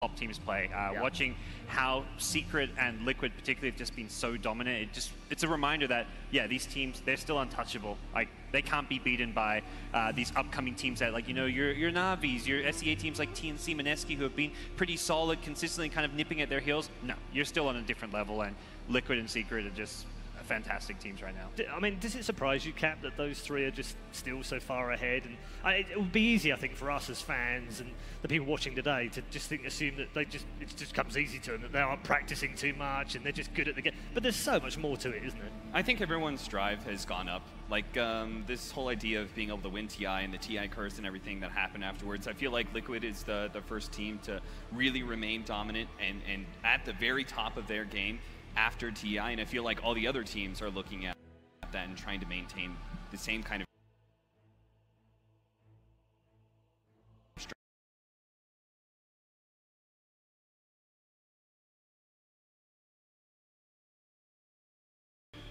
top teams play. Watching how Secret and Liquid particularly have just been so dominant, it's a reminder that, yeah, these teams, they're still untouchable. Like, they can't be beaten by these upcoming teams that, like, you know, your Navis, your SEA teams like TNC, Mineski, who have been pretty solid, consistently kind of nipping at their heels. No, you're still on a different level, and Liquid and Secret are just fantastic teams right now. I mean, does it surprise you, Cap, that those three are just still so far ahead? And it would be easy, I think, for us as fans and the people watching today to just assume that it just comes easy to them, that they aren't practicing too much and they're just good at the game. But there's so much more to it, isn't it? I think everyone's drive has gone up. Like, this whole idea of being able to win TI and the TI curse and everything that happened afterwards, I feel like Liquid is the first team to really remain dominant and at the very top of their game after TI, and I feel like all the other teams are looking at that and trying to maintain the same kind of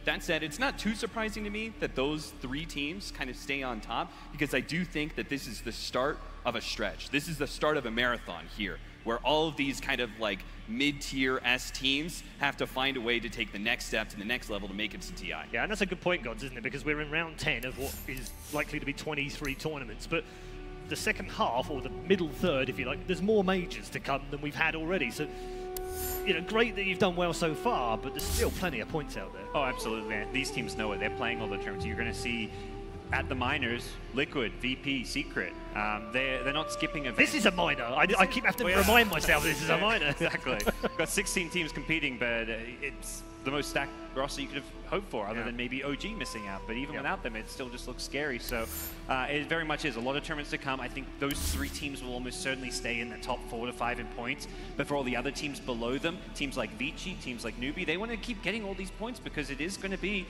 That said, it's not too surprising to me that those three teams kind of stay on top, because I do think that this is the start of a stretch. This is the start of a marathon here, where all of these kind of like mid-tier S teams have to find a way to take the next step to the next level to make it to TI. Yeah, and that's a good point, Gods, isn't it? Because we're in round 10 of what is likely to be 23 tournaments, but the second half, or the middle third, if you like, there's more majors to come than we've had already. So, you know, great that you've done well so far, but there's still plenty of points out there. Oh, absolutely, man. These teams know it. They're playing all the tournaments. You're going to see at the minors, Liquid, VP, Secret. They're not skipping events. This is a minor. I keep having to remind myself this is a minor. Exactly. We've got 16 teams competing, but it's the most stacked roster you could have hoped for, other than maybe OG missing out. But even without them, it still just looks scary. So it very much is. A lot of tournaments to come. I think those three teams will almost certainly stay in the top 4 to 5 in points. But for all the other teams below them, teams like Vici, teams like Newbie, they want to keep getting all these points, because it is going to be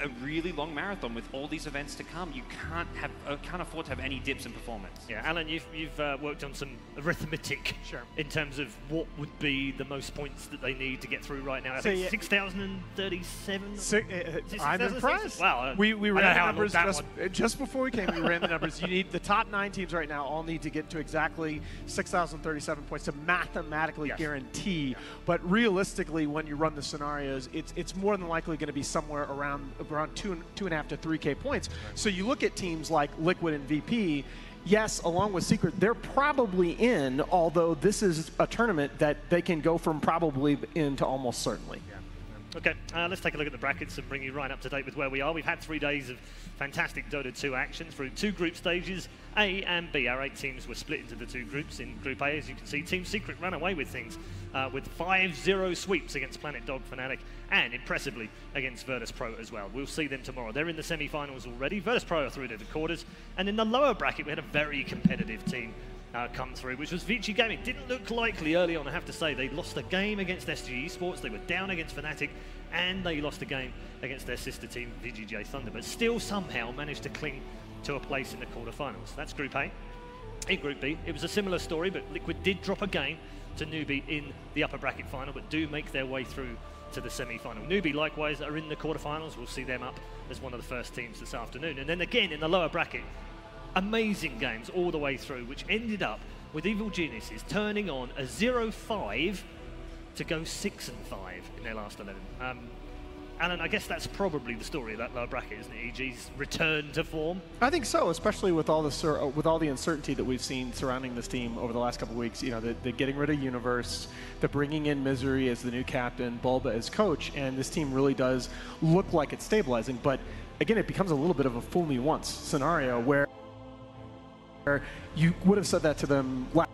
a really long marathon with all these events to come. You can't afford to have any dips in performance. Yeah, Alan, you've worked on some arithmetic in terms of what would be the most points that they need to get through right now. I think 6,037. I'm impressed. Wow, we ran the numbers just before we came. We ran the numbers. You need the top 9 teams right now all need to get to exactly 6,037 points to mathematically guarantee. But realistically, when you run the scenarios, it's more than likely going to be somewhere around 2.5 to 3K points. So you look at teams like Liquid and VP, yes, along with Secret, they're probably in, although this is a tournament that they can go from probably in to almost certainly. Okay, let's take a look at the brackets and bring you right up to date with where we are. We've had 3 days of fantastic Dota 2 action through 2 group stages, A and B. Our 8 teams were split into the 2 groups. In Group A, as you can see, Team Secret ran away with things with 5-0 sweeps against Planet Dog Fnatic, and impressively against Virtus.pro as well. We'll see them tomorrow. They're in the semi-finals already. Virtus.pro are through to the quarters, and in the lower bracket, we had a very competitive team come through, which was Vici Gaming. Didn't look likely early on, I have to say. They lost a game against SG Esports, they were down against Fnatic, and they lost a game against their sister team, VGJ Thunder, but still somehow managed to cling to a place in the quarterfinals. That's Group A. In Group B, it was a similar story, but Liquid did drop a game to Newbie in the upper bracket final, but do make their way through to the semi-final. Newbie, likewise, are in the quarterfinals. We'll see them up as one of the first teams this afternoon. And then again, in the lower bracket, amazing games all the way through, which ended up with Evil Geniuses turning on a 0-5 to go 6-5 in their last 11. Alan, I guess that's probably the story of that lower bracket, isn't it? EG's return to form. I think so, especially with all the uncertainty that we've seen surrounding this team over the last couple of weeks. You know, they're getting rid of Universe, they're bringing in Misery as the new captain, Bulba as coach, and this team really does look like it's stabilizing. But again, it becomes a little bit of a fool me once scenario where you would have said that to them last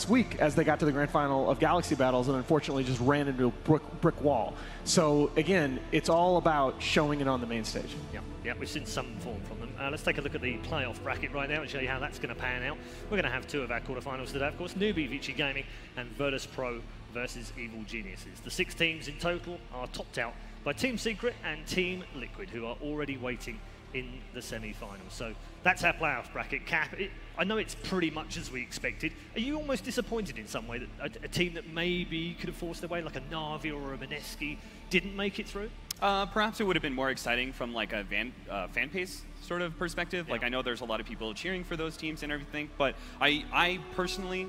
week as they got to the grand final of Galaxy Battles and unfortunately just ran into a brick wall. So again, it's all about showing it on the main stage. Yeah, we've seen some form from them. Let's take a look at the playoff bracket right now and show you how that's going to pan out. We're going to have 2 of our quarterfinals today, of course, Newbie, Vici Gaming, and Virtus.pro versus Evil Geniuses. The 6 teams in total are topped out by Team Secret and Team Liquid, who are already waiting in the semi-finals. So that's our playoff bracket. Cap, I know it's pretty much as we expected. Are you almost disappointed in some way that a team that maybe could have forced their way, like a Navi or a Mineski, didn't make it through? Perhaps it would have been more exciting from like a fan pace sort of perspective. Like I know there's a lot of people cheering for those teams and everything, but I personally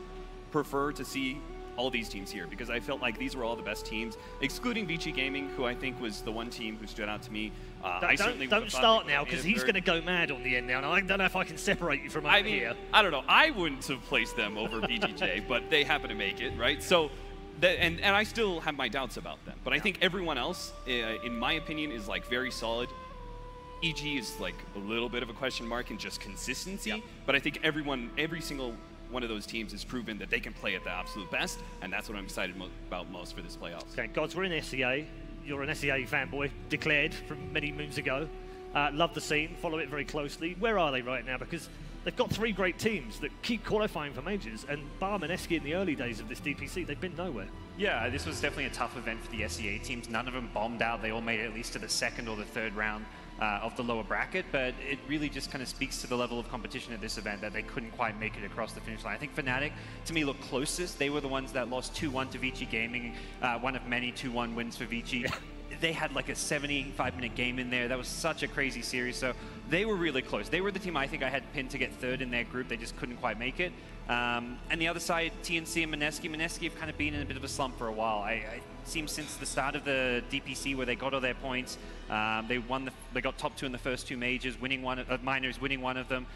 prefer to see all these teams here because I felt like these were all the best teams, excluding Vici Gaming, who I think was the one team who stood out to me. Don't start now because he's going to go mad on the end now, and I don't know if I can separate you from over here. I don't know. I wouldn't have placed them over VGJ, but they happen to make it, right? So, and I still have my doubts about them. But I think everyone else, in my opinion, is like very solid. EG is like a little bit of a question mark in just consistency, but I think every single one of those teams has proven that they can play at the absolute best, and that's what I'm excited about most for this playoffs. Okay, Gods, we're in SEA. You're an SEA fanboy, declared from many moons ago. Love the scene, follow it very closely. Where are they right now? Because they've got 3 great teams that keep qualifying for majors, and Barm and Eski in the early days of this DPC, they've been nowhere. Yeah, this was definitely a tough event for the SEA teams. None of them bombed out. They all made it at least to the 2nd or the 3rd round of the lower bracket, but it really just kind of speaks to the level of competition at this event that they couldn't quite make it across the finish line. I think Fnatic, to me, looked closest. They were the ones that lost 2-1 to Vici Gaming, one of many 2-1 wins for Vici. Yeah. They had like a 75-minute game in there. That was such a crazy series, so they were really close. They were the team I think I had pinned to get 3rd in their group. They just couldn't quite make it. And the other side, TNC and Mineski have kind of been in a bit of a slump for a while. It seems since the start of the DPC where they got all their points, they got top 2 in the first 2 majors, winning minors, winning one of them.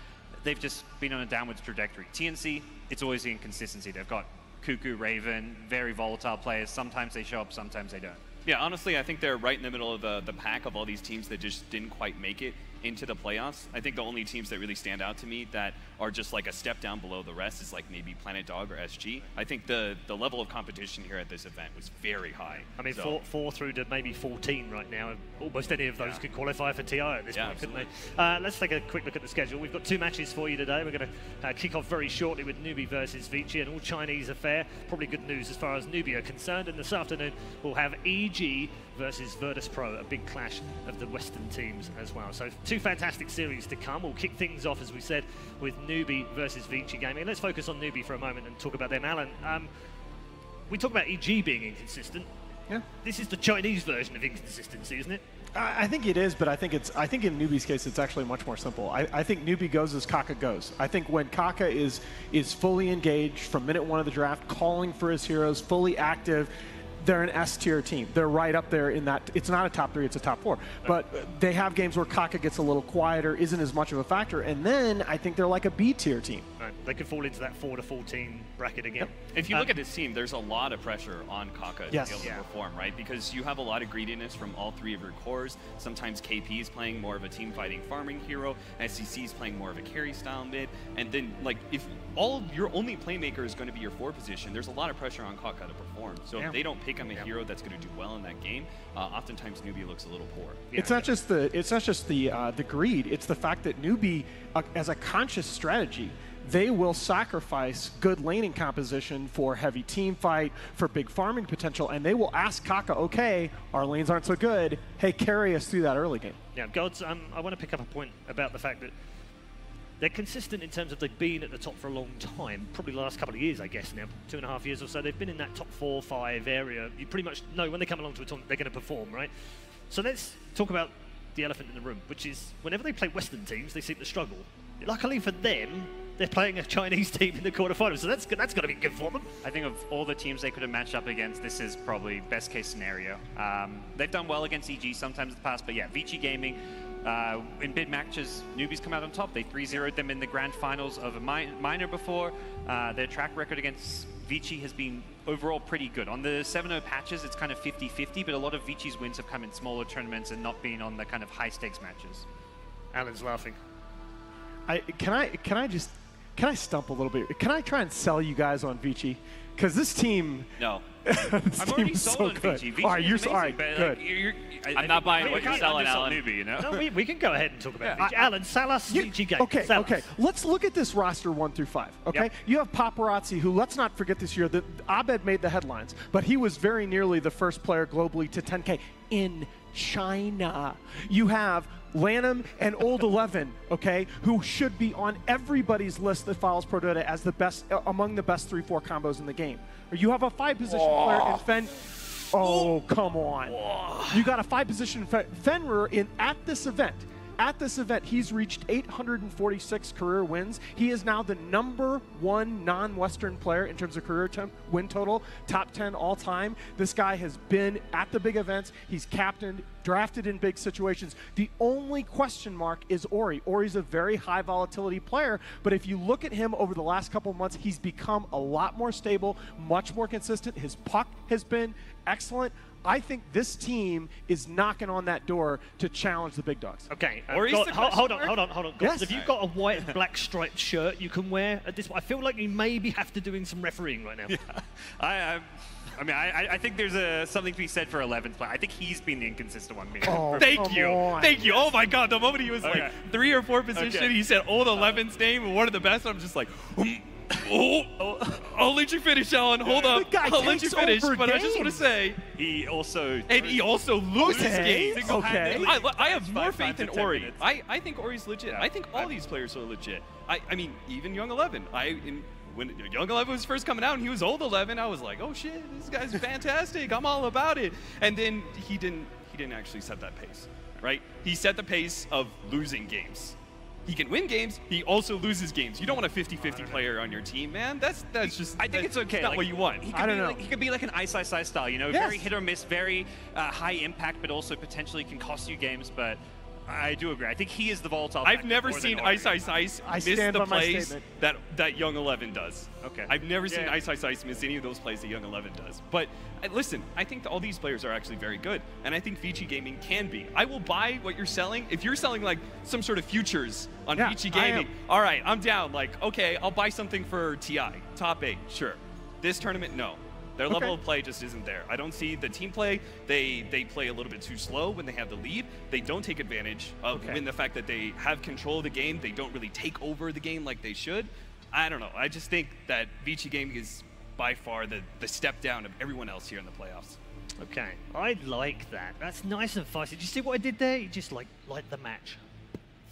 They've just been on a downwards trajectory. TNC, it's always the inconsistency. They've got Cuckoo, Raven, very volatile players. Sometimes they show up, sometimes they don't. Yeah, honestly, I think they're right in the middle of the pack of all these teams that just didn't quite make it into the playoffs. I think the only teams that really stand out to me that are just like a step down below the rest is like maybe Planet Dog or SG. I think the level of competition here at this event was very high. I mean, so 4 through to maybe 14 right now. Almost any of those could qualify for TI at this point, couldn't they? Let's take a quick look at the schedule. We've got 2 matches for you today. We're going to kick off very shortly with Newbie versus Vici, an all-Chinese affair. Probably good news as far as Newbie are concerned. And this afternoon, we'll have EG versus Virtus.pro, a big clash of the Western teams as well. So 2 fantastic series to come. We'll kick things off, as we said, with Newbie versus Vici Gaming. Let's focus on Newbie for a moment and talk about them. Alan, we talk about EG being inconsistent. Yeah. This is the Chinese version of inconsistency, isn't it? I think it is, but I think in Newbie's case, it's actually much more simple. I think Newbie goes as Kaka goes. I think when Kaka is fully engaged from minute 1 of the draft, calling for his heroes, fully active, they're an S-tier team. They're right up there in that. It's not a top 3, it's a top 4. But they have games where Kaka gets a little quieter, isn't as much of a factor, and then I think they're like a B-tier team. Right. They could fall into that 4 to 14 bracket again. Yep. If you look at this team, there's a lot of pressure on Kaka to be able to perform, right? Because you have a lot of greediness from all 3 of your cores. Sometimes KP is playing more of a team-fighting farming hero, SCC is playing more of a carry-style mid, and then like if all your only playmaker is going to be your 4 position, there's a lot of pressure on Kaka to perform. So if they don't pick him a hero that's going to do well in that game, oftentimes Newbie looks a little poor. Yeah. It's not just the greed. It's the fact that Newbie, as a conscious strategy, they will sacrifice good laning composition for heavy team fight, for big farming potential, and they will ask Kaka, okay, our lanes aren't so good, hey, carry us through that early game. Yeah, Gods, I want to pick up a point about the fact that they're consistent in terms of they've been at the top for a long time, probably the last couple of years, I guess now, 2.5 years or so. They've been in that top 4, 5 area. You pretty much know when they come along to a tournament, they're going to perform, right? So let's talk about the elephant in the room, which is whenever they play Western teams, they seem to struggle. Luckily for them, they're playing a Chinese team in the quarterfinals, so that's got to be good for them. I think of all the teams they could have matched up against, this is probably best case scenario. They've done well against EG sometimes in the past, but yeah, Vici Gaming, in bid matches, Newbies come out on top. They 3-0'd them in the grand finals of a minor before. Their track record against Vici has been overall pretty good. On the 7-0 patches, it's kind of 50-50, but a lot of Vici's wins have come in smaller tournaments and not been on the kind of high-stakes matches. Alan's laughing. Can I stump a little bit? Can I try and sell you guys on Vici? Because this team... No. I'm already sold on Vici. All right, you're all right, good. I'm not buying what you're selling, Alan. Newbie, you know? No, we can go ahead and talk about Vici. Alan, sell us Vici game. Okay. Let's look at this roster 1 through 5, okay? Yep. You have Paparazzi, who, let's not forget this year, that Abed made the headlines, but he was very nearly the first player globally to 10K in China. You have Lanham and Old 11, okay, who should be on everybody's list that follows Pro Dota as the best, among the best 3-4 combos in the game. Or you have a 5-position player in Fen. Oh, come on. You got a 5-position Fenrir at this event. At this event, he's reached 846 career wins. He is now the #1 non-Western player in terms of career win total, top 10 all time. This guy has been at the big events. He's captained, drafted in big situations. The only question mark is Ori. Ori's a very high volatility player, but if you look at him over the last couple of months, he's become a lot more stable, much more consistent. His puck has been excellent. I think this team is knocking on that door to challenge the big dogs. Okay, hold on. Yes. Have you got a white and black striped shirt you can wear at this? I feel like you maybe have to doing some refereeing right now. Yeah. I think there's something to be said for 11th player. I think he's been the inconsistent one. Oh, Thank you. Oh my God, the moment he was like 3 or 4 position, he said old 11's name and one of the best. I'm just like, I'll let you finish, Alan. Hold up. I'll let you finish. But I just want to say, he also loses games. Okay. I have more faith in Ori. I think Ori's legit. I think all these players are legit. I mean, even Young 11. When Young 11 was first coming out and he was old 11, I was like, oh shit, this guy's fantastic. I'm all about it. And then he didn't actually set that pace, right? He set the pace of losing games. He can win games, he also loses games. You don't want a 50-50 player on your team, man. That's just, I think it's okay. Not what you want. I don't know. He could be like an Ice style, you know, yes. very hit or miss, very high impact, but also potentially can cost you games. But I do agree. I think he is the volatile. I've never seen Ice miss the plays that Young 11 does. Okay. I've never seen Ice miss any of those plays that Young 11 does. But listen, I think all these players are actually very good, and I think Vici Gaming can be. I will buy what you're selling. If you're selling like some sort of futures on Vici Gaming, all right, I'm down. Like, okay, I'll buy something for TI, top 8, sure. This tournament, no. Their level of play just isn't there. I don't see the team play. They play a little bit too slow when they have the lead. They don't take advantage of when the fact that they have control of the game. They don't really take over the game like they should. I don't know. I just think that Vici Gaming is by far the step down of everyone else here in the playoffs. Okay, I like that. That's nice and feisty. Did you see what I did there? You just like the match.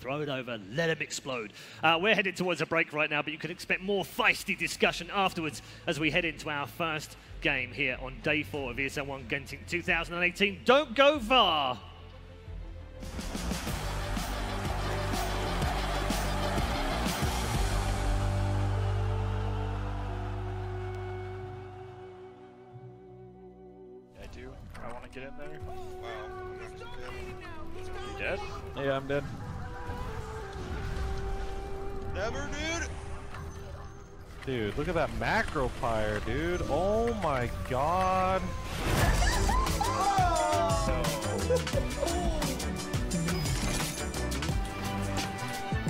Throw it over, let him explode. We're headed towards a break right now, but you can expect more feisty discussion afterwards as we head into our first game here on day 4 of ESLOne Genting 2018. Don't go far. I do. I want to get in there. Wow. You dead? Yeah, I'm dead. Never, dude. Dude, look at that macro pyre, dude. Oh my god.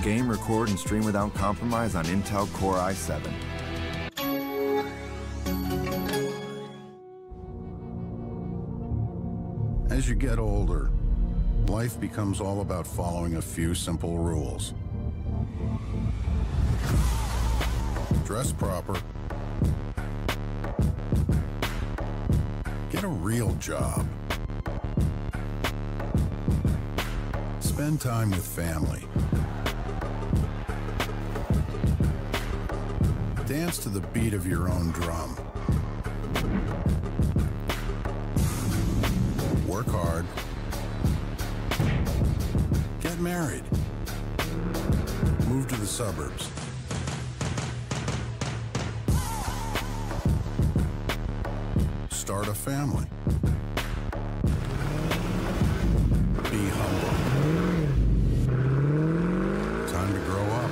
Game, record, and stream without compromise on Intel Core i7. As you get older, life becomes all about following a few simple rules. Dress proper. Get a real job. Spend time with family. Dance to the beat of your own drum. Work hard. Get married. Move to the suburbs. Start a family. Be humble. Time to grow up.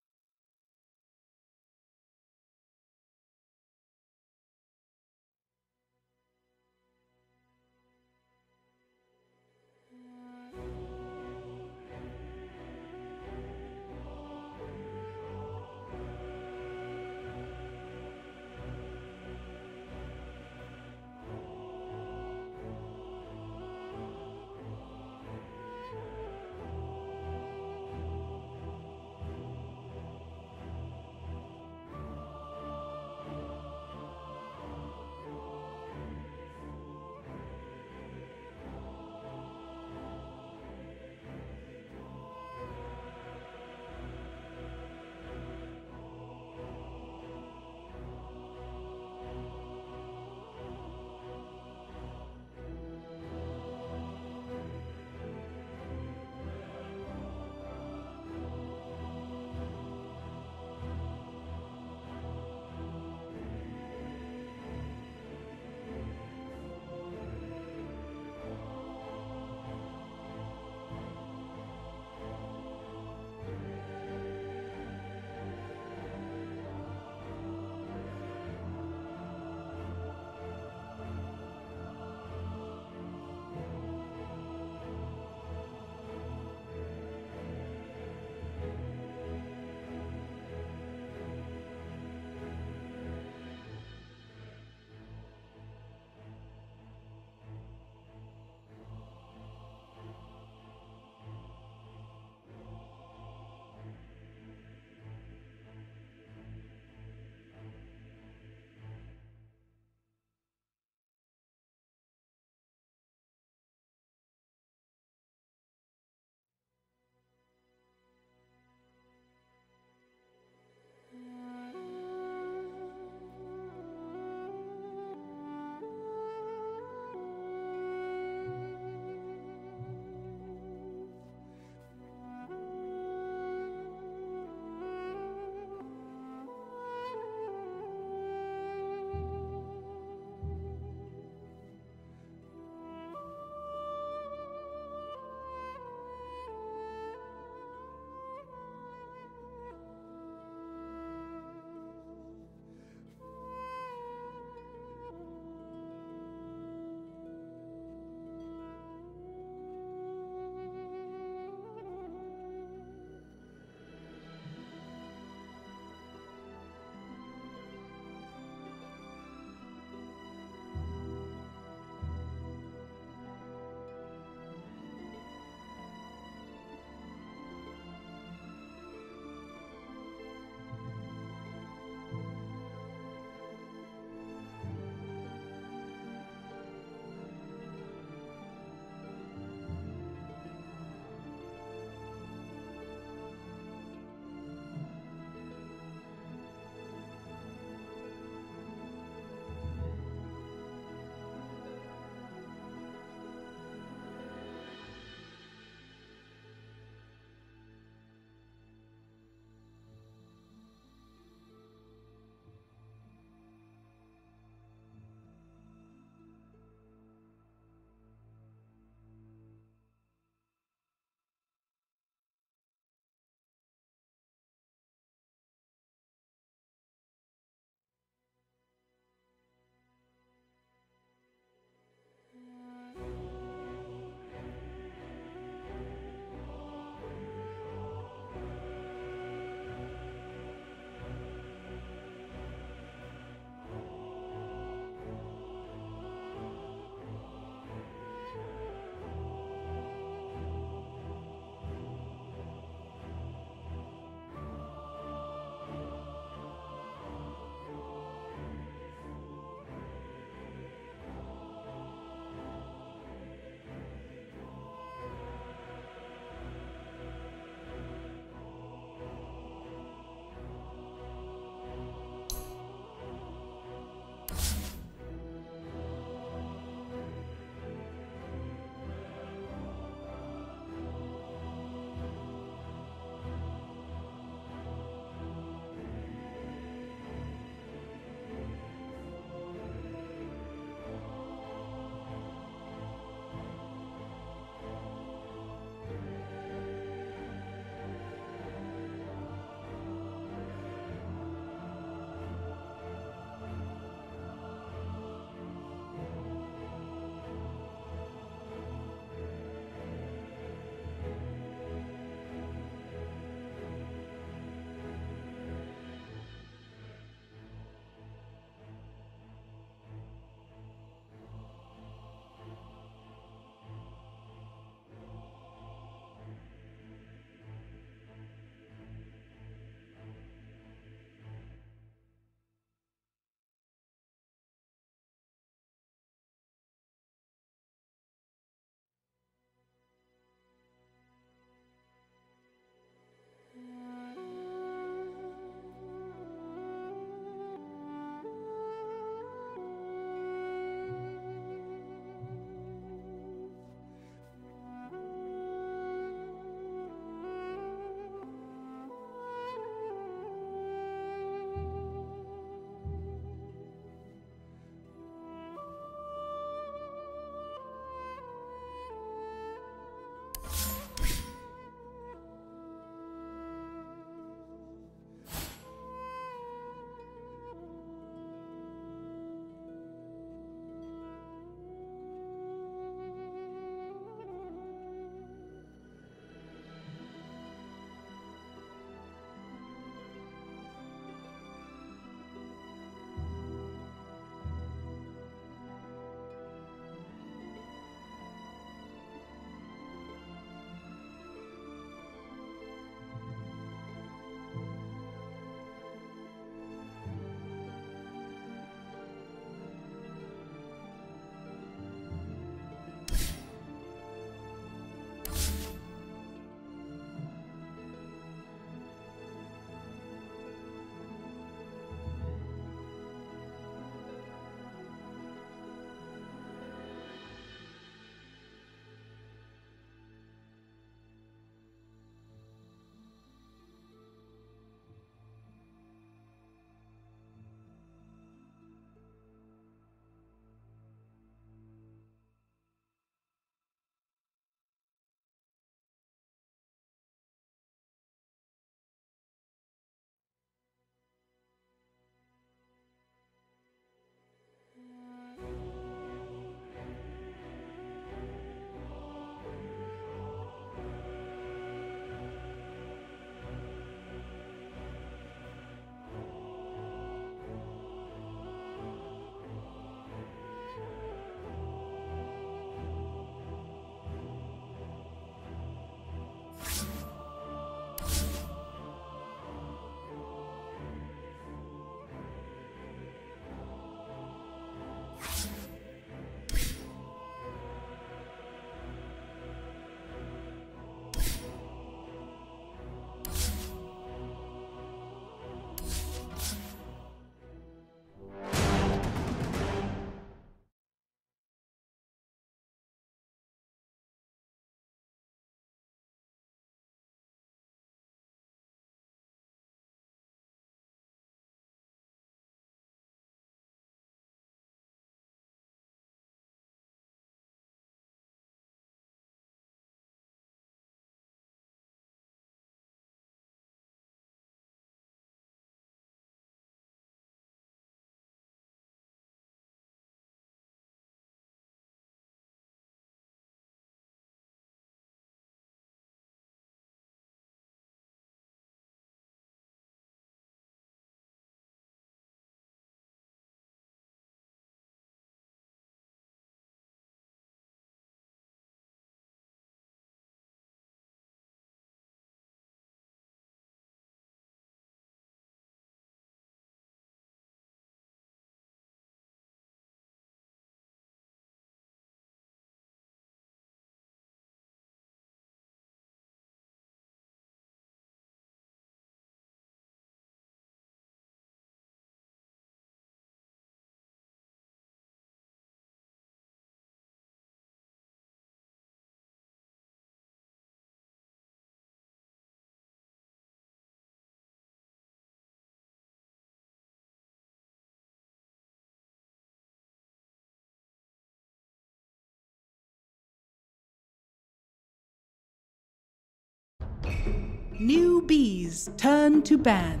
Newbies turn to ban.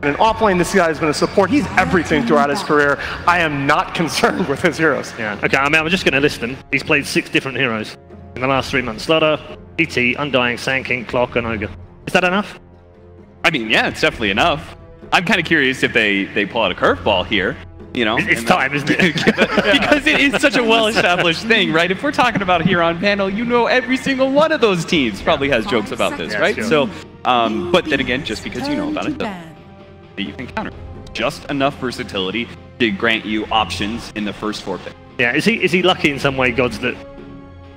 In offlane, this guy has been a support. He's everything throughout his career. I am not concerned with his heroes. Yeah. Okay, I mean, I'm just going to list them. He's played 6 different heroes in the last 3 months. Slaughter, ET, Undying, Sand King, Clock, and Ogre. Is that enough? I mean, yeah, it's definitely enough. I'm kind of curious if they pull out a curveball here. You know, it's time, isn't it? Because it is such a well-established thing, right? If we're talking about here on panel, you know, every single one of those teams probably has jokes about this, right? Sure. So, but then again, just because you know about it, that you can counter. Just enough versatility to grant you options in the first 4 picks. Yeah, is he lucky in some way, Gods, that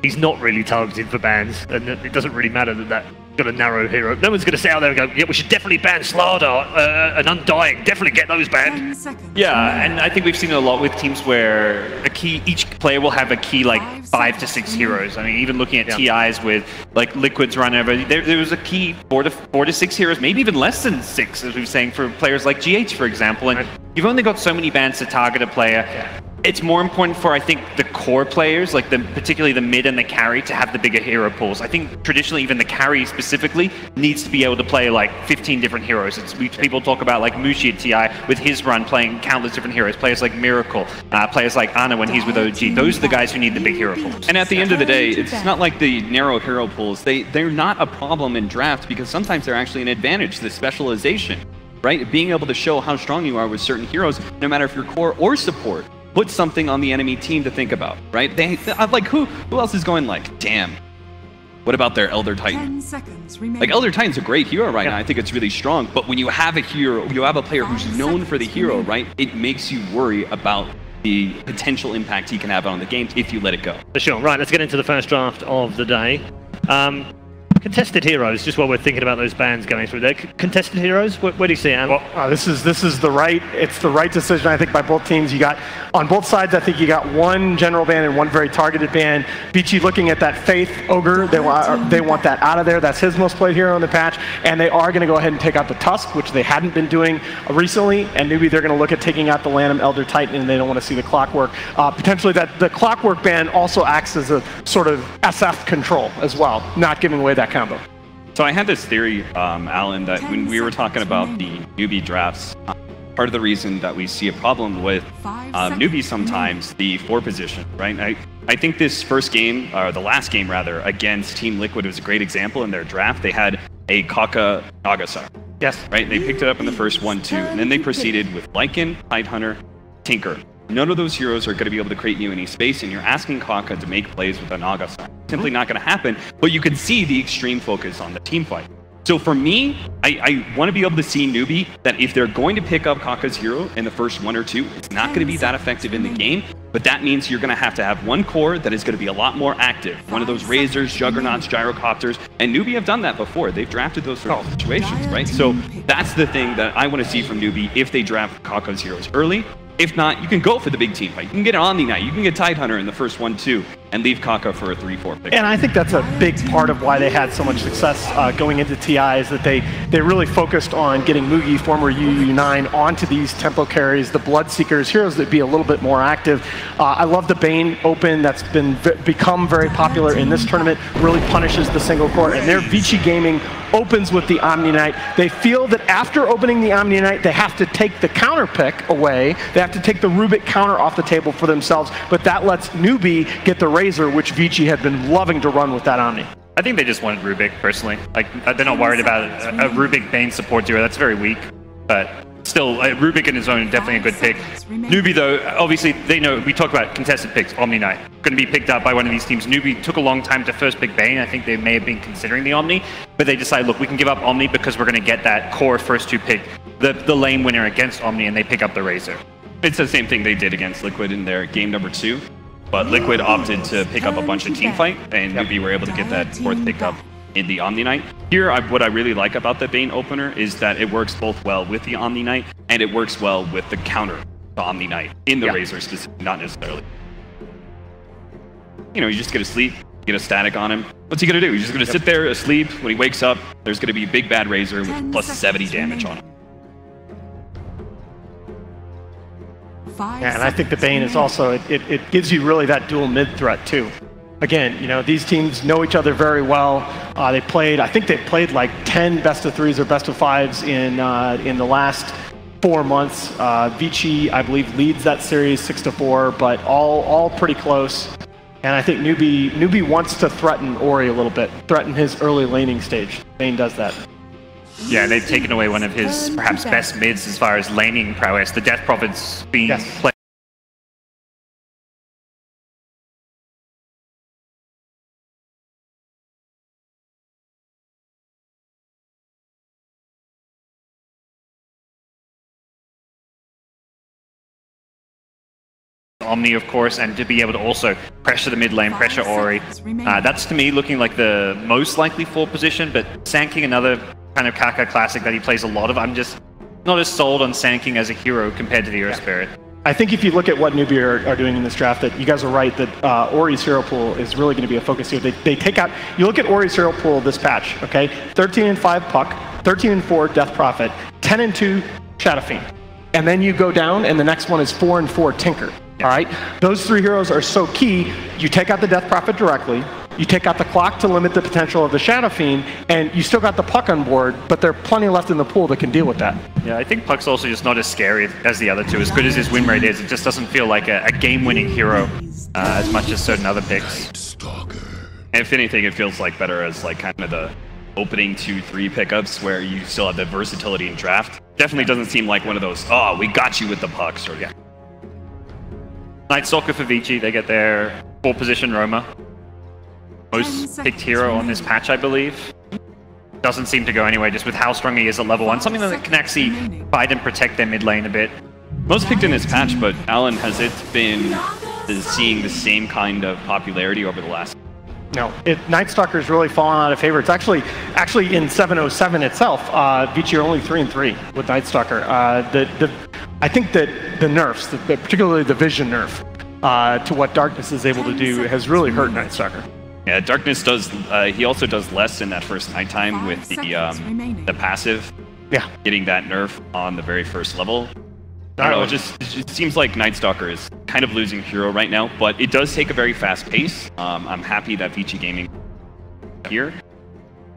he's not really targeted for bans, and it doesn't really matter that got a narrow hero. No one's going to sit out there and go, yeah, we should definitely ban Slaughter and Undying. Definitely get those banned. Yeah, and I think we've seen it a lot with teams where each player will have a key like 5 to 6 heroes. I mean, even looking at TIs with like Liquid's run over, there was a key 4 to 6 heroes, maybe even less than 6, as we were saying, for players like GH, for example. And you've only got so many bans to target a player. It's more important for, I think, the core players, like particularly the mid and the carry, to have the bigger hero pools. I think traditionally, even the carry specifically needs to be able to play like 15 different heroes. People talk about like Mushi at TI with his run playing countless different heroes. Players like Miracle, players like Ana when he's with OG. Those are the guys who need the big hero pools. And at the end of the day, it's not like the narrow hero pools. They're not a problem in draft because sometimes they're actually an advantage, the specialization, right? Being able to show how strong you are with certain heroes, no matter if you're core or support. Put something on the enemy team to think about, right? Like who else is going like, damn, what about their Elder Titan? 10 seconds remaining. Like Elder Titan's a great hero right now. I think it's really strong. But when you have a hero, you have a player who's known for the hero, right? It makes you worry about the potential impact he can have on the game if you let it go. For sure. Right, let's get into the first draft of the day. Contested heroes, just while we're thinking about those bans going through there. Contested heroes, where do you see it, Am? Well, it's the right decision, I think, by both teams. You got, on both sides, I think you got one general ban and one very targeted ban. Vici looking at that Faith Ogre, they want that out of there. That's his most played hero in the patch, and they are going to go ahead and take out the Tusk, which they hadn't been doing recently, and maybe they're going to look at taking out the Lanham Elder Titan, and they don't want to see the Clockwork. Potentially, the Clockwork ban also acts as a sort of SF control as well, not giving away that combo. So I had this theory, Alan, that when we were talking about the newbie drafts, part of the reason that we see a problem with newbies sometimes, the 4 position, right? I think this first game, or the last game rather, against Team Liquid was a great example in their draft. They had a Kaka Nagasa. Yes. Right? They picked it up in the first 1-2, and then they proceeded with Lycan, Tidehunter, Tinker. None of those heroes are going to be able to create you any space, and you're asking Kaka to make plays with a Nagasa. Simply not going to happen, but you can see the extreme focus on the team fight. So for me, I want to be able to see newbie that if they're going to pick up Kaka's hero in the first 1 or 2, it's not going to be that effective in the game, but that means you're going to have one core that is going to be a lot more active. One of those Razors, Juggernauts, Gyrocopters, and newbie have done that before. They've drafted those sort of situations, right? So that's the thing that I want to see from newbie if they draft Kaka's heroes early. If not, you can go for the big team fight. You can get an Omni Knight. You can get Tidehunter in the first 1-2 and leave Kaka for a 3-4 pick. And I think that's a big part of why they had so much success going into TI is that they really focused on getting Mugi, former UU9, onto these tempo carries, the Bloodseekers, heroes that be a little bit more active. I love the Bane Open that's become very popular in this tournament, really punishes the single core, and their Vici Gaming opens with the Omni Knight. They feel that after opening the Omni Knight, they have to take the counter pick away. They have to take the Rubik counter off the table for themselves, but that lets newbie get the Razor, which Vici had been loving to run with that Omni. I think they just wanted Rubik, personally. Like, they're not worried about a Rubik Bane support duo. That's very weak, but still, Rubik in his own, definitely a good pick. Newbie, though, obviously, they know, we talk about contested picks, Omni Knight, going to be picked up by one of these teams. Newbie took a long time to first pick Bane. I think they may have been considering the Omni, but they decided, look, we can give up Omni because we're going to get that core first 2 pick, the lane winner against Omni, and they pick up the Razor. It's the same thing they did against Liquid in their game number 2. But Liquid opted to pick up a bunch of team fight, and Newbie were able to get that 4th pick up in the Omni Knight. Here, what I really like about the Bane opener is that it works both well with the Omni Knight, and it works well with the counter to Omni Knight in the Razor specifically, not necessarily. You know, you just get asleep, get a static on him. What's he going to do? He's just going to sit there asleep. When he wakes up, there's going to be a big bad Razor with plus 70 damage on him. Yeah, and I think the Bane is also, it gives you really that dual mid threat too. again, you know, these teams know each other very well. I think they've played like 10 best-of-3s or best-of-5s in the last 4 months. Vici, I believe, leads that series 6-4, but all pretty close. And I think Newbie wants to threaten Ori a little bit, threaten his early laning stage. Vayne does that. Yeah, they've taken away one of his perhaps best mids as far as laning prowess. The Death Prophet's been played. Omni, of course, and to be able to also pressure the mid lane, pressure Ori. That's to me looking like the most likely 4 position, but Sanking, another kind of Kaka classic that he plays a lot of. I'm just not as sold on Sanking as a hero compared to the Earth Spirit. I think if you look at what Newbie are doing in this draft, that you guys are right that Ori's hero pool is really going to be a focus here. They take out, you look at Ori's hero pool this patch, okay? 13-5 Puck, 13-4 Death Prophet, 10-2 Shadow Fiend. And then you go down, and the next one is 4-4 Tinker. All right, those 3 heroes are so key. You take out the Death Prophet directly, you take out the clock to limit the potential of the Shadow Fiend, and you still got the Puck on board, but there are plenty left in the pool that can deal with that. Yeah, I think Puck's also just not as scary as the other two. As good as his win rate is, it just doesn't feel like a game-winning hero as much as certain other picks. If anything, it feels like better as like kind of the opening 2-3 pickups where you still have the versatility in draft. Definitely doesn't seem like one of those, oh, we got you with the Pucks, or yeah. Night Stalker for Vici, they get their 4 position Roma. Most picked hero on this patch, I believe. Doesn't seem to go anywhere just with how strong he is at level 1. Something that can actually fight and protect their mid lane a bit. Most picked in this patch, but Alan, has it been seeing the same kind of popularity over the last? No, Night Stalker's really fallen out of favor. It's actually in 707 itself, Vici are only 3-3 with Night Stalker. I think that the nerfs, particularly the vision nerf, to what Darkness is able to do has really hurt Night Stalker. Yeah, Darkness does, he also does less in that first nighttime with the passive. Yeah. Getting that nerf on the very first level. I don't know, it just seems like Night Stalker is kind of losing hero right now, but it does take a very fast pace. I'm happy that Vici Gaming here.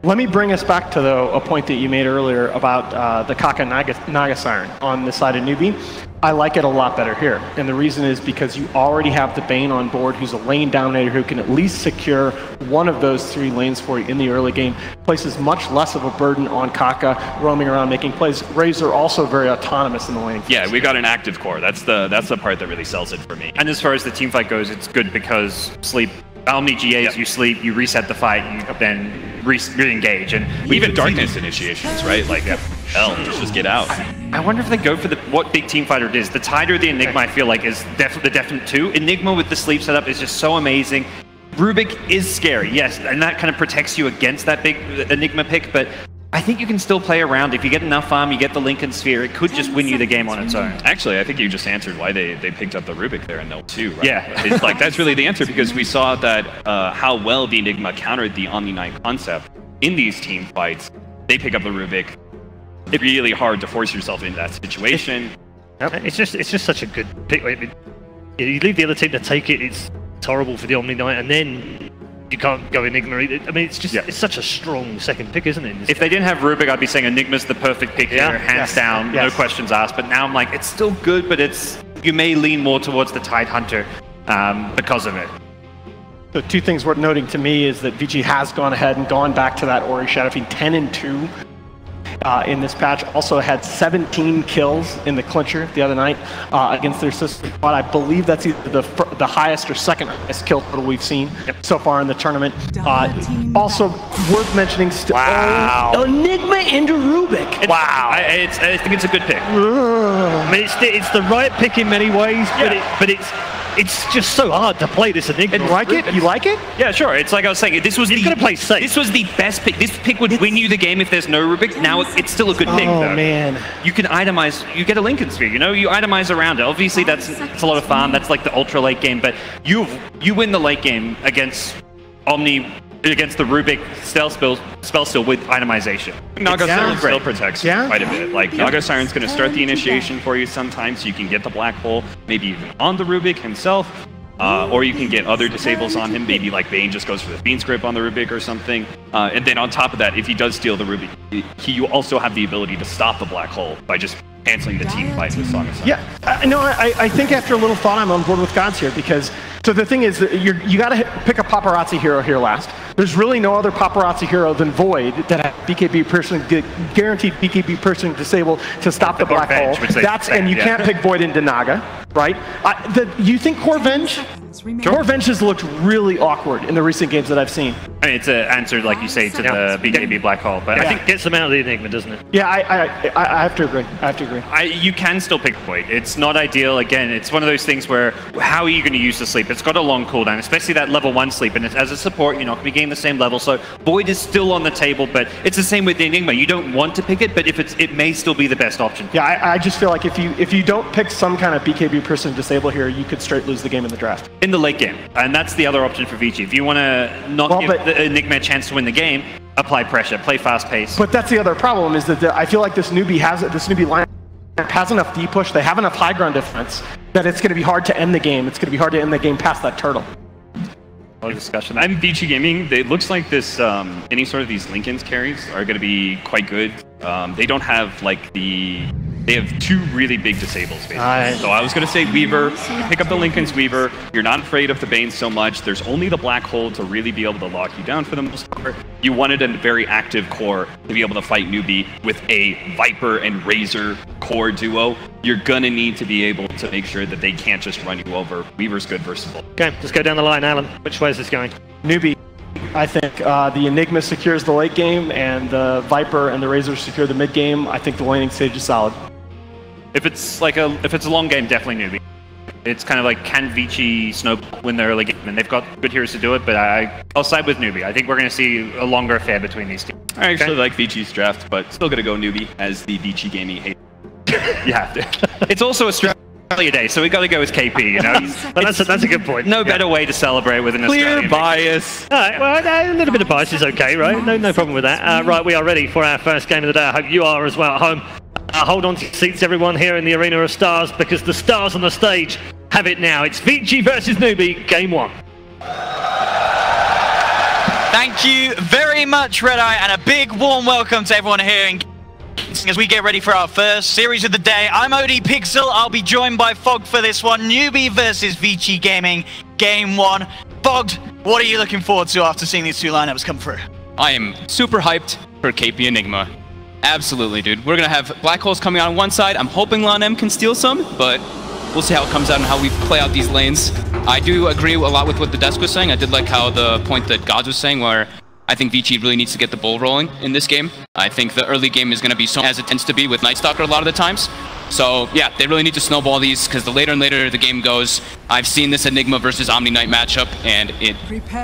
Let me bring us back to a point that you made earlier about the Kaka Naga Siren on the side of Newbie. I like it a lot better here, and the reason is because you already have the Bane on board, who's a lane dominator who can at least secure one of those 3 lanes for you in the early game. Places much less of a burden on Kaka roaming around making plays. Rays are also very autonomous in the lane. Yeah, we got an active core. That's the part that really sells it for me. And as far as the teamfight goes, it's good because sleep. Omni GAs, you sleep, you reset the fight, you then re-engage. And even Darkness initiations, right? Like, hell, let's just get out. I wonder if they go for what big team fighter it is. The Tide or the Enigma, I feel like, is the definite 2. Enigma with the sleep setup is just so amazing. Rubik is scary, yes, and that kind of protects you against that big Enigma pick, but I think you can still play around. If you get enough farm, you get the Lincoln Sphere, it could just win you the game on its own. Actually, I think you just answered why they picked up the Rubik there in L2, right? Yeah. It's like, that's really the answer, because we saw that how well the Enigma countered the Omni Knight concept in these team fights. They pick up the Rubik. It's really hard to force yourself into that situation. It's just such a good pick. I mean, you leave the other team to take it, it's horrible for the Omni Knight, and then you can't go Enigma either. I mean, it's just it's such a strong second pick, isn't it? If they didn't have Rubik, I'd be saying Enigma's the perfect pick here, hands down, no questions asked. But now I'm like, it's still good, but you may lean more towards the Tide Hunter because of it. The 2 things worth noting to me is that Vici has gone ahead and gone back to that Ori Shadow Fiend 10-2 in this patch. Also had 17 kills in the clincher the other night against their sister squad. I believe that's either the highest or second highest kill total we've seen so far in the tournament. Also worth mentioning still. Wow. Enigma into Rubik. Wow. I think it's a good pick. I mean, it's the right pick in many ways, but it's just so hard to play this Enigma. And like it? You like it? Yeah, sure. It's like I was saying, this was play safe. This was the best pick. This pick would win you the game if there's no Rubik. Now it's still a good pick, though. Oh, man. You can itemize. You get a Lincoln Sphere, you know? You itemize around it. Obviously, it's a lot of fun. That's like the ultra late game. But you win the late game against Omni, against the Rubik spell still with itemization. Naga Siren still protects you quite a bit. Like, Naga Siren's going to start the initiation for you sometimes, so you can get the black hole, maybe even on the Rubik himself. or you can get other disables on him. Maybe like Bane just goes for the Fiend's Grip on the Rubik or something. And then on top of that, if he does steal the Rubik, you also have the ability to stop the Black Hole by just canceling the team fight with Song of Sun. Yeah, no, I think after a little thought, I'm on board with Gods here because, so the thing is that you got to pick a paparazzi hero here last. There's really no other paparazzi hero than Void that has BKB person guaranteed BKB person disabled to stop the Black Hole. And you can't pick Void into Naga, right? You think Core Venge? Core Venge has looked really awkward in the recent games that I've seen. I mean, it's an answer, like you say, to the BKB Black Hole, but I think it gets them out of the Enigma, doesn't it? Yeah, I have to agree. I have to agree. You can still pick Void. It's not ideal. Again, it's one of those things where how are you going to use the sleep? It's got a long cooldown, especially that level 1 sleep, and as a support, you're not going to be getting the same level. So Void is still on the table, but it's the same with the Enigma. You don't want to pick it, but it may still be the best option. Yeah, I just feel like if you don't pick some kind of BKB person disable here, you could straight lose the game in the draft. In the late game, and that's the other option for Vici. If you want to not give the Enigma a chance to win the game, apply pressure, play fast pace. But that's the other problem is that I feel like this newbie line has enough D push, they have enough high ground defense that it's going to be hard to end the game. It's going to be hard to end the game past that turtle. A lot of discussion. I'm Vici Gaming. It looks like this any sort of these Lincoln's carries are going to be quite good. They don't have like they have 2 really big disables, basically. So I was going to say Weaver, you pick up the Lincoln's Weaver, you're not afraid of the Bane so much, there's only the Black Hole to really be able to lock you down for the most part. You wanted a very active core to be able to fight Newbie with a Viper and Razor core duo. You're going to need to be able to make sure that they can't just run you over. Weaver's good versus both. Okay, let's go down the line, Alan. Which way is this going? Newbie. I think the Enigma secures the late game, and the Viper and the Razor secure the mid game. I think the laning stage is solid. If it's a long game, definitely Newbie. It's kind of like, can Vici snowball win the early game? And they've got good heroes to do it, but I'll side with Newbie. I think we're going to see a longer affair between these two. I actually like Vici's draft, but still going to go Newbie as the Vici Gaming hate. You have to. It's also Australia Day, so we got to go with KP, you know? But that's a good point. No better way to celebrate with an Australian bias. All right, well, a little bit of bias is okay, right? No problem with that. Right, we are ready for our first game of the day. I hope you are as well at home. Hold on to your seats, everyone, here in the Arena of Stars, because the stars on the stage have it now. It's Vici versus Newbie, game 1. Thank you very much, Red Eye, and a big warm welcome to everyone here in as we get ready for our first series of the day. I'm OD Pixel. I'll be joined by Fog for this one. Newbie versus Vici Gaming, game 1. Fog, what are you looking forward to after seeing these 2 lineups come through? I am super hyped for KP Enigma. Absolutely, dude. We're going to have Black Holes coming out on one side. I'm hoping LonM can steal some, but we'll see how it comes out and how we play out these lanes. I do agree a lot with what the desk was saying. I did like how the point that Gods was saying, where I think Vici really needs to get the bull rolling in this game. I think the early game is going to be so as it tends to be with Nightstalker a lot of the times. So yeah, they really need to snowball these, because the later and later the game goes, I've seen this Enigma versus Omni Knight matchup, and it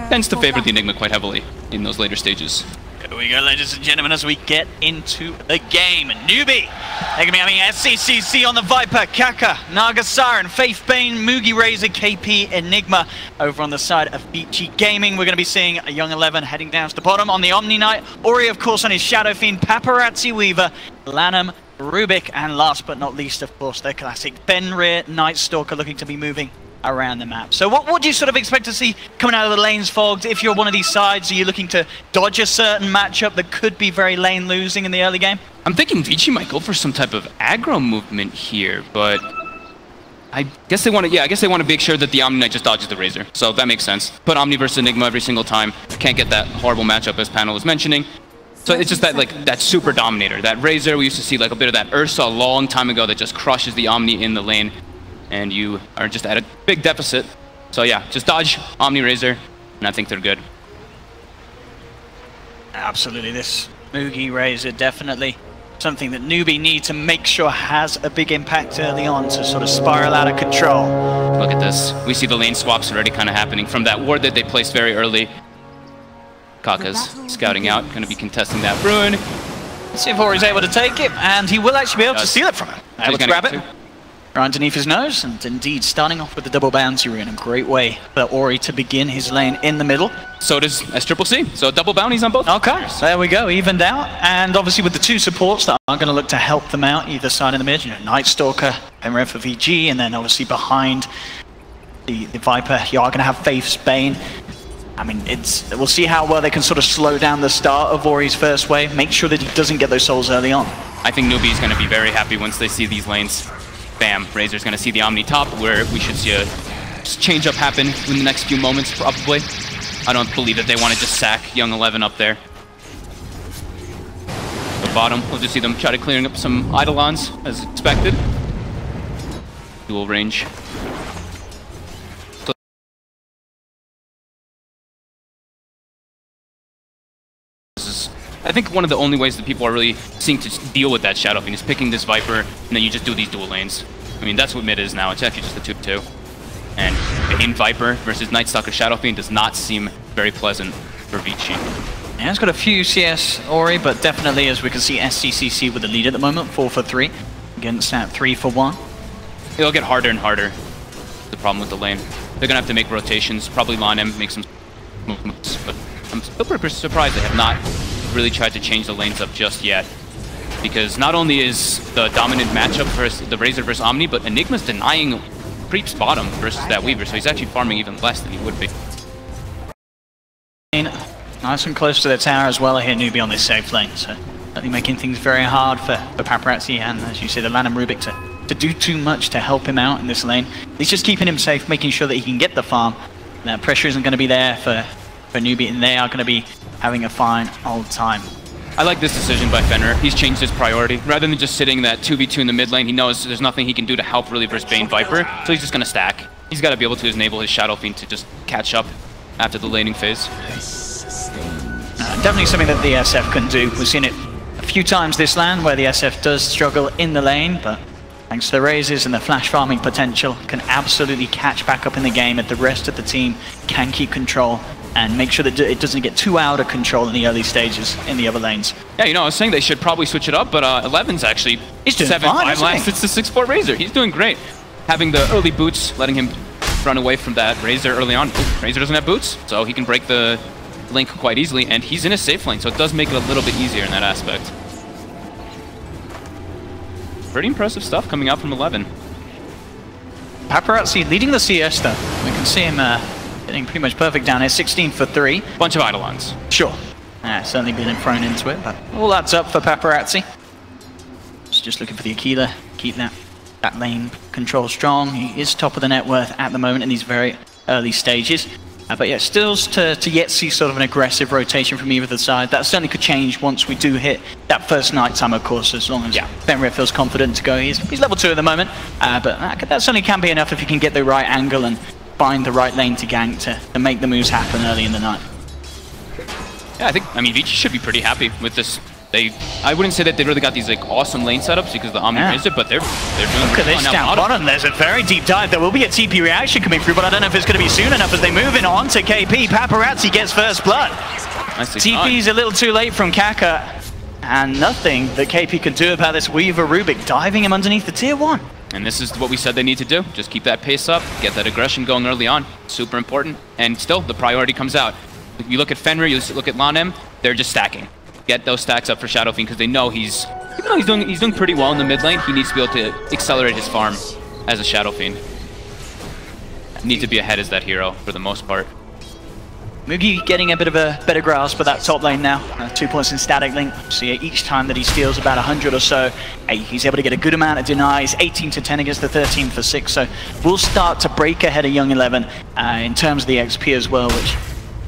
tends to favor the Enigma quite heavily in those later stages. Here we go, ladies and gentlemen, as we get into the game. Newbie, they're going to be having SCCC on the Viper, Kaka, Naga Siren, Faith Bane, Mugi Razor, KP, Enigma. Over on the side of Vici Gaming, we're going to be seeing a Young 11 heading down to the bottom on the Omni Knight. Ori, of course, on his Shadow Fiend, Paparazzi Weaver, Lanham, Rubik, and last but not least, of course, their classic Fenrir, Nightstalker, looking to be moving around the map. So what do you sort of expect to see coming out of the lanes, Fogged? If you're one of these sides, are you looking to dodge a certain matchup that could be very lane losing in the early game? I'm thinking Vici might go for some type of aggro movement here, but I guess they want to, I guess they want to make sure that the Omni Knight just dodges the Razor. So that makes sense. Put Omni versus Enigma every single time. Can't get that horrible matchup as Panel was mentioning. So it's just that, like, that super dominator. That Razor, we used to see like a bit of that Ursa a long time ago that just crushes the Omni in the lane. And you are just at a big deficit. So yeah, just dodge Omni Razor, and I think they're good. Absolutely, this Mugi Razor definitely something that Newbie need to make sure has a big impact early on to sort of spiral out of control. Look at this. We see the lane swaps already kind of happening from that ward that they placed very early. Kaka's scouting out, going to be contesting that Ruin. Let's see if Ori's able to take it, and he will actually be able to steal it from him. Able to grab it. Right underneath his nose, and indeed starting off with the double bounty rune, a great way for Ori to begin his lane in the middle. So does SCCC, so double bounties on both. Okay, there we go, evened out, and obviously with the 2 supports that are going to look to help them out either side in the mid, you know, Nightstalker, Penrith for VG, and then obviously behind the Viper. You are going to have Faith's Bane. I mean, we'll see how well they can sort of slow down the start of Ori's first wave. Make sure that he doesn't get those souls early on. I think Newbie is going to be very happy once they see these lanes. Bam, Razor's going to see the Omni top, where we should see a change up happen in the next few moments, probably. I don't believe that they want to just sack Young 11 up there. The bottom, we'll just see them try to clearing up some Eidolons, as expected. Dual range. I think one of the only ways that people are really seeing to deal with that Shadow Fiend is picking this Viper, and then you just do these dual lanes. I mean, that's what mid is now. It's actually just a 2-2. And Bane Viper versus Night Stalker Shadow Fiend does not seem very pleasant for Vici. Yeah, it's got a few CS Ori, but definitely, as we can see, SCCC with the lead at the moment, 4 for 3 against that 3 for 1. It'll get harder and harder. The problem with the lane. They're gonna have to make rotations. Probably LonM make some movements, but I'm still pretty surprised they have not really tried to change the lanes up just yet, because not only is the dominant matchup versus the Razor versus Omni, but Enigma's denying Creep's bottom versus that Weaver, so he's actually farming even less than he would be. Nice and close to the tower as well. I hear Newbie on this safe lane, so certainly making things very hard for Paparazzi and, as you say, the LANM Rubik to do too much to help him out in this lane. He's just keeping him safe, making sure that he can get the farm. That pressure isn't going to be there for Newbie, and they are going to be having a fine old time. I like this decision by Fenrir. He's changed his priority. Rather than just sitting that 2v2 in the mid lane, he knows there's nothing he can do to help really versus Bane Viper, so he's just going to stack. He's got to be able to enable his Shadow Fiend to just catch up after the laning phase. Definitely something that the SF can do. We've seen it a few times this LAN where the SF does struggle in the lane, but thanks to the raises and the flash farming potential, can absolutely catch back up in the game if the rest of the team can keep control and make sure that it doesn't get too out of control in the early stages in the other lanes. Yeah, you know, I was saying they should probably switch it up, but 11's actually 7-5 last. It's the 6-4 Razor. He's doing great. Having the early boots, letting him run away from that Razor early on. Razor doesn't have boots, so he can break the link quite easily, and he's in a safe lane, so it does make it a little bit easier in that aspect. Pretty impressive stuff coming out from 11. Paparazzi leading the CS though. We can see him getting pretty much perfect down here, 16 for 3. Bunch of Eidolons. Sure. Certainly being thrown into it, but all that's up for Paparazzi. Just looking for the Aquila, keep that lane control strong. He is top of the net worth at the moment in these very early stages. But yeah, still to yet see sort of an aggressive rotation from either side. That certainly could change once we do hit that first night time, of course, as long as Fenrir feels confident to go. He's level 2 at the moment, but that certainly can be enough if you can get the right angle and find the right lane to gank to make the moves happen early in the night. Yeah, I mean, Vici should be pretty happy with this. I wouldn't say that they really got these like awesome lane setups because the Omni raised it, but they're doing Look at this down bottom. There's a very deep dive. There will be a TP reaction coming through, but I don't know if it's going to be soon enough as they move in on to KP. Paparazzi gets first blood. TP's a little too late from Kaka, and nothing that KP can do about this Weaver Rubik diving him underneath the tier 1. And this is what we said they need to do. Just keep that pace up, get that aggression going early on. Super important. And still, the priority comes out. If you look at Fenrir, you look at LonM, they're just stacking. Get those stacks up for Shadow Fiend because they know he's doing pretty well in the mid lane. He needs to be able to accelerate his farm as a Shadow Fiend. Need to be ahead as that hero for the most part. Mugi getting a bit of a better grasp of that top lane now. 2 points in static link. See each time that he steals about 100 or so, he's able to get a good amount of denies. 18 to 10 against the 13 for 6. So we'll start to break ahead of Young 11 in terms of the XP as well, which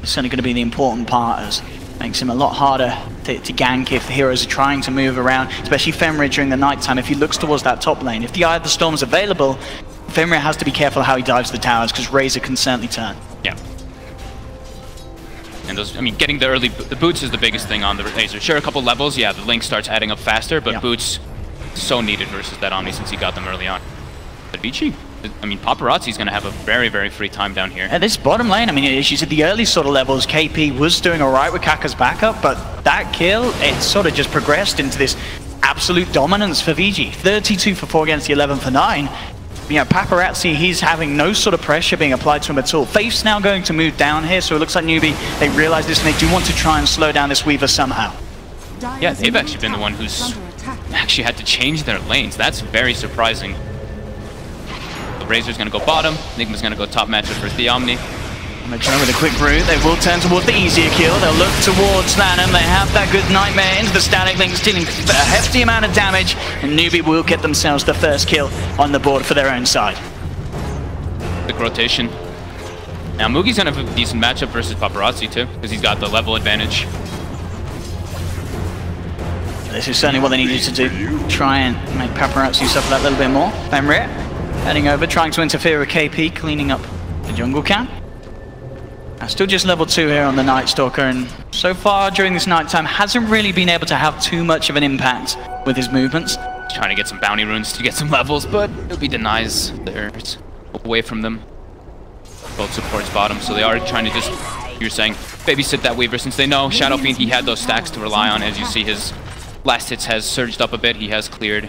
is certainly going to be the important part, as makes him a lot harder to gank if the heroes are trying to move around, especially Fenrir during the nighttime. If he looks towards that top lane, if the Eye of the Storm is available, Fenrir has to be careful how he dives the towers because Razor can certainly turn. Yeah. And those, I mean, getting the boots is the biggest thing on the Razor. Sure, a couple levels, yeah, the link starts adding up faster, but boots so needed versus that Omni since he got them early on. But Vici, I mean, Paparazzi's going to have a very, very free time down here. At this bottom lane, I mean, as you said, the early sort of levels, KP was doing all right with Kaka's backup, but that kill, it sort of just progressed into this absolute dominance for VG. 32 for 4 against the 11 for 9. You know, Paparazzi, he's having no sort of pressure being applied to him at all. Faith's now going to move down here, so it looks like Newbie, they realize this and they do want to try and slow down this Weaver somehow. Yeah, they've actually been the one who's actually had to change their lanes. That's very surprising. Razor's gonna go bottom, Enigma's gonna go top matchup versus the Omni. I'm gonna try with a quick route. They will turn towards the easier kill. They'll look towards LaNm. They have that good Nightmare into the Static Link, dealing a hefty amount of damage, and Newbie will get themselves the first kill on the board for their own side. Quick rotation. Now Mugi's gonna have a decent matchup versus Paparazzi too, because he's got the level advantage. This is certainly what they needed to do. Try and make Paparazzi suffer that little bit more. Fenrir heading over, trying to interfere with KP, cleaning up the jungle camp. Still just level 2 here on the Night Stalker, and so far during this nighttime hasn't really been able to have too much of an impact with his movements. He's trying to get some bounty runes to get some levels, but it'll be denies theirs away from them. Both supports bottom, so they are trying to just, you're saying, babysit that Weaver, since they know Shadow Fiend, he had those stacks to rely on. As you see, his last hits has surged up a bit. He has cleared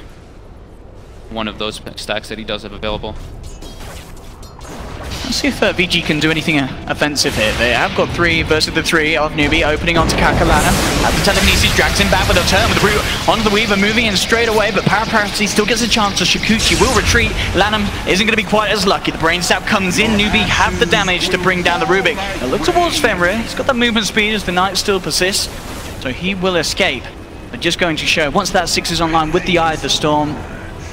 one of those stacks that he does have available. Let's see if VG can do anything offensive here. They have got 3 versus the 3 of Newbie, opening onto Kaka LaNm. As the telekinesis drags him back with a turn with the root onto the Weaver, moving in straight away, but Paparazzi still gets a chance. So Shikuchi will retreat. LaNm isn't going to be quite as lucky. The Brain Sap comes in. Newbie have the damage to bring down the Rubik. Now look towards Fenrir. He's got the movement speed as the Knight still persists, so he will escape. But just going to show, once that 6 is online with the Eye of the Storm,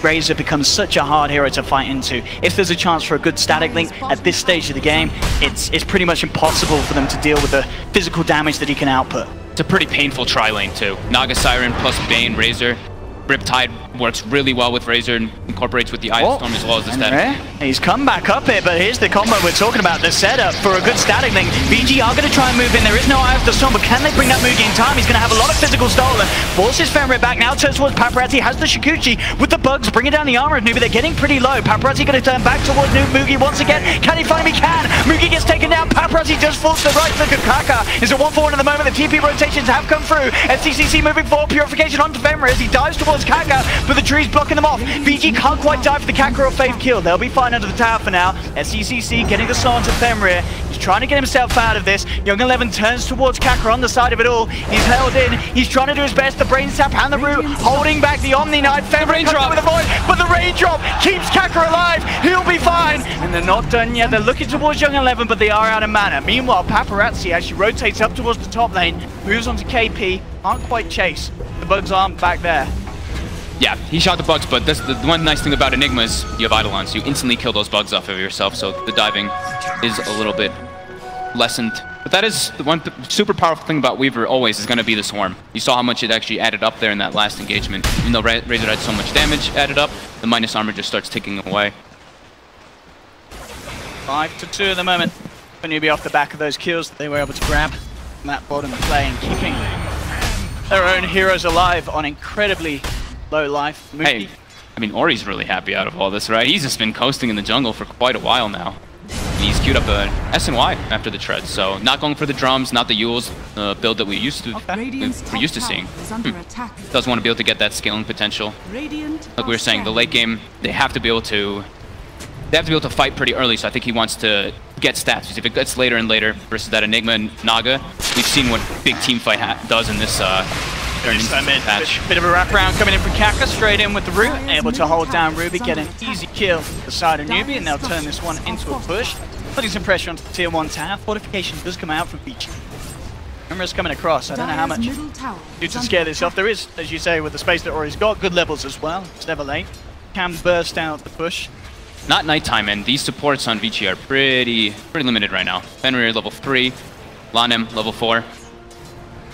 Razor becomes such a hard hero to fight into. If there's a chance for a good Static Link at this stage of the game, it's pretty much impossible for them to deal with the physical damage that he can output. It's a pretty painful tri-lane too. Naga Siren plus Bane, Razor. Riptide works really well with Razor and incorporates with the Eye of the Storm as well as the Static. He's come back up here, but here's the combo we're talking about, the setup for a good Static Link. VG are going to try and move in. There is no Eye of the Storm, but can they bring that Mugi in time? He's going to have a lot of physical stolen. Forces Fenrir back, now turns towards Paparazzi, has the Shikuchi with the bugs, bringing down the armor of Newbie. They're getting pretty low. Paparazzi going to turn back towards Mugi once again. Can he find him? He can! Mugi gets taken down. Paparazzi just falls to the right foot. Kaka is a 1-4-1 at the moment. The TP rotations have come through. SCCC moving forward. Purification onto Fenrir as he dives towards Kaka, but the tree's blocking them off. VG can't quite die for the Kaka or Faith kill. They'll be fine under the tower for now. SCCC getting the slow onto Fenrir. He's trying to get himself out of this. Young 11 turns towards Kaka on the side of it all. He's held in. He's trying to do his best. The Brain Sap and the Root holding back the Omni Knight. Fenrir comes with a void, but the Raindrop keeps Kaka alive. He'll be fine. And they're not done yet. They're looking towards Young 11, but they are out of mana. Meanwhile, Paparazzi, as she rotates up towards the top lane, moves on to KP. Can't quite chase. The bugs aren't back there. Yeah, he shot the bugs, but that's the one nice thing about Enigma is you have Eidolon, so you instantly kill those bugs off of yourself, so the diving is a little bit lessened. But that is the one super powerful thing about Weaver always is going to be the Swarm. You saw how much it actually added up there in that last engagement. Even though Razor had so much damage added up, the minus armor just starts ticking away. 5-2 at the moment. Newbie off the back of those kills that they were able to grab from that bottom play and keeping their own heroes alive on incredibly low life. Hey, I mean, Ori's really happy out of all this, right? He's just been coasting in the jungle for quite a while now. And he's queued up a SNY after the tread, so not going for the drums, not the Yules build that we're used to seeing. Does want to be able to get that scaling potential. Like we were saying, the late game, they have to be able to fight pretty early, so I think he wants to get stats. Because if it gets later and later versus that Enigma and Naga, we've seen what big team fight does in this patch. Bit of a wraparound coming in from Kaka, straight in with the root, able to hold down Ruby, get an easy kill to the side of Newbie, and they'll turn this one into a push, putting some pressure onto the tier 1 tower. Fortification does come out from Beach. Remember's coming across. I don't know how much you to scare this off. There is, as you say, with the space that Ori's got, good levels as well. It's never late. Can burst out the push. Not nighttime, and these supports on VG are pretty limited right now. Fenrir level 3, LaNm level 4.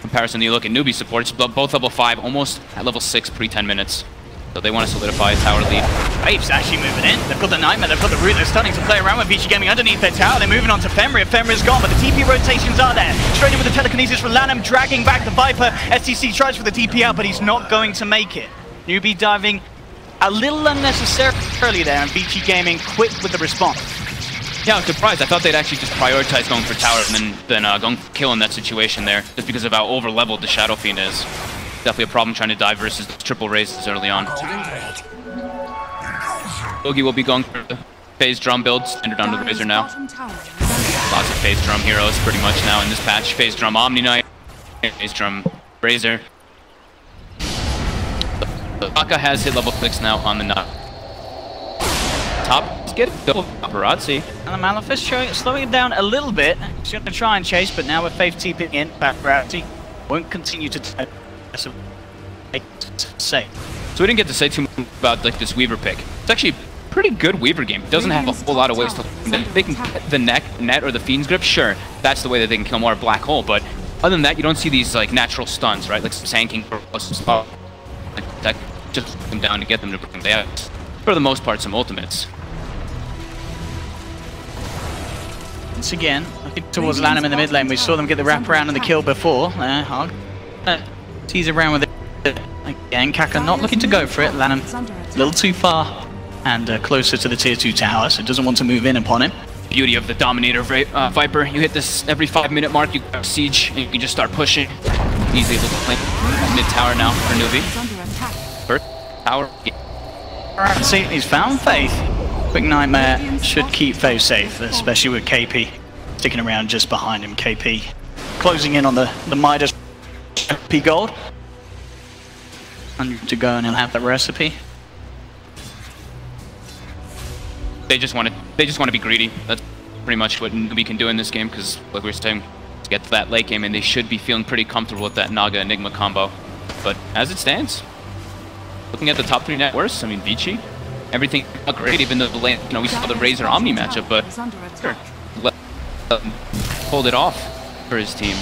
Comparison, you look at newbie supports, both level 5, almost at level 6 pre-10 minutes. So they want to solidify a tower lead. Waves actually moving in. They've got the Nightmare, they've got the Root. They're starting to play around with VG Gaming underneath their tower. They're moving on to Fenrir. Fenrir's gone, but the TP rotations are there. Straight in with the telekinesis from LaNm, dragging back the Viper. STC tries for the TP out, but he's not going to make it. Newbie diving a little unnecessarily there, and VG Gaming quick with the response. Yeah, I was surprised. I thought they'd actually just prioritize going for tower and then going for kill in that situation there, just because of how over-leveled the Shadow Fiend is. Definitely a problem trying to dive versus triple raises early on. Boogie will be going for the phase drum build, standard on the Razor now. Lots of phase drum heroes pretty much now in this patch. Phase drum Omni Knight, phase drum Razor. The Baka has hit level 6 now on the nut. Top is get it. Double paparazzi. And the Malefice slowing it down a little bit. He's going to try and chase, but now with Faith TPing in, paparazzi won't continue to say. So we didn't get to say too much about like this Weaver pick. It's actually a pretty good Weaver game. It doesn't have a whole lot of ways to. They can get the net or the Fiend's Grip. Sure, that's the way that they can kill more Black Hole. But other than that, you don't see these like natural stuns, right? Like tanking or like that just put them down to get them to bring them down. For the most part, some ultimates. Once again, looking towards LaNm in the mid lane. We saw them get the wraparound and the kill before. Hog tease around with it again. Kaka not looking to go for it. LaNm a little too far and closer to the tier 2 tower, so doesn't want to move in upon him. Beauty of the Dominator Viper. You hit this every 5-minute mark, you grab Siege, and you can just start pushing. He's able to play mid tower now for Nubi. First tower. Alright, see, he's found Faith. Quick Nightmare should keep Faith safe, especially with KP sticking around just behind him. KP closing in on the Midas P gold. 100 to go and he'll have that recipe. They just want to be greedy. That's pretty much what we can do in this game, because like we were saying, to get to that late game, and they should be feeling pretty comfortable with that Naga Enigma combo. But as it stands, looking at the top 3 net worths, I mean Vici, everything not great, even though the lane, you know, we saw the Razor Omni matchup, but sure, pulled it off for his team.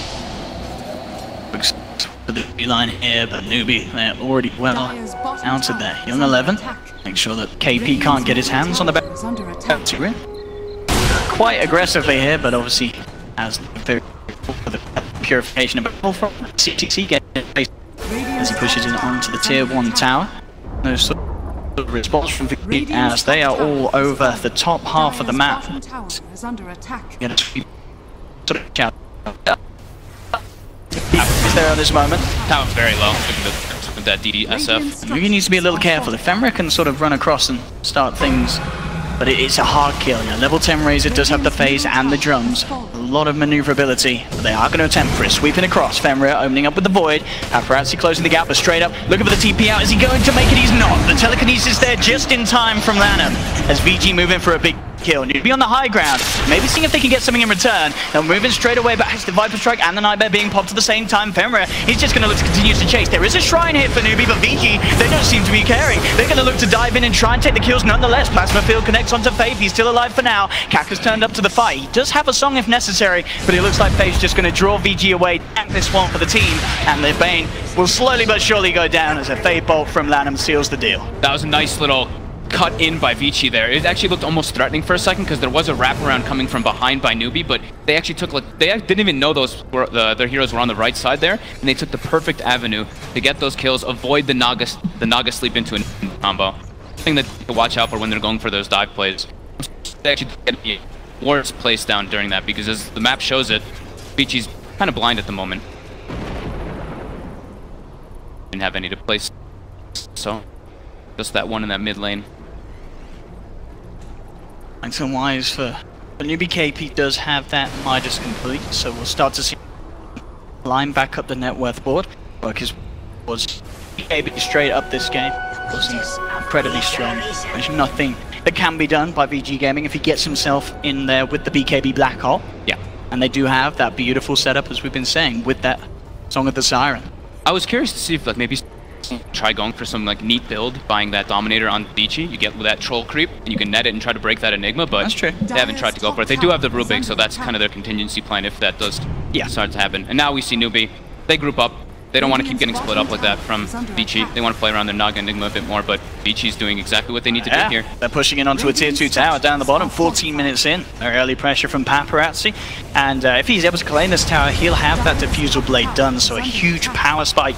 For the B-line here, but Nubi, they're already well outed there. Young 11, make sure that KP can't get his hands on the back. Quite aggressively here, but obviously has the purification of from CTC getting as he pushes it onto the tier 1 tower. No sort of response from VP as they are all over the top half of the map. Get a sort of shout. Is there at this moment? Tower's very low with that DDSF. Mugi needs to be a little careful. If Fenrir can sort of run across and start things, but it's a hard kill. You know, level 10 Razor does have the phase and the drums. A lot of maneuverability, but they are going to attempt for it. Sweeping across, Fenrir opening up with the Void. Paparazzi closing the gap, but straight up, looking for the TP out. Is he going to make it? He's not. The telekinesis there just in time from LaNm as VG moving for a big kill. Need to be on the high ground, maybe seeing if they can get something in return. They're moving straight away, but as the Viper Strike and the Nightmare being popped at the same time, Fenrir, he's just going to look to continue to chase. There is a Shrine hit for Nubi, but VG, they don't seem to be caring. They're going to look to dive in and try and take the kills nonetheless. Plasma Field connects onto Faith. He's still alive for now. Kaka's turned up to the fight. He does have a song if necessary, but it looks like Faith's just going to draw VG away, tank this one for the team, and the Bane will slowly but surely go down as a Fade Bolt from LaNm seals the deal. That was a nice little cut in by Vici there. It actually looked almost threatening for a second because there was a wraparound coming from behind by Nubi, but they actually took like they didn't even know those were their heroes were on the right side there, and they took the perfect avenue to get those kills, avoid the Naga sleep into a combo. Thing that to watch out for when they're going for those dive plays. They actually get the worst place down during that because as the map shows it, Vici's kind of blind at the moment. Didn't have any to place, so just that one in that mid lane. Thanks and wise for Nubi. KP does have that Midas complete, so we'll start to see line back up the net worth board. Work was KP straight up this game. Was incredibly strong. There's nothing that can be done by VG Gaming if he gets himself in there with the BKB Black Hole. Yeah. And they do have that beautiful setup, as we've been saying, with that Song of the Siren. I was curious to see if like maybe try going for some like neat build, buying that Dominator on Vici. You get that troll creep, and you can net it and try to break that Enigma, but that's true. They haven't tried to go for it. They do have the Rubik, so that's kind of their contingency plan if that does start to happen. And now we see Nubi. They group up. They don't want to keep getting split up like that from Vici. They want to play around their Naga Enigma a bit more, but Vici's doing exactly what they need to do here. They're pushing in onto a tier 2 tower down the bottom, 14 minutes in. Very early pressure from Paparazzi. And if he's able to claim this tower, he'll have that Diffusal Blade done, so a huge power spike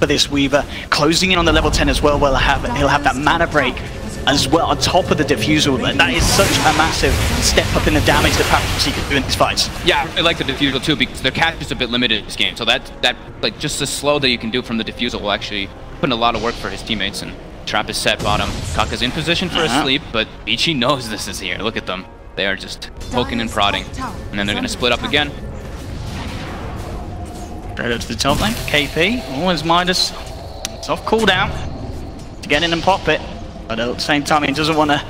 for this Weaver. Closing in on the level 10 as well, he'll have that mana break as well on top of the Diffusal. That is such a massive step up in the damage that Paparazzi can do in these fights. Yeah, I like the Diffusal too because their catch is a bit limited in this game, so that like just the slow that you can do from the Diffusal will actually put in a lot of work for his teammates. And trap is set bottom. Kaka's in position for a sleep, but Vici knows this is here. Look at them. They are just poking and prodding, and then they're going to split up again. Straight up to the top lane. KP, always Midas. It's off cooldown to get in and pop it, but at the same time he doesn't want to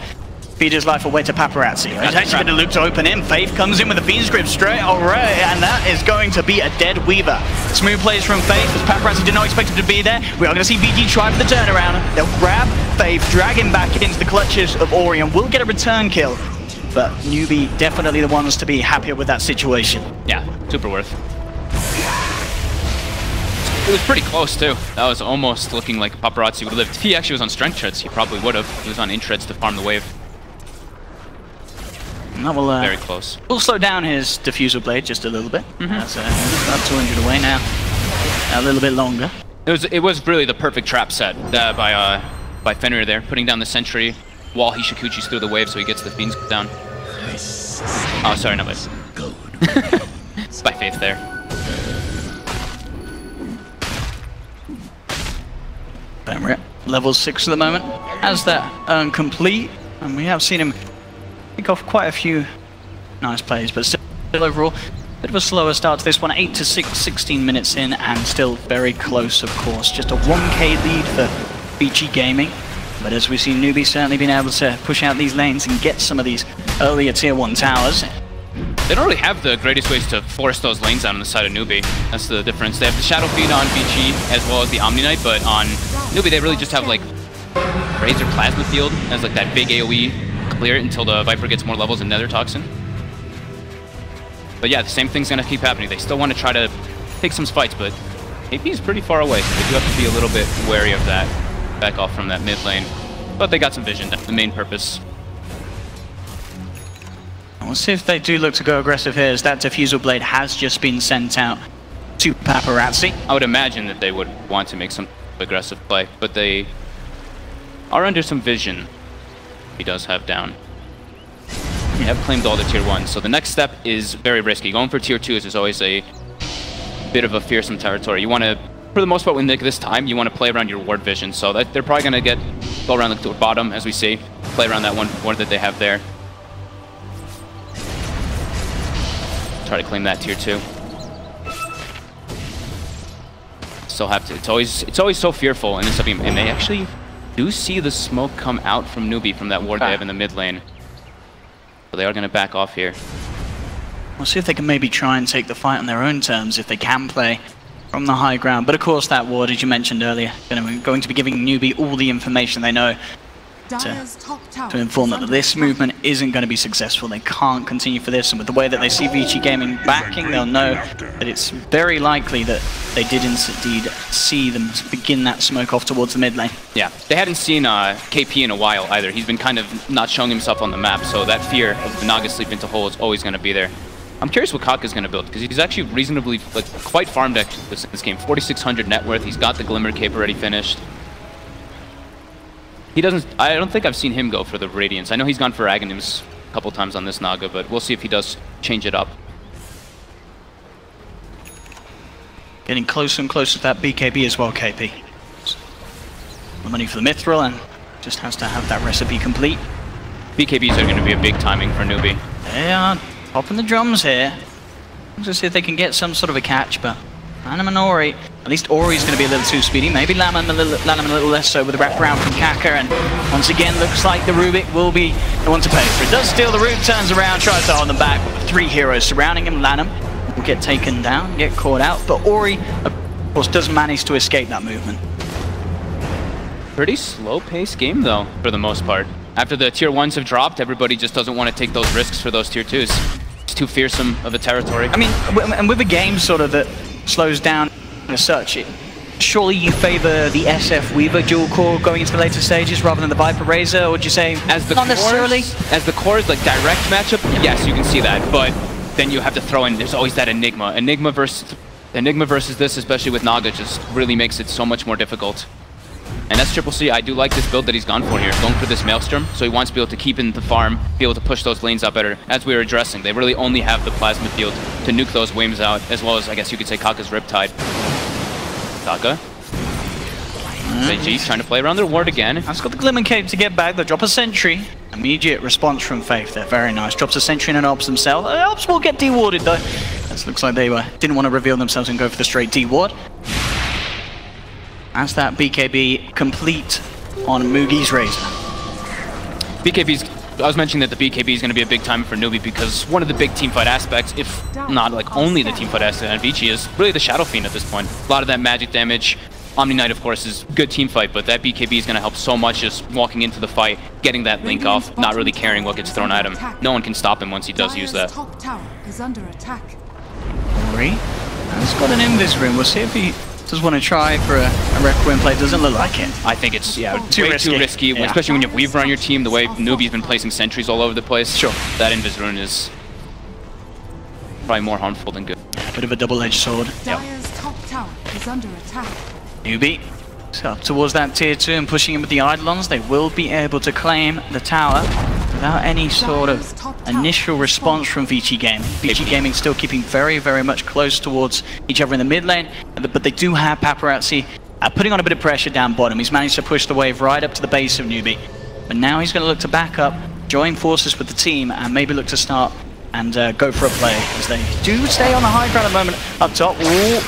feed his life away to Paparazzi. He's actually going to look to open in. Faith comes in with a Fiend's Grip straight away, and that is going to be a dead Weaver. Smooth plays from Faith, as Paparazzi did not expect him to be there. We are going to see VG try for the turnaround. They'll grab Faith, drag him back into the clutches of Ori, and will get a return kill. But Newbie definitely the ones to be happier with that situation. Yeah, super worth. It was pretty close too. That was almost looking like Paparazzi would have lived. If he actually was on strength treads, he probably would have. He was on in-treads to farm the wave. And that will, very close. We'll slow down his diffusal blade just a little bit. That's about 200 away now. A little bit longer. It was really the perfect trap set by Fenrir there, putting down the sentry while he Shikuchis through the wave so he gets the Fiends down. Oh, sorry, no, but it's by Faith there. Fenrir, level 6 at the moment, has that complete, and we have seen him pick off quite a few nice plays, but still overall, bit of a slower start to this one. 8 to 6, 16 minutes in, and still very close, of course. Just a 1k lead for BG Gaming, but as we see, Newbie certainly been able to push out these lanes and get some of these earlier tier 1 towers. They don't really have the greatest ways to force those lanes out on the side of Newbie. That's the difference. They have the Shadow Feed on BG as well as the Omni Knight, but on Newbie they really just have like Razor Plasma Field as like that big AoE clear it until the Viper gets more levels in Nether Toxin. But yeah, the same thing's gonna keep happening. They still want to try to take some fights, but AP is pretty far away, so they do have to be a little bit wary of that. Back off from that mid lane. But they got some vision, that's the main purpose. We'll see if they do look to go aggressive here, as that Diffusal Blade has just been sent out to Paparazzi. I would imagine that they would want to make some aggressive play, but they are under some vision. He does have down. They have claimed all the tier 1s, so the next step is very risky. Going for tier 2s is always a bit of a fearsome territory. You want to, for the most part, when this time, you want to play around your ward vision, so that they're probably going to go around the bottom, as we see, play around that one ward that they have there. Try to claim that tier 2. Still have to. It's always so fearful in this game, and they actually do see the smoke come out from Newbie from that ward they have in the mid lane. So they are going to back off here. We'll see if they can maybe try and take the fight on their own terms if they can play from the high ground. But of course, that ward, as you mentioned earlier, going to be giving Newbie all the information they know to inform that this movement isn't going to be successful. They can't continue for this, and with the way that they see VG Gaming backing, they'll know that it's very likely that they did indeed see them begin that smoke off towards the mid lane. Yeah, they hadn't seen KP in a while either. He's been kind of not showing himself on the map, so that fear of the Naga sleep into hole is always going to be there. I'm curious what Kaka's going to build, because he's actually reasonably, quite farmed this game. 4,600 net worth, he's got the Glimmer Cape already finished. He doesn't, I don't think I've seen him go for the Radiance. I know he's gone for Aghanims a couple times on this Naga, but we'll see if he does change it up. Getting closer and closer to that BKB as well, KP. The money for the Mithril, and just has to have that recipe complete. BKBs are going to be a big timing for Newbie. They are popping the drums here. Let's see if they can get some sort of a catch, but Lanham and Ori, at least Ori's going to be a little too speedy. Maybe Lanham a little less so with the wraparound from Kaka, and once again looks like the Rubik will be the one to pay for it. Does steal the root, turns around, tries to hold them back with 3 heroes surrounding him. Lanham will get taken down, get caught out, but Ori, of course, does manage to escape that movement. Pretty slow-paced game, though, for the most part. After the tier 1s have dropped, everybody just doesn't want to take those risks for those tier 2s. It's too fearsome of a territory. I mean, and with a game sort of that slows down as such, surely you favor the SF Weaver dual core going into the later stages rather than the Viper Razor, or would you say as the not necessarily? As the core's like direct matchup, yes, you can see that, but then you have to throw in, there's always that Enigma. Enigma versus this, especially with Naga, just really makes it so much more difficult. And that's Triple C. I do like this build that he's gone for here, going for this Maelstrom, so he wants to be able to keep in the farm, be able to push those lanes out better. As we were addressing, they really only have the Plasma Field to nuke those waves out, as well as, I guess you could say, Kaka's Riptide. Kaka. VG trying to play around their ward again. That's got the Glimmer Cape to get back. They'll drop a Sentry. Immediate response from Faith there. Very nice. Drops a Sentry and an Ops themselves. Ops will get dewarded though. This looks like they didn't want to reveal themselves and go for the straight deward. That's that BKB complete on Mugi's Razor. BKB's I was mentioning that the BKB is going to be a big time for Newbie because one of the big teamfight aspects, if not like only the teamfight aspect on Vici, is really the Shadow Fiend at this point. A lot of that magic damage. Omni Knight, of course, is good teamfight, but that BKB is going to help so much just walking into the fight, getting that link off, not really caring what gets thrown at him. No one can stop him once he does use that. Top tower is under attack. Ori has got an Invis room. We'll see if he does want to try for a Requiem play. Doesn't look like it. I think it's way too risky, yeah. Especially when you have Weaver on your team, the way Newbie's been placing sentries all over the place. Sure. That Invis rune is probably more harmful than good. A bit of a double-edged sword. Dire's top tower is under attack. Newbie so up towards that tier 2 and pushing in with the Eidolons. They will be able to claim the tower without any sort of initial response from Vici Gaming. Vici Gaming still keeping very, very much close towards each other in the mid lane, but they do have Paparazzi putting on a bit of pressure down bottom. He's managed to push the wave right up to the base of Newbie. But now he's going to look to back up, join forces with the team, and maybe look to start and go for a play, as they do stay on the high ground at the moment. Up top, ooh,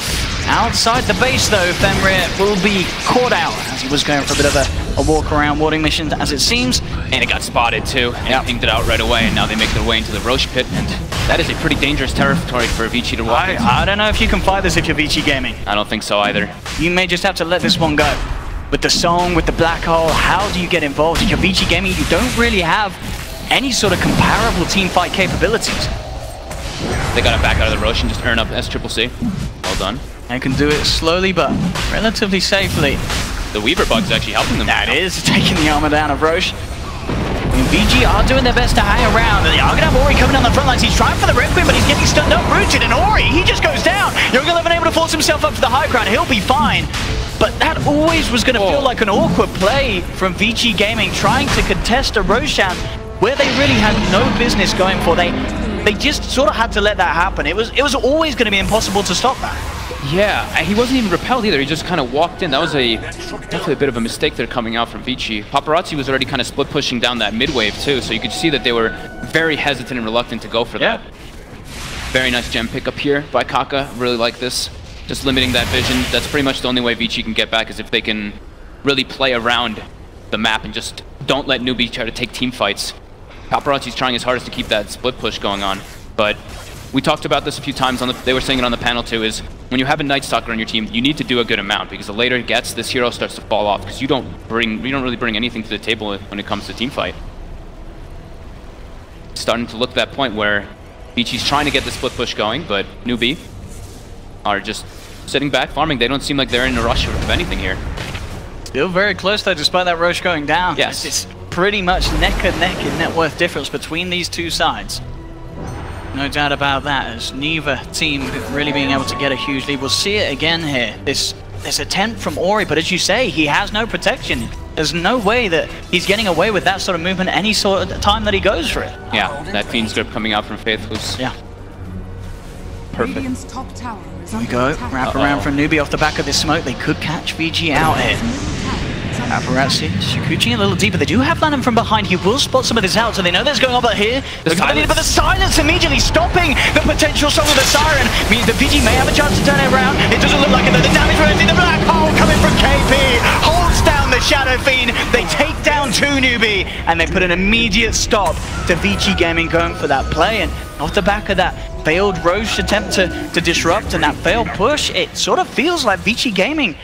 outside the base though, Fenrir will be caught out as he was going for a bit of a walk around warding mission, as it seems. And it got spotted too, and pinged it out right away, and now they make their way into the Roche pit, and that is a pretty dangerous territory for Vici to walk into. I don't know if you can fight this if you're Vici Gaming. I don't think so either. You may just have to let this one go. With the song, with the black hole, how do you get involved? If you're Vici Gaming, you don't really have any sort of comparable team fight capabilities. They got to back out of the Roche and just earn up SCCC. Well done. And can do it slowly but relatively safely. The Weaver bug's actually helping them. That is taking the armor down of Roche. And VG are doing their best to hang around. They are going to have Ori coming down the front lines. He's trying for the Requiem, but he's getting stunned up. Rooted, and Ori, he just goes down. Young11 able to force himself up to the high ground. He'll be fine. But that always was going to feel like an awkward play from Vici Gaming, trying to contest a Roshan where they really had no business going for. They just sort of had to let that happen. It was always going to be impossible to stop that. Yeah, he wasn't even repelled either. He just kind of walked in. That was definitely a bit of a mistake there coming out from Vici. Paparazzi was already kind of split pushing down that mid wave too, so you could see that they were very hesitant and reluctant to go for that. Very nice gem pickup here by Kaka. Really like this. Just limiting that vision. That's pretty much the only way Vici can get back, is if they can really play around the map and just don't let Newbie try to take team fights. Paparazzi's trying his hardest to keep that split push going on, but we talked about this a few times. They were saying it on the panel too, is when you have a Night Stalker on your team, you need to do a good amount, because the later it gets, this hero starts to fall off, because you don't really bring anything to the table when it comes to team fight. It's starting to look to that point where Vici's trying to get the split push going, but Newbie are just sitting back, farming. They don't seem like they're in a rush of anything here. Still very close though, despite that Roche going down. Yes. It's pretty much neck and neck in net worth difference between these two sides. No doubt about that, as neither team really being able to get a huge lead. We'll see it again here. This attempt from Ori, but as you say, he has no protection. There's no way that he's getting away with that sort of movement any sort of time that he goes for it. Yeah, that Fiend's grip coming out from Faith was perfect. Here we go, wrap around from Newbie off the back of this smoke. They could catch VG out here. Paparazzi, Shikuchi a little deeper. They do have Lanham from behind. He will spot some of this out, so they know there's going on. But here, but the silence immediately stopping the potential song of the Siren means that VG may have a chance to turn it around. It doesn't look like it though. The damage related, the black hole coming from KP holds down the Shadow Fiend. They take down 2 Newbie, and they put an immediate stop to Vici Gaming going for that play. And off the back of that failed Roche attempt to disrupt and that failed push, it sort of feels like Vici Gaming,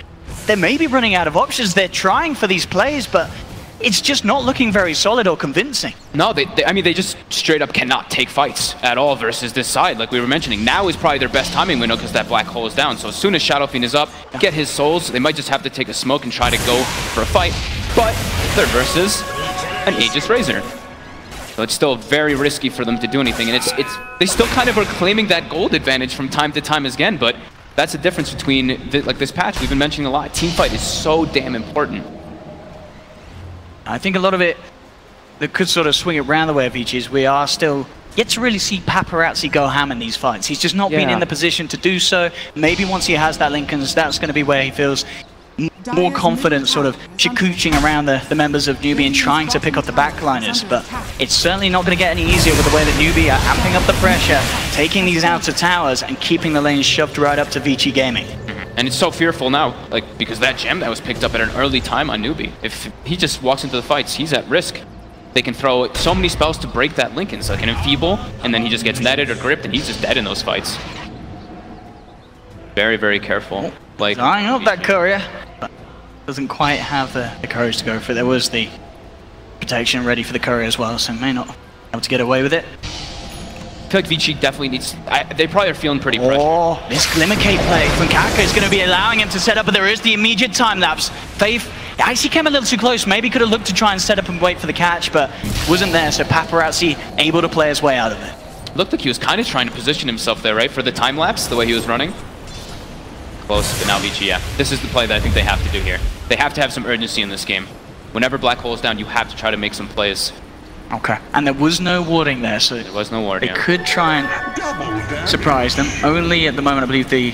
they may be running out of options. They're trying for these plays, but it's just not looking very solid or convincing. No, I mean, they just straight up cannot take fights at all versus this side, like we were mentioning. Now is probably their best timing window because that black hole is down. So as soon as Shadow Fiend is up, get his souls, they might just have to take a smoke and try to go for a fight. But they're versus an Aegis Razor. So it's still very risky for them to do anything. And they still kind of are claiming that gold advantage from time to time again, but that's the difference between this patch. We've been mentioning a lot. Team fight is so damn important. I think a lot of it that could sort of swing it around the way of Vici is we are still yet to really see Paparazzi go ham in these fights. He's just not been in the position to do so. Maybe once he has that Lincoln's, that's going to be where he feels more confident sort of shikuching around the members of Newbie and trying to pick up the backliners, but it's certainly not going to get any easier with the way that Newbie are amping up the pressure, taking these outer towers and keeping the lanes shoved right up to Vici Gaming. And it's so fearful now, because that gem that was picked up at an early time on Newbie. If he just walks into the fights, he's at risk. they can throw so many spells to break that Linken's, like an Enfeeble, and then he just gets netted or gripped, and he's just dead in those fights. Very, very careful. Like, Dying up that courier, but doesn't quite have the courage to go for it. There was the protection ready for the courier as well, so may not be able to get away with it. I feel like Vici definitely needs... they probably are feeling pretty pressured. Oh, this Glimmercape play from Kaka is going to be allowing him to set up, but there is the immediate time lapse. Faith actually came a little too close. Maybe could have looked to try and set up and wait for the catch, but wasn't there, so Paparazzi able to play his way out of it. Looked like he was kind of trying to position himself there, right, for the time lapse, the way he was running. Close, but now Vici, yeah. This is the play that I think they have to do here. They have to have some urgency in this game. Whenever Black Hole's down, you have to try to make some plays. Okay, and there was no warding there, so there was no warding. They could try and surprise them. Only at the moment, I believe the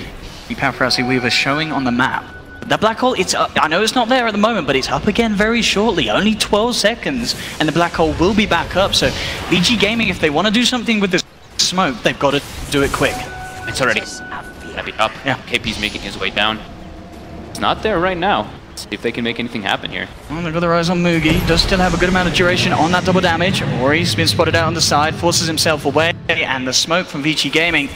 Paparazzi Weaver showing on the map. The Black Hole, it's I know it's not there at the moment, but it's up again very shortly. Only 12 seconds, and the Black Hole will be back up. So VG Gaming, if they want to do something with this smoke, they've got to do it quick. It's already gonna be up. Yeah. KP's making his way down. It's not there right now. See if they can make anything happen here. Well, they've got their eyes on Mugi. Does still have a good amount of duration on that double damage. Ori's been spotted out on the side, forces himself away, and the smoke from Vici Gaming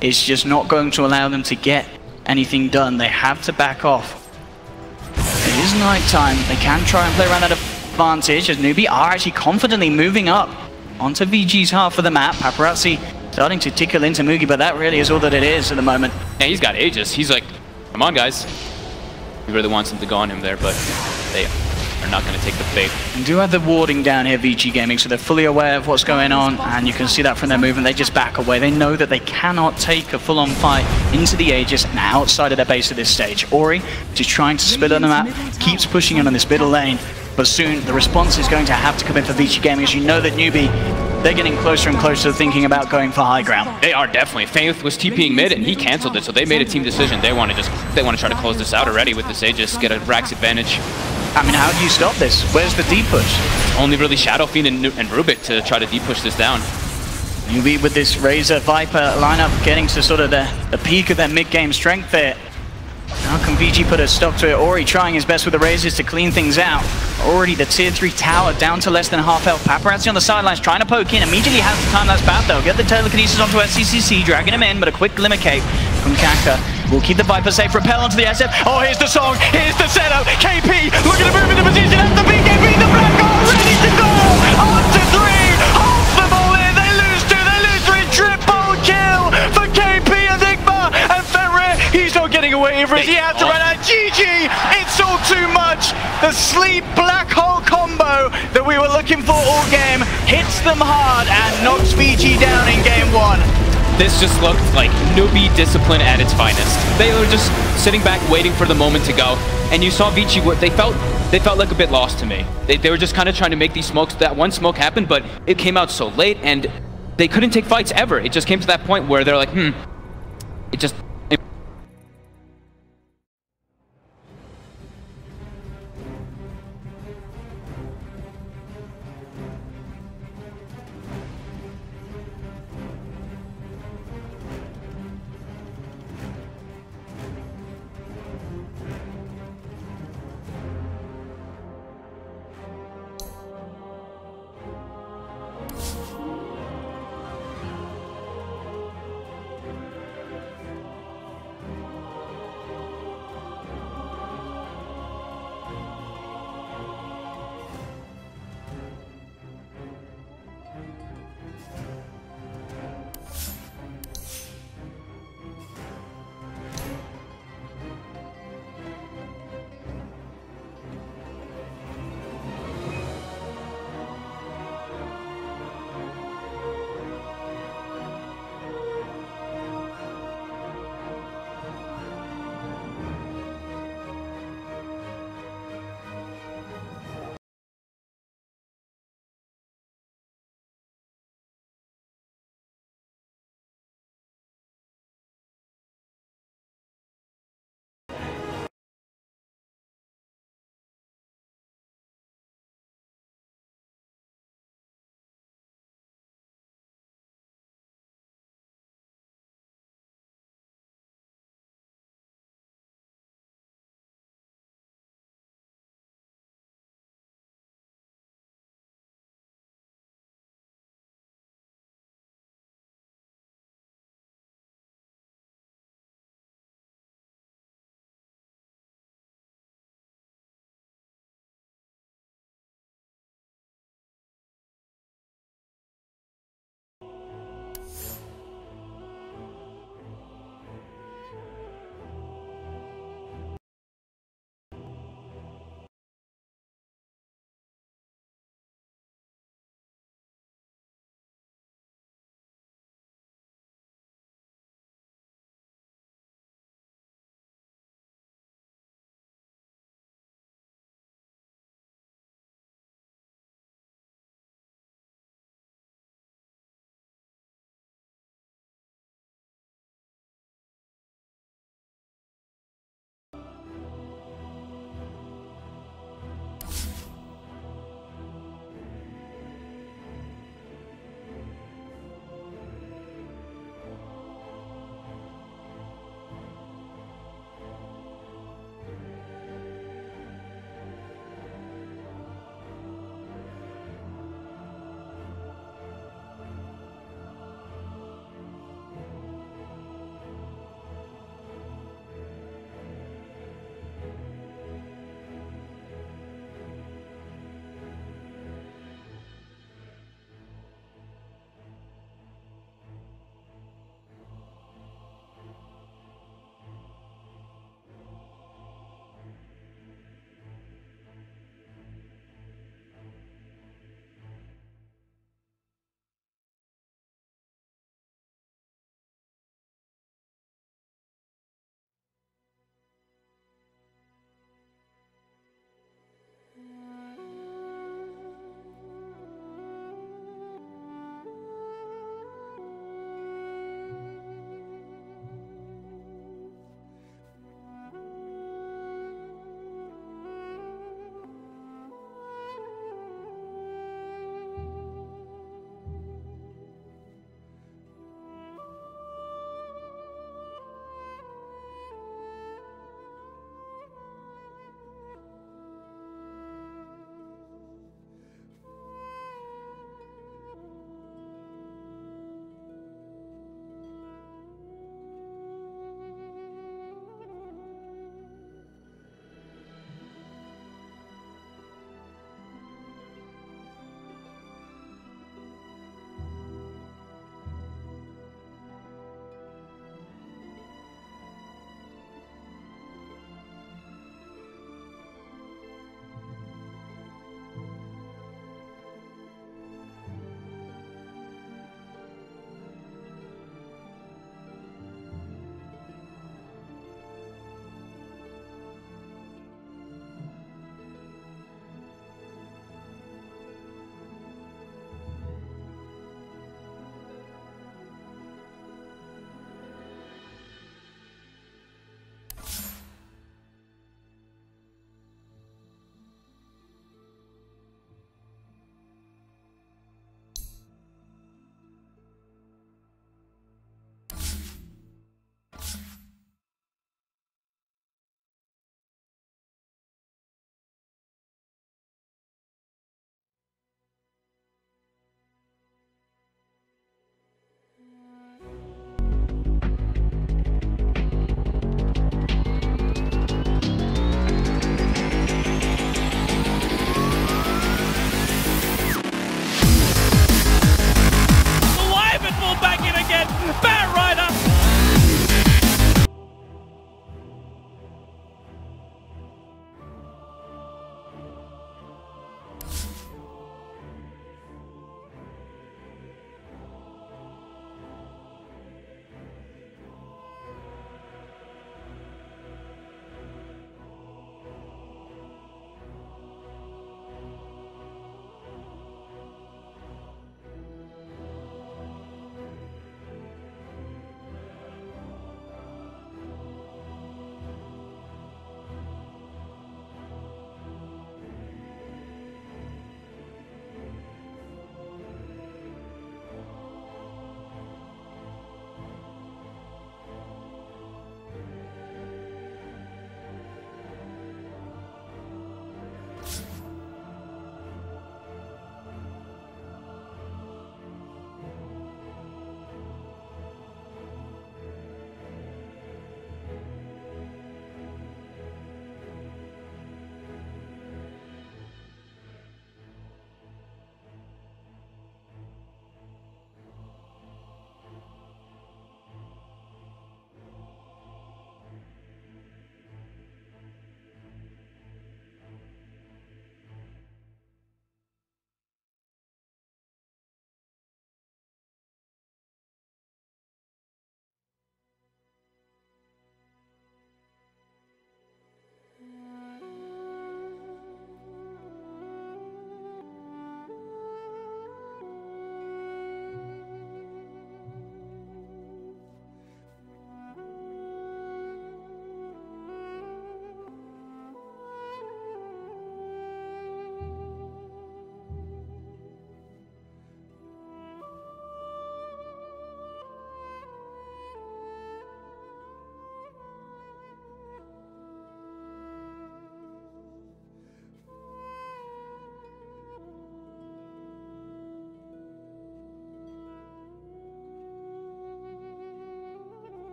is just not going to allow them to get anything done. They have to back off. It is night time. They can try and play around that advantage, as Newbie are actually confidently moving up onto VG's half of the map. Paparazzi starting to tickle into Mugi, but that really is all that it is at the moment. Yeah, he's got Aegis. He's like, come on, guys. He really wants them to go on him there, but they are not going to take the bait. And do have the warding down here, VG Gaming, so they're fully aware of what's going on, and you can see that from their movement. They just back away. They know that they cannot take a full-on fight into the Aegis and outside of their base at this stage. Ori, just trying to split on the map, keeps pushing in on this middle lane, but soon the response is going to have to come in for VG Gaming, as you know that Newbie, they're getting closer and closer to thinking about going for high ground. They are definitely. Faith was TPing mid and he canceled it, so they made a team decision. They want to try to close this out already with this Aegis, get a Rax advantage. I mean, how do you stop this? Where's the deep push? Only really Shadow Fiend and Rubik to try to deep push this down. Newbie with this Razor Viper lineup getting to sort of the peak of their mid-game strength there. How can VG put a stop to it? Ori trying his best with the Razors to clean things out. Already the tier 3 tower down to less than half health. Paparazzi on the sidelines trying to poke in. Immediately has the time lapse back though. Get the telekinesis onto SCCC, dragging him in, but a quick Glimmercape from Kaka will keep the Viper safe. Repel onto the SF. Oh, here's the song. Here's the setup. KP looking to move into position. That's the BKB. The Black Hole ready to go. On to 3. Half them all in. They lose 2. They lose 3. Triple kill for KP Enigma. And Fenrir, he's not getting away for it. He had to run out. GG. It's all too much. The sleep Black Hole combo that we were looking for all game hits them hard and knocks VG down in game 1. This just looked like newbie discipline at its finest. They were just sitting back waiting for the moment to go. And you saw Vici, they felt like a bit lost to me. They were just kind of trying to make these smokes. That one smoke happened, but it came out so late and they couldn't take fights ever. It just came to that point where they're like, it just...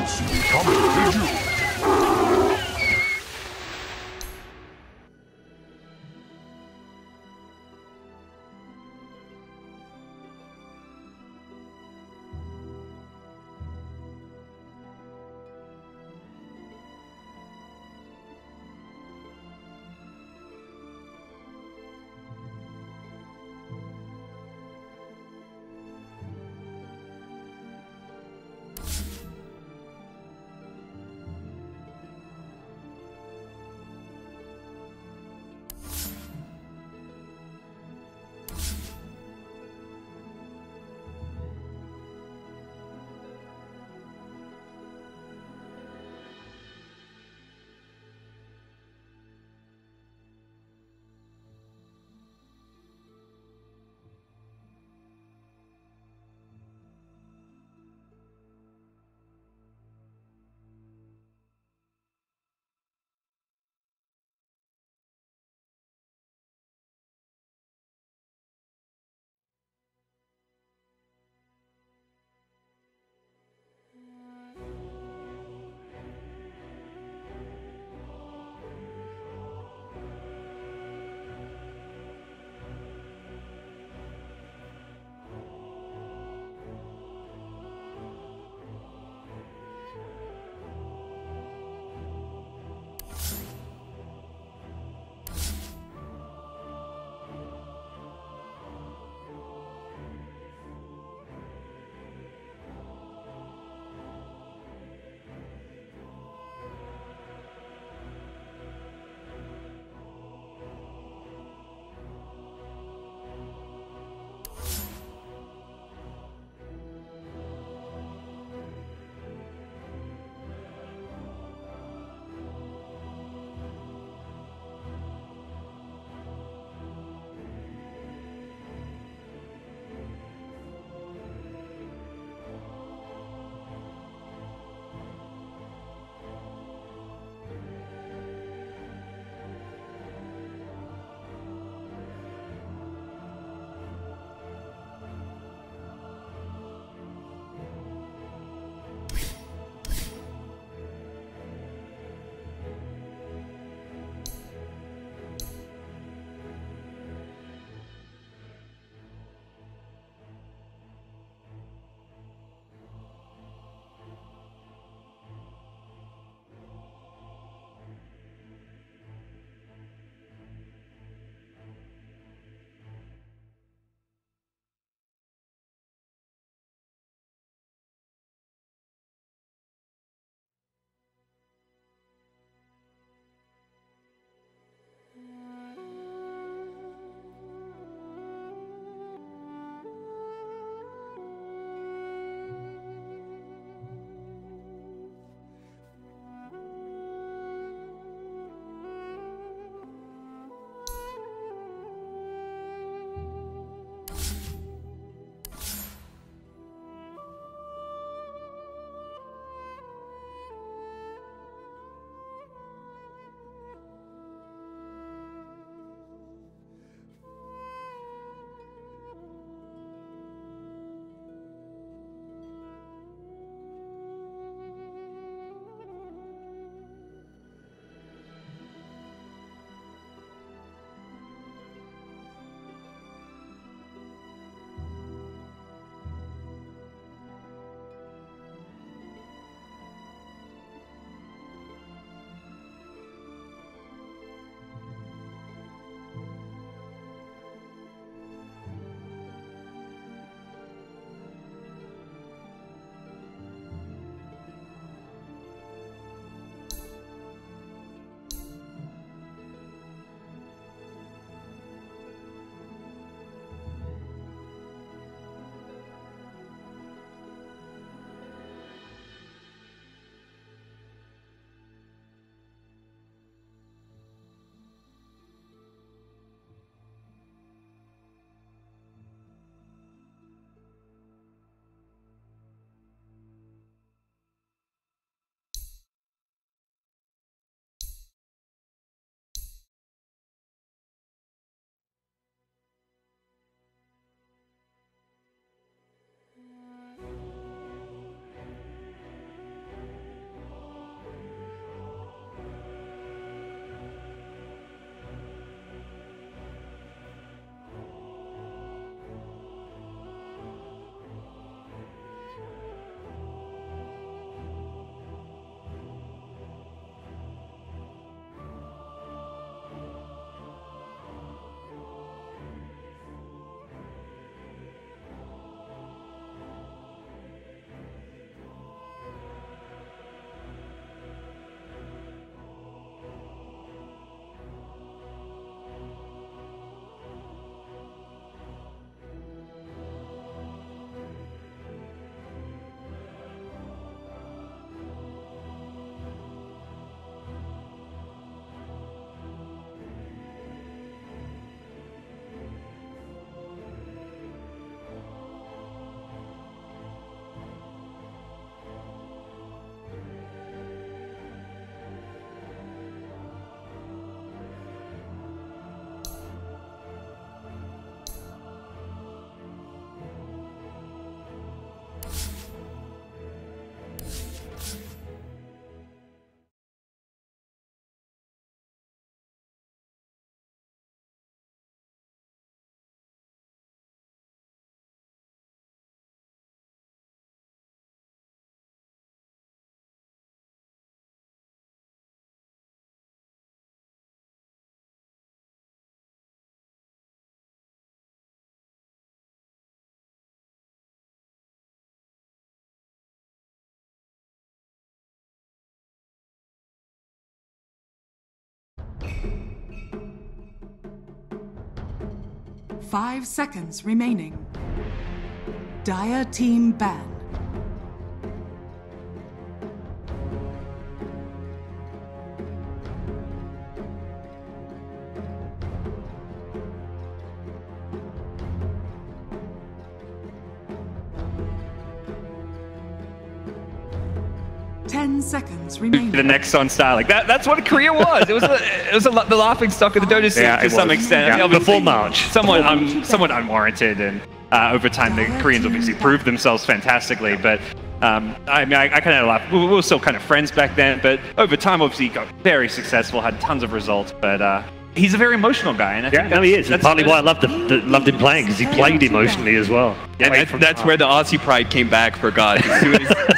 chance coming to you. 5 seconds remaining. Dire team ban. Seconds remaining. The next on style, like that's what Korea was. It was the laughing stock of the Dota scene to some extent. Yeah, before March. Somewhat unwarranted, and over time the Koreans obviously proved themselves fantastically. But I mean, I kind of laugh. We were still kind of friends back then, but over time, obviously, he got very successful, had tons of results. But he's a very emotional guy, and I think he is. That's partly why I loved him playing, because he played emotionally as well. Yeah, that's where the Aussie pride came back for God.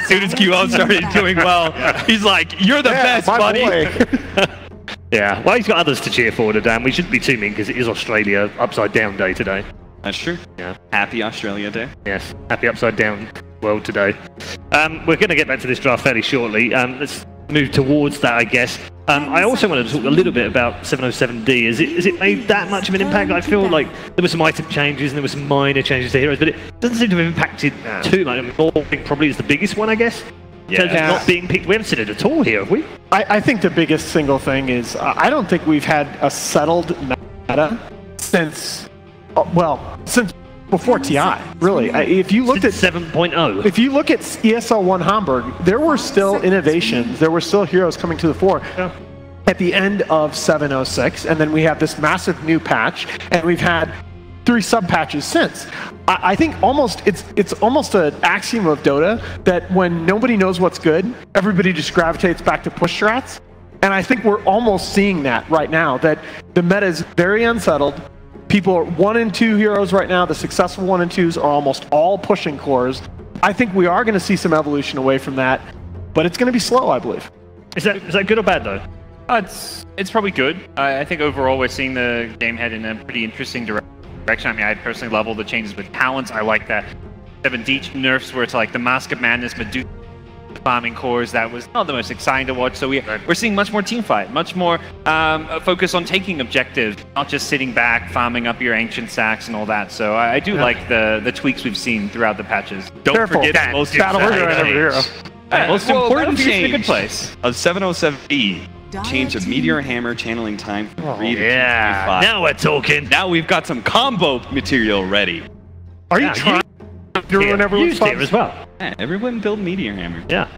As soon as QL started doing well, he's like, "You're the best, buddy." Yeah, well, he's got others to cheer for today, and we shouldn't be too mean because it is Australia Upside Down Day today. That's true. Yeah. Happy Australia Day. Yes, happy Upside Down world today. We're going to get back to this draft fairly shortly. Let's move towards that, I guess. I also want to talk a little bit about 707D. Is it made that much of an impact? I feel like there were some item changes and there were some minor changes to heroes, but it doesn't seem to have impacted too much. I mean, Morphing probably is the biggest one, I guess. In terms of not being picked. We haven't seen it at all here, have we? I think the biggest single thing is I don't think we've had a settled meta since, since before TI, really. If you looked at 7.0, if you look at ESL1 Hamburg, there were still innovations, there were still heroes coming to the fore at the end of 706, and then we have this massive new patch, and we've had 3 sub patches since. I think it's almost an axiom of Dota that when nobody knows what's good, everybody just gravitates back to push strats, and I think we're almost seeing that right now. That the meta is very unsettled. People are 1 and 2 heroes right now. The successful 1 and 2s are almost all pushing cores. I think we are going to see some evolution away from that, but it's going to be slow, I believe. Is that good or bad though? It's probably good. I think overall we're seeing the game head in a pretty interesting direction. I mean, I personally love all the changes with talents. I like that 7D nerfs where it's like the Mask of Madness, Medusa farming cores. That was not the most exciting to watch. So we're seeing much more team fight, much more focus on taking objectives, not just sitting back, farming up your ancient stacks and all that. So I do like the tweaks we've seen throughout the patches. Don't forget the most important change in a good place of 707B. Change of Meteor Hammer channeling time from 3 to 2.5. Now we're talking. Now we've got some combo material ready. Are you trying to ruin everyone's here as well? Yeah, everyone build Meteor Hammer. Yeah.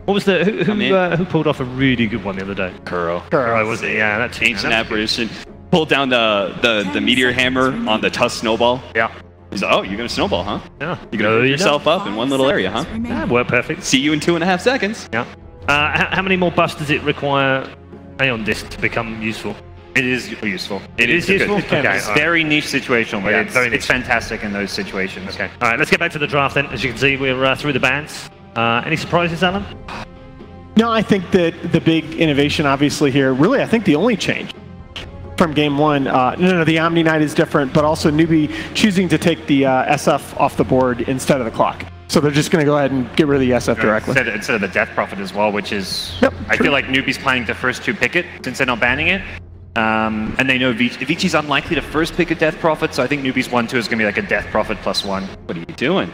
What was the who pulled off a really good one the other day? Kuro, was it? Yeah, that's ancient apparition. Pulled down the Meteor Hammer on the Tusk Snowball. Yeah. He's like, oh, you're gonna snowball, huh? Yeah. You're gonna move yourself up in one little area, huh? Yeah, worked perfect. See you in 2.5 seconds. Yeah. How many more buffs does it require Aeon Disc to become useful? It is useful. It is useful? Okay, it's very niche situation, but it's fantastic in those situations. Okay. All right, let's get back to the draft then. As you can see, we're through the bans. Any surprises, Alan? No, I think that the big innovation, obviously here, really, I think the only change from game 1, the Omni Knight is different, but also Newbie choosing to take the SF off the board instead of the clock. So they're just going to go ahead and get rid of the SF directly. Instead of the Death Prophet as well, which is... I feel like Newbie's planning to first 2 pick it, since they're not banning it. And they know Vinci's unlikely to first pick a Death Prophet, so I think Newbie's 1-2 is going to be like a Death Prophet +1. What are you doing?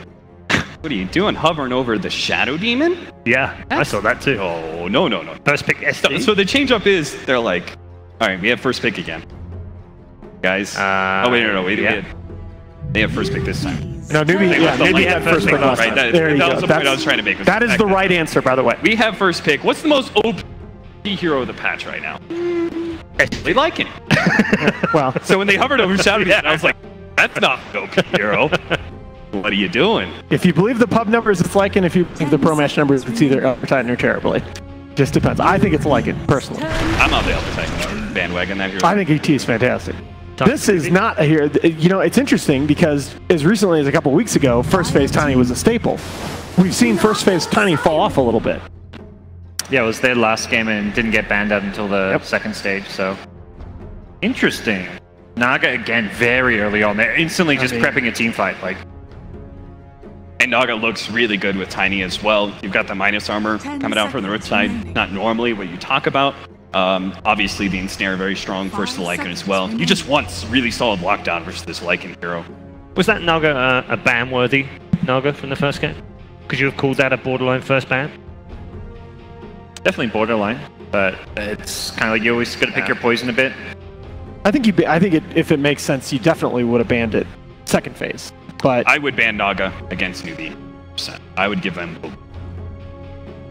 What are you doing? Hovering over the Shadow Demon? Yeah, I saw that too. Oh, no. First pick SD? So the change up is, they're like, all right, we have first pick again. Guys. Wait. They have first pick this time. No, Newbie had first pick last time. There you go. That was the point I was trying to make. That is the right answer, by the way. We have first pick. What's the most OP hero of the patch right now? They like it. Well, so when they hovered over Shadow Demon, I was like, that's not an OP hero. What are you doing? If you believe the pub numbers, it's Lycan. If you believe the pro match numbers, it's either Elder Titan or Terribly. Just depends. I think it's Lycan, personally. I'm on the Elder Titan bandwagon that hero. I think ET is fantastic. This is not a hero. You know, it's interesting because as recently as a couple weeks ago, first phase Tiny was a staple. We've seen first phase Tiny fall off a little bit. Yeah, it was their last game and didn't get banned out until the second stage, so... Interesting. Naga, again, very early on. They're instantly just prepping a team fight. And Naga looks really good with Tiny as well. You've got the minus armor coming out from the root side. Not normally what you talk about. Obviously, the Ensnare very strong versus the Lycan as well. You just want really solid lockdown versus this Lycan hero. Was that Naga a ban-worthy Naga from the first game? Could you have called that a borderline first ban? Definitely borderline, but it's kind of like you always got to pick your poison a bit. I think if it makes sense, you definitely would have banned it second phase. But I would ban Naga against Newbie. I would give them.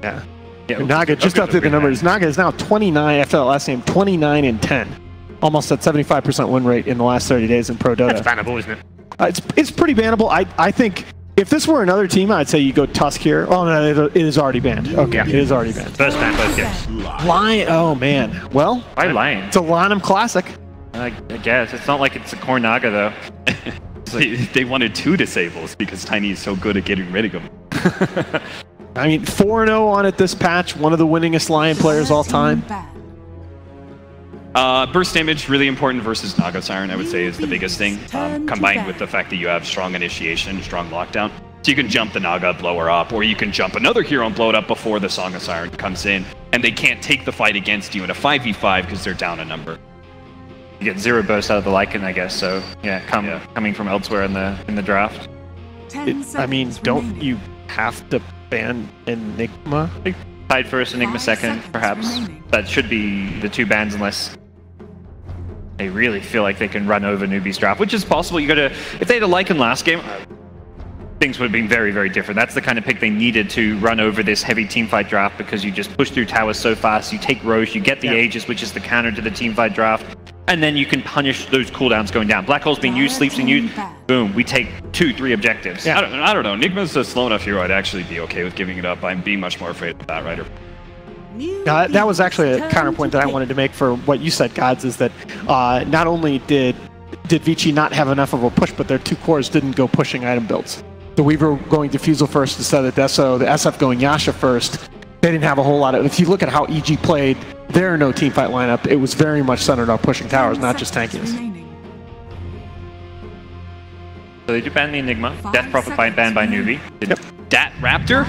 Yeah. Naga, just up to the numbers, Naga is now 29, after that last game, 29 and 10. Almost at 75% win rate in the last 30 days in Pro Dota. That's bannable, isn't it? It's pretty bannable. I think if this were another team, I'd say you go Tusk here. Oh, no, it is already banned. Okay, yeah. It is already banned. First ban both games. Lion, oh man. Well, why Lion? It's a Lionum Classic. I guess. It's not like it's a core Naga, though. They wanted 2 disables because Tiny is so good at getting rid of them. I mean, 4-0 on it this patch. One of the winningest Lion players all time. Burst damage, really important versus Naga Siren, I would say, is the biggest thing. Combined with the fact that you have strong initiation, strong lockdown. So you can jump the Naga, blow her up, or you can jump another hero and blow it up before the Song of Siren comes in. And they can't take the fight against you in a 5v5 because they're down a number. You get 0 burst out of the Lycan, I guess. So yeah, coming from elsewhere in the draft. I mean, don't you have to ban Enigma? Tied first, Enigma second, perhaps. That should be the 2 bans unless they really feel like they can run over Newbie's draft, which is possible. You gotta, if they had a Lycan last game, things would have been very, very different. That's the kind of pick they needed to run over this heavy teamfight draft because you just push through towers so fast. You take Roche, you get the Aegis, which is the counter to the teamfight draft, and then you can punish those cooldowns going down. Black Hole's being used, Sleep's being used, boom, we take 2, 3 objectives. Yeah. I don't know. Enigma's a slow enough hero I'd actually be okay with giving it up. I'm being much more afraid of that Rider. That was actually a counterpoint that I wanted to make for what you said, Gods, is that not only did Vici not have enough of a push, but their 2 cores didn't go pushing item builds. The Weaver going Diffusal first instead of Deso, the SF going Yasha first. They didn't have a whole lot of... If you look at how EG played their no teamfight lineup, it was very much centered on pushing towers, not just tankiness. So they do ban the Enigma. Death Prophet banned by Newbie. Yep. Dat Raptor?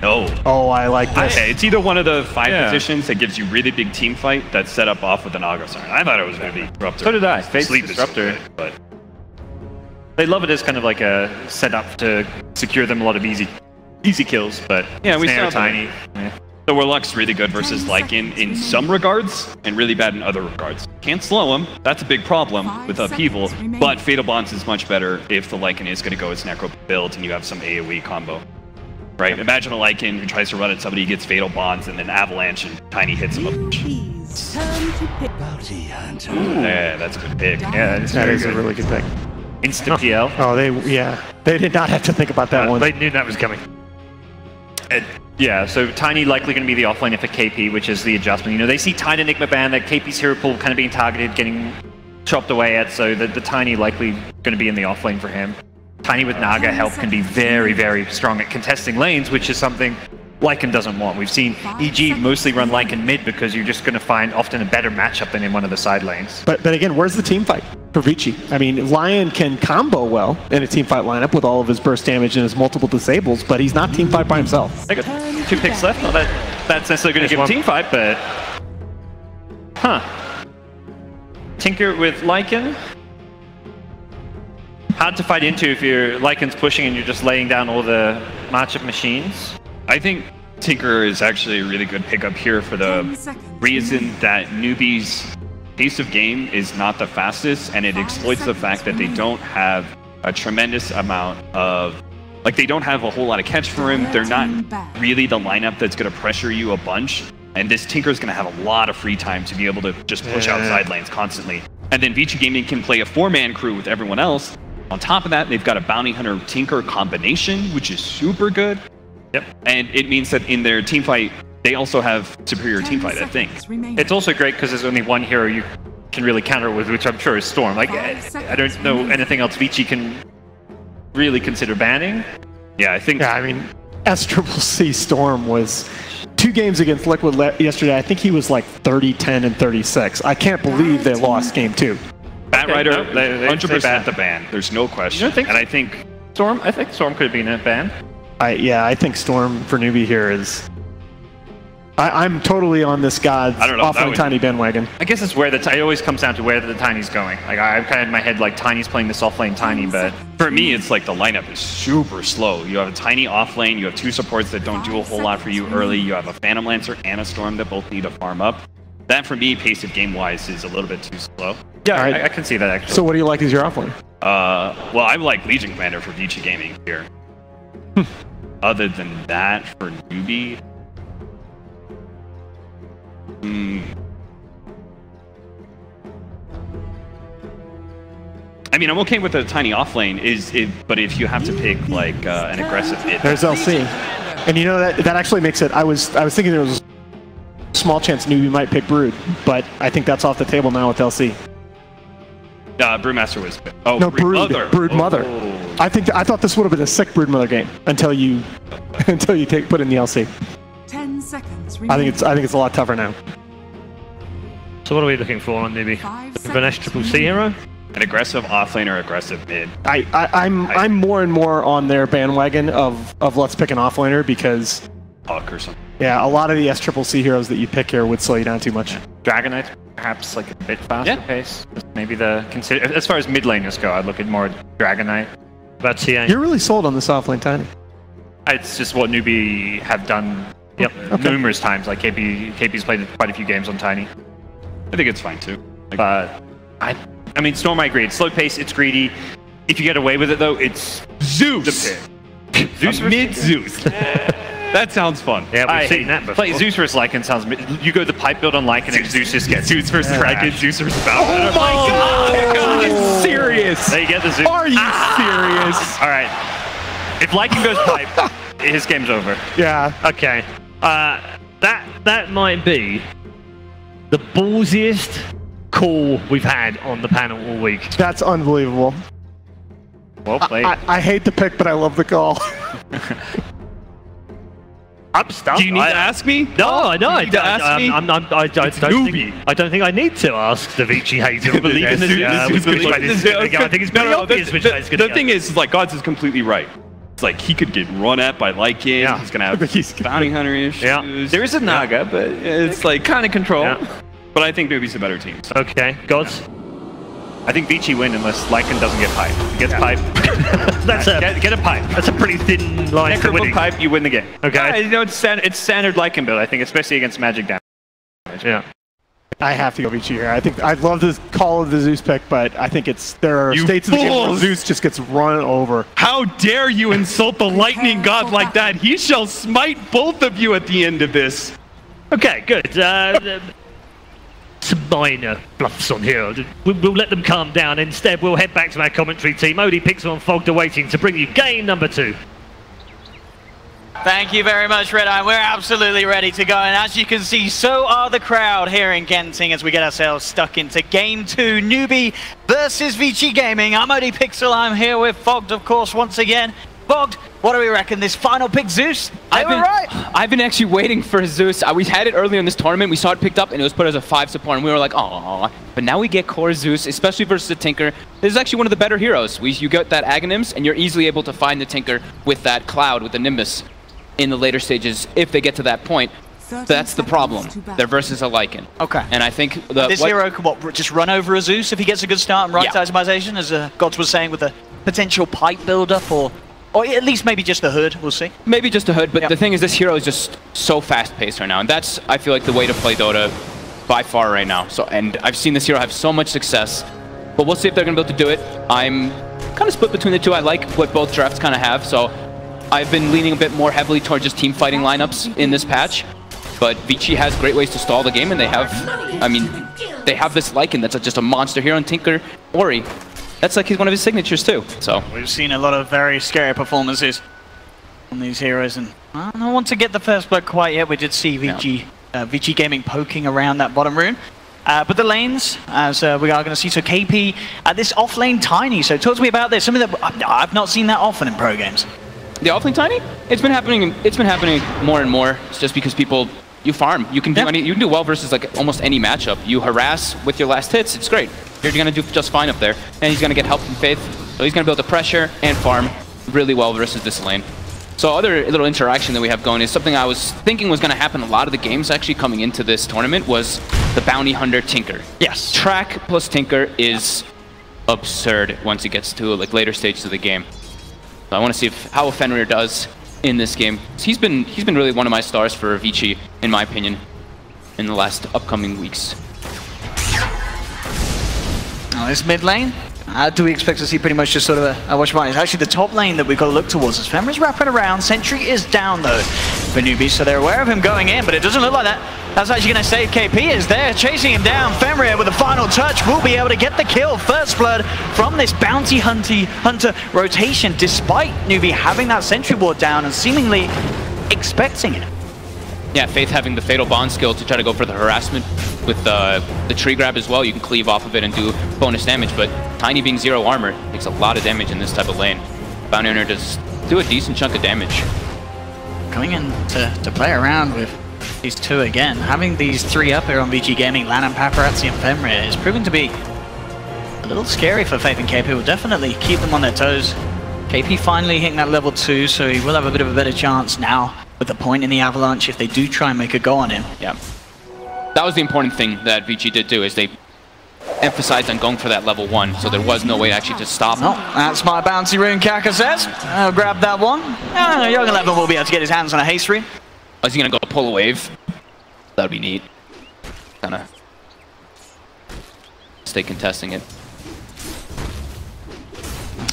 No. Oh, I like this. Okay, it's either one of the 5 positions that gives you really big team fight that's set up off with an Naga Siren. I thought it was going to be Disruptor. So did I. Fate's Sleep Disruptor. Good, but they love it as kind of like a setup to secure them a lot of easy kills, but yeah, we Snare, saw Tiny. Yeah. The Warlock's really good versus Lycan in some regards, and really bad in other regards. Can't slow him, that's a big problem with Upheaval, but Fatal Bonds is much better if the Lycan is going to go as Necro build and you have some AoE combo. Right? Imagine a Lycan who tries to run at somebody, gets Fatal Bonds, and then Avalanche and Tiny hits him up. Yeah, that's a good pick. Yeah, that is a really good pick. Instant PL. Oh, they did not have to think about that one. They knew that was coming. Yeah, so Tiny likely going to be the offlane if a KP, which is the adjustment. You know, they see Tiny Enigma ban, that KP's hero pool kind of being targeted, getting chopped away at, so the Tiny likely going to be in the offlane for him. Tiny with Naga help can be very, very strong at contesting lanes, which is something Lycan doesn't want. We've seen EG mostly run Lycan mid because you're just going to find often a better matchup than in one of the side lanes. But again, where's the team fight for Vici? I mean, Lion can combo well in a team fight lineup with all of his burst damage and his multiple disables, but he's not team fight by himself. They got 2 picks left. Not that that's necessarily going to give him team fight, but Tinker with Lycan. Hard to fight into if your Lycan's pushing and you're just laying down all the matchup machines. I think Tinker is actually a really good pickup here for the reason that Newbie's pace of game is not the fastest, and it exploits the fact that they don't have a tremendous amount of... Like, they don't have a whole lot of catch for him. They're not really the lineup that's going to pressure you a bunch, and this Tinker's going to have a lot of free time to be able to just push out side lanes constantly. And then Vici Gaming can play a 4-man crew with everyone else. On top of that, they've got a Bounty Hunter Tinker combination, which is super good. Yep. And it means that in their team fight, they also have superior team fight, I think. It's also great because there's only one hero you can really counter with, which I'm sure is Storm. Like, I don't know anything else Vici can really consider banning. Yeah, I think... Yeah, I mean, SCCC Storm was 2 games against Liquid yesterday. I think he was like 30, 10, and 36. I can't believe they lost game 2. Batrider, 100% the ban. There's no question. You don't think? And I think Storm could have been a ban. I think Storm for Newbie here is... I'm totally on this God's offline Tiny bandwagon. I guess it's where it always comes down to where the Tiny's going. Like I've kind of in my head like Tiny's playing this offlane Tiny, but for me it's like the lineup is super slow. You have a Tiny offlane, you have 2 supports that don't do a whole lot for you early, you have a Phantom Lancer and a Storm that both need to farm up. That for me, pace of game-wise, is a little bit too slow. Yeah, right. I can see that actually. So what do you like as your offlane? Well, I like Legion Commander for Vici Gaming here. Other than that, for newbie, I mean, I'm okay with a Tiny offlane, but if you have to pick like an aggressive mid, there's LC, and you know that actually makes it. I was thinking there was a small chance newbie might pick Brood, but I think that's off the table now with LC. Brewmaster was. No, Brood Mother. I thought this would have been a sick Brood Mother game until you put in the LC. 10 seconds. I think it's a lot tougher now. So what are we looking for on newbie? Looking for an SCCC hero? An aggressive offlane or aggressive mid. I'm more and more on their bandwagon of let's pick an offlaner because Hawk or something. Yeah, a lot of the SCCC heroes that you pick here would slow you down too much. Dragon Knight, perhaps like a bit faster pace. Maybe as far as mid laners go, I'd look at more Dragon Knight. About TA. You're really sold on this offlane Tiny. It's just what newbie have done numerous times. Like KP's played quite a few games on Tiny. I think it's fine too. But I mean, Storm, I agree. It's slow pace, it's greedy. If you get away with it though, it's Zeus. Zeus mid Zeus. That sounds fun. Yeah, we've seen that before. Play Zeus versus Lycan sounds. You go the pipe build on Lycan and Zeus just gets Zeus versus Lycan, Zeus versus Valve. Oh my God! Are you serious? There you get the Zeus. Are you serious? All right. If Lycan goes pipe, his game's over. Yeah. Okay. That might be the ballsiest call we've had on the panel all week. That's unbelievable. Well played. I hate the pick, but I love the call. I'm stumped. Do you need to ask me? No, no. I don't think I need to ask the Vici hater. I believe in the I think it's very obvious which way it's going to go. The thing is, like, Gods is completely right. It's like he could get run at by Lycan. Yeah. He's gonna have bounty hunter issues. Yeah. There is a Naga, but it's like kind of control. Yeah. But I think Newbie's a better team. So. Okay, Gods. I think Vici win unless Lycan doesn't get pipe. If he gets pipe, get a pipe. That's a pretty thin line to winning. Pipe, you win the game. Okay. You know, it's standard Lycan build, I think, especially against magic damage. Yeah. I have to go Vici here. I think I love the call of the Zeus pick, but I think there are states of the game where Zeus just gets run over. How dare you insult the lightning god like that? He shall smite both of you at the end of this. Okay, good. Some minor bluffs on here. We'll let them calm down. Instead, we'll head back to our commentary team. Odie, Pixel and Fogged awaiting to bring you game number 2. Thank you very much, Red Eye. We're absolutely ready to go. And as you can see, so are the crowd here in Genting as we get ourselves stuck into Game 2. Newbie versus Vici Gaming. I'm Odie Pixel. I'm here with Fogged, of course, once again. Fogged, what do we reckon? This final pick, Zeus? I've been actually waiting for Zeus. We had it earlier in this tournament. We saw it picked up, and it was put as a 5 support, and we were like, oh. But now we get core Zeus, especially versus the Tinker. This is actually one of the better heroes. You get that Aghanims, and you're easily able to find the Tinker with that Cloud, with the Nimbus in the later stages, if they get to that point. That's the problem. They're versus a Lycan. Okay. And I think this hero can just run over a Zeus if he gets a good start and right itemization, as Gods was saying, with a potential pipe build-up, or at least maybe just a hood, we'll see. Maybe just a hood, but the thing is this hero is just so fast-paced right now, and that's, I feel like, the way to play Dota by far right now. And I've seen this hero have so much success, but we'll see if they're going to be able to do it. I'm kind of split between the two. I like what both drafts kind of have, so I've been leaning a bit more heavily towards just team fighting lineups in this patch, but Vici has great ways to stall the game, and they have, they have this Lycan that's just a monster hero, and Tinker, Ori. That's like one of his signatures too. So we've seen a lot of very scary performances on these heroes, and I don't want to get the first blood quite yet. We did see Vici Gaming poking around that bottom rune. But the lanes, as we are going to see, so KP this off lane Tiny. So talk to me about this. Something that I've not seen that often in pro games. The off lane Tiny? It's been happening. It's been happening more and more. It's just because you farm. You can do you can do well versus like almost any matchup. You harass with your last hits. It's great. You're going to do just fine up there. And he's going to get help from Faith. So he's going to be able to pressure and farm really well versus this lane. So other little interaction that we have going is something I was thinking was going to happen a lot of the games actually coming into this tournament was the Bounty Hunter Tinker. Yes. Track plus Tinker is absurd once it gets to like later stages of the game. So I want to see how Fenrir does in this game. He's been really one of my stars for Vici, in my opinion, in the last upcoming weeks. Now this mid lane, do we expect to see pretty much just sort of a watch behind? It's actually the top lane that we've got to look towards. As Fenrir's wrapping around, Sentry is down though for newbies, so they're aware of him going in, but it doesn't look like that. That's actually going to save KP as they're chasing him down. Fenrir with the final touch will be able to get the kill. First blood from this Bounty Hunter rotation, despite newbie having that Sentry ward down and seemingly expecting it. Yeah, Faith having the Fatal Bond skill to try to go for the harassment with the tree grab as well. You can cleave off of it and do bonus damage, but Tiny being 0 armor takes a lot of damage in this type of lane. Bounty Hunter does do a decent chunk of damage. Coming in to play around with these two again. Having these 3 up here on VG Gaming, Lan, Paparazzi and Fenrir is proving to be a little scary for Faith and KP. Will definitely keep them on their toes. KP finally hitting that level 2, so he will have a bit of a better chance now with the point in the Avalanche if they do try and make a go on him. Yeah. That was the important thing that VG did do, is they emphasized on going for that level 1, so there was no way actually to stop him. Oh, that's my bouncy rune, Kaka says. I'll grab that one. Young 11 will be able to get his hands on a haste rune. Is he gonna go pull a wave? That would be neat. Kinda stay contesting it.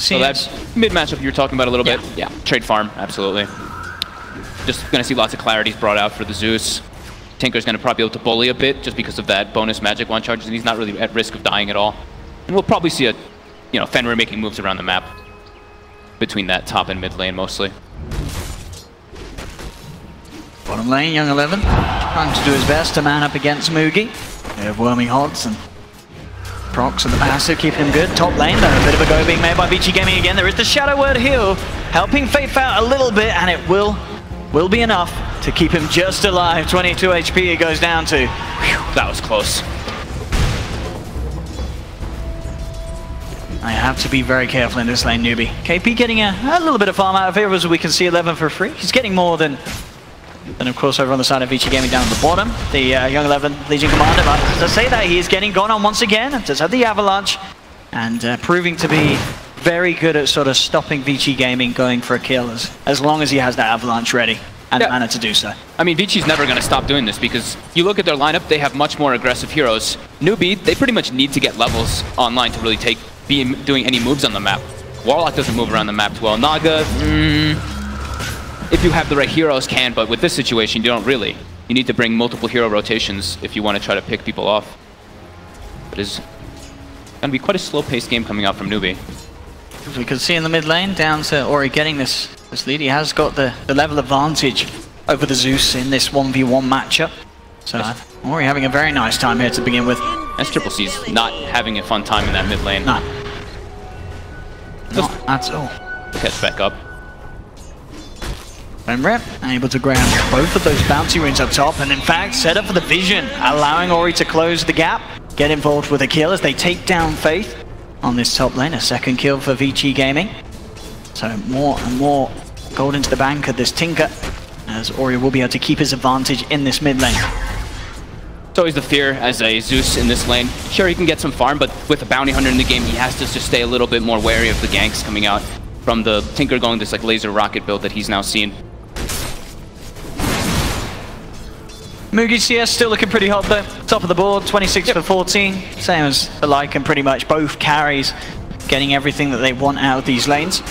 So that mid matchup you were talking about a little bit. Yeah, trade farm, absolutely. Just gonna see lots of clarities brought out for the Zeus. Tinker's gonna probably be able to bully a bit just because of that bonus magic one charges, and he's not really at risk of dying at all. And we'll probably see a, Fenrir making moves around the map between that top and mid lane mostly. Bottom lane, Young 11 trying to do his best to man up against Mugi. They have Worming Hods and Procs and the Massive keeping him good. Top lane though, a bit of a go being made by VG Gaming again. There is the Shadow Word heal, helping Faith out a little bit, and it will be enough to keep him just alive. 22 HP it goes down to. Whew, that was close. I have to be very careful in this lane, newbie. KP getting a little bit of farm out of here, as we can see 11 for free. He's getting more than of course over on the side of VG Gaming down at the bottom. The Young 11 Legion Commander, but as I say that, he is getting gone on once again. Does have the Avalanche, and proving to be very good at sort of stopping VG Gaming going for a kill as long as he has that Avalanche ready and mana to do so. I mean, VG's never going to stop doing this because you look at their lineup, they have much more aggressive heroes. Newbie, they pretty much need to get levels online to really be doing any moves on the map. Warlock doesn't move around the map too well. Naga, if you have the right heroes can, but with this situation, you don't really. You need to bring multiple hero rotations if you want to try to pick people off. It is going to be quite a slow-paced game coming out from Newbie. As we can see in the mid lane, down to Ori getting this lead. He has got the level advantage over the Zeus in this 1v1 matchup. So Ori having a very nice time here to begin with. As Triple C's not having a fun time in that mid lane. No. Not at all. Catch back up. Fenrir able to grab both of those bounty runes up top, and in fact set up for the vision, allowing Ori to close the gap, get involved with a kill as they take down Faith on this top lane. A second kill for VG Gaming. So more and more gold into the bank of this Tinker, as Ori will be able to keep his advantage in this mid lane. It's always the fear as a Zeus in this lane. Sure, he can get some farm, but with a Bounty Hunter in the game, he has to just stay a little bit more wary of the ganks coming out from the Tinker going this like laser rocket build that he's now seen. Mugi CS still looking pretty hot though. Top of the board, 26 for 14. Same as the Lycan, pretty much. Both carries getting everything that they want out of these lanes.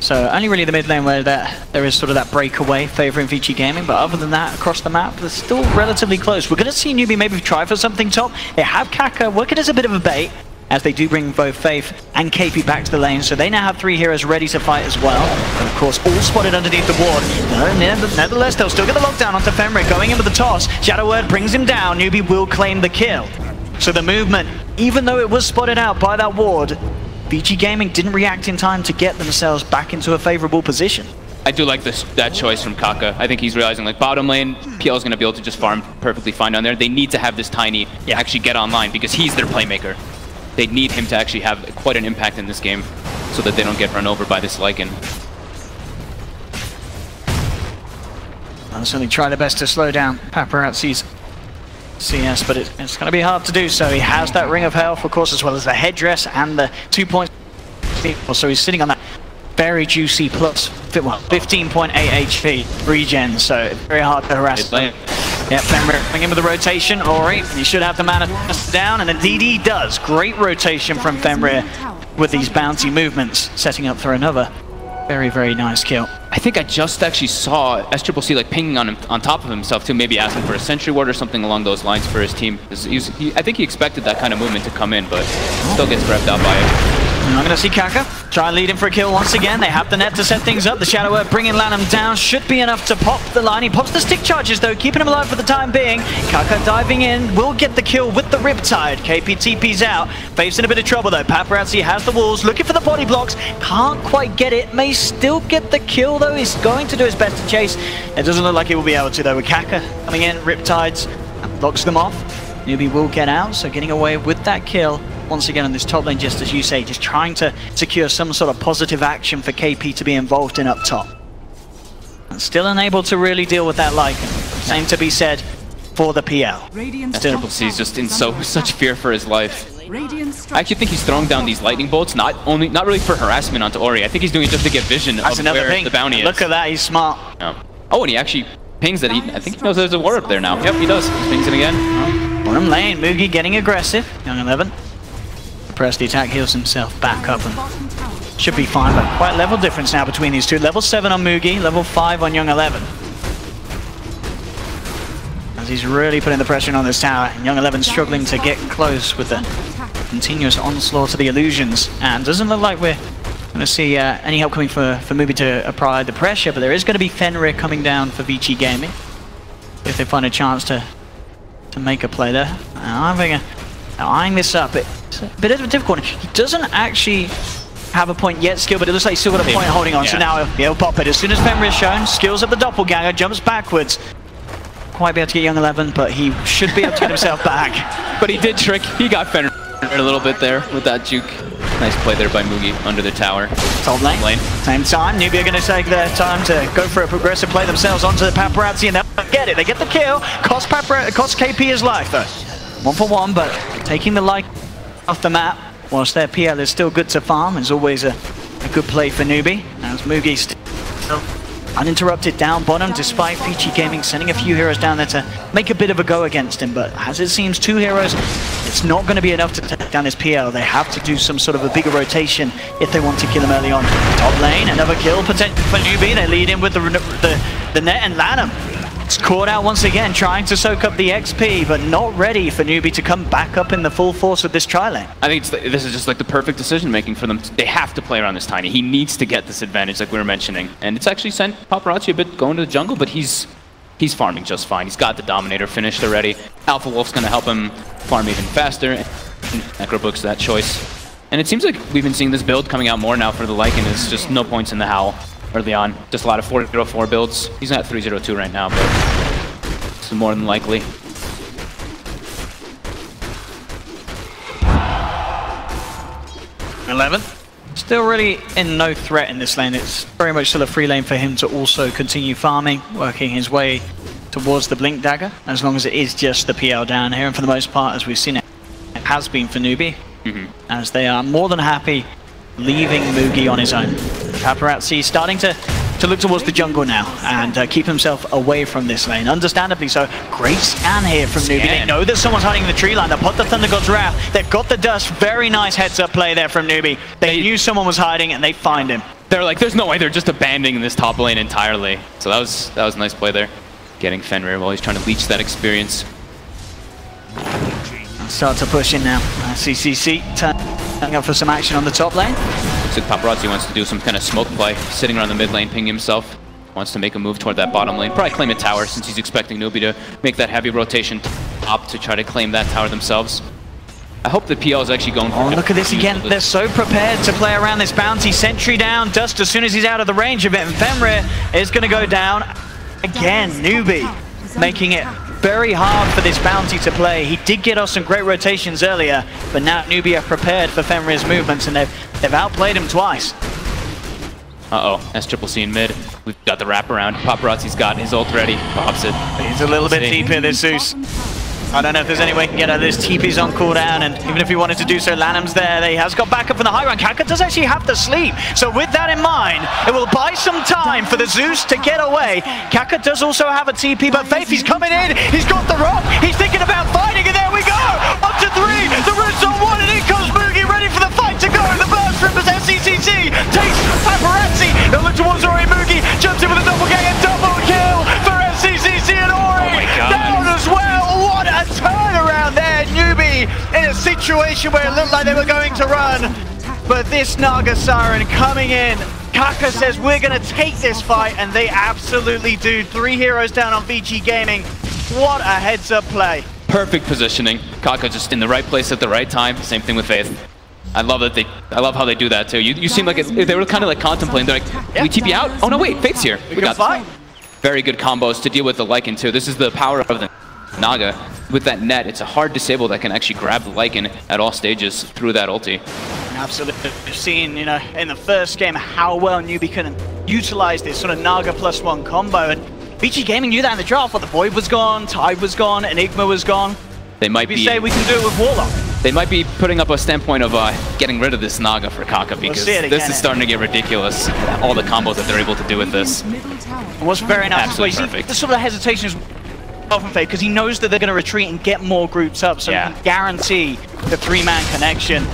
So only really the mid lane where there is sort of that breakaway favouring VG Gaming, but other than that, across the map, they're still relatively close. We're going to see Newbie maybe try for something top. They have Kaka working as a bit of a bait, as they do bring both Faith and KP back to the lane, so they now have 3 heroes ready to fight as well. And of course, all spotted underneath the ward. No, nevertheless, they'll still get the lockdown onto Fenrir, going in with the toss. Shadow Word brings him down. Newbie will claim the kill. So the movement, even though it was spotted out by that ward, VG Gaming didn't react in time to get themselves back into a favorable position. I do like that choice from Kaka. I think he's realizing like bottom lane, PL is going to be able to just farm perfectly fine down there. They need to have this Tiny actually get online because he's their playmaker. They need him to actually have quite an impact in this game so that they don't get run over by this Lycan. I'll certainly try their best to slow down Paparazzi's CS, but it's going to be hard to do so. He has that Ring of Health, of course, as well as the headdress and the 2 points. So he's sitting on that very juicy plus 15.8 HP regen, so very hard to harass him. Yeah, Fenrir coming in with the rotation. Ori, he should have the mana down, and indeed he does. Great rotation from Fenrir with these bouncy movements, setting up for another very, very nice kill. I think I just actually saw ESLOne like pinging on him, on top of himself too, maybe asking for a sentry ward or something along those lines for his team. I think he expected that kind of movement to come in, but still gets grabbed out by it. I'm going to see Kaka try and lead him for a kill once again. They have the net to set things up. The Shadow Earth bringing Lanham down should be enough to pop the line. He pops the stick charges though, keeping him alive for the time being. Kaka diving in, will get the kill with the Riptide. KP TP's out, facing a bit of trouble though. Paparazzi has the walls, looking for the body blocks. Can't quite get it, may still get the kill though. He's going to do his best to chase. It doesn't look like he will be able to though. With Kaka coming in, Riptides blocks them off. Newbie will get out, so getting away with that kill. Once again on this top lane, just as you say, just trying to secure some sort of positive action for KP to be involved in up top. And still unable to really deal with that Lycan. Same to be said for the PL. He's just in such fear for his life. I actually think he's throwing down these lightning bolts, not really for harassment onto Ori. I think he's doing it just to get vision of where the bounty is. Look at that, he's smart. Yeah. Oh, and he actually pings that. I think he knows there's a war up there now. Yep, he does. He pings it again. Bottom lane, Mugi getting aggressive. Young 11. Press the attack, heals himself back up and should be fine, but quite level difference now between these two. Level 7 on Mugi, level 5 on Young 11. As he's really putting the pressure on this tower, and Young 11 struggling to get close with the continuous onslaught of the illusions. And doesn't look like we're going to see any help coming for Mugi to apply the pressure, but there is going to be Fenrir coming down for Vici Gaming if they find a chance to make a play there. Eyeing this up, it's a bit of a difficult one. He doesn't actually have a point yet skill, but it looks like he's still got a point holding on. Yeah. So now he'll pop it. As soon as Fenrir is shown, skills up the doppelganger, jumps backwards. Quite be able to get Young 11, but he should be able to get himself back. But he did trick. He got Fenrir a little bit there with that juke. Nice play there by Mugi under the tower. Top lane. Same time, Newbie are going to take their time to go for a progressive play themselves onto the Paparazzi, and they'll get it. They get the kill. Cost KP his life though. 1 for 1, but taking the light off the map, whilst their PL is still good to farm, is always a good play for Newbie. As Mugi still uninterrupted down bottom, despite Vici Gaming sending a few heroes down there to make a bit of a go against him. But as it seems, 2 heroes, it's not going to be enough to take down this PL. They have to do some sort of a bigger rotation if they want to kill him early on. Top lane, another kill potential for Newbie. They lead in with the net, and Lanham it's caught out once again, trying to soak up the XP, but not ready for Newbie to come back up in the full force of this tri-lane. I think this is just like the perfect decision making for them. They have to play around this Tiny. He needs to get this advantage like we were mentioning. And it's actually sent Paparazzi a bit going to the jungle, but he's farming just fine. He's got the Dominator finished already. Alpha Wolf's going to help him farm even faster. Necrobook's that choice. And it seems like we've been seeing this build coming out more now for the Lycan. It's just no points in the Howl early on. Just a lot of 404 builds. He's not 302 right now, but it's more than likely. Still really in no threat in this lane. It's very much still a free lane for him to also continue farming, working his way towards the Blink Dagger, as long as it is just the PL down here. And for the most part, as we've seen it has been for Newbie, as they are more than happy leaving Mugi on his own. Paparazzi starting to look towards the jungle now and keep himself away from this lane. Understandably so. Great scan here from Newbie. They know that someone's hiding in the tree line. They put the Thunder God's Wrath. They've got the dust. Very nice heads-up play there from Newbie. They knew someone was hiding and they find him. They're like, there's no way. They're just abandoning this top lane entirely. So that was a nice play there. Getting Fenrir while he's trying to leech that experience. Start to push in now. CCC turning up for some action on the top lane. Looks like Paparazzi wants to do some kind of smoke play, sitting around the mid lane, ping himself. Wants to make a move toward that bottom lane. Probably claim a tower since he's expecting Newbie to make that heavy rotation up to try to claim that tower themselves. I hope the PL is actually going for it. Look at this again. They're so prepared to play around this bounty. Sentry down, Dust as soon as he's out of the range of it. And Fenrir is going to go down. Again, Newbie making it very hard for this bounty to play. He did get us some great rotations earlier, but now Newbie are prepared for Fenrir's movements, and they've outplayed him twice. Uh-oh, ESLOne in mid. We've got the wraparound. Paparazzi's got his ult ready. Pops it. He's a little bit deep here, this Zeus. I don't know if there's any way he can get out of this. TP's on cooldown, and even if he wanted to do so, Lanham's there. He has got backup from the high ground. Kaka does actually have to sleep. So with that in mind, it will buy some time for the Zeus to get away. Kaka does also have a TP, but Faith, he's coming in. He's got the rock. He's thinking about fighting, and there we go. Up to 3. The root's on 1, and in comes Moogie, ready for the fight to go. The burst rippers SCCC takes Paparazzi. They'll look towards Ori. Moogie jumps in with a double gang and double kill for SCCC and Ori. Oh my God. Down as well. What a turnaround there. Newbie in a situation where it looked like they were going to run. But this Naga Siren coming in. Kaka says, we're going to take this fight, and they absolutely do. 3 heroes down on VG Gaming. What a heads-up play. Perfect positioning. Kaka just in the right place at the right time. Same thing with Faith. I love how they do that too. You seem like they were kind of like contemplating. They're like, we TP out? Oh no, wait, Faith's here. We got fight. Very good combos to deal with the Lycan too. This is the power of the Naga. With that net, it's a hard disable that can actually grab the Lycan at all stages through that ulti. Absolutely. We've seen, you know, in the first game how well Newbie can utilize this sort of Naga +1 combo. And VG Gaming knew that in the draft. Well, the Void was gone, Tide was gone, Enigma was gone. They might we say we can do it with Warlock. They might be putting up a standpoint of getting rid of this Naga for Kaka, because this is starting to get ridiculous. All the combos that they're able to do with this. And what's very nice, absolutely perfect. The sort of hesitation is from Faith, because he knows that they're going to retreat and get more groups up, so he can guarantee the 3-man connection.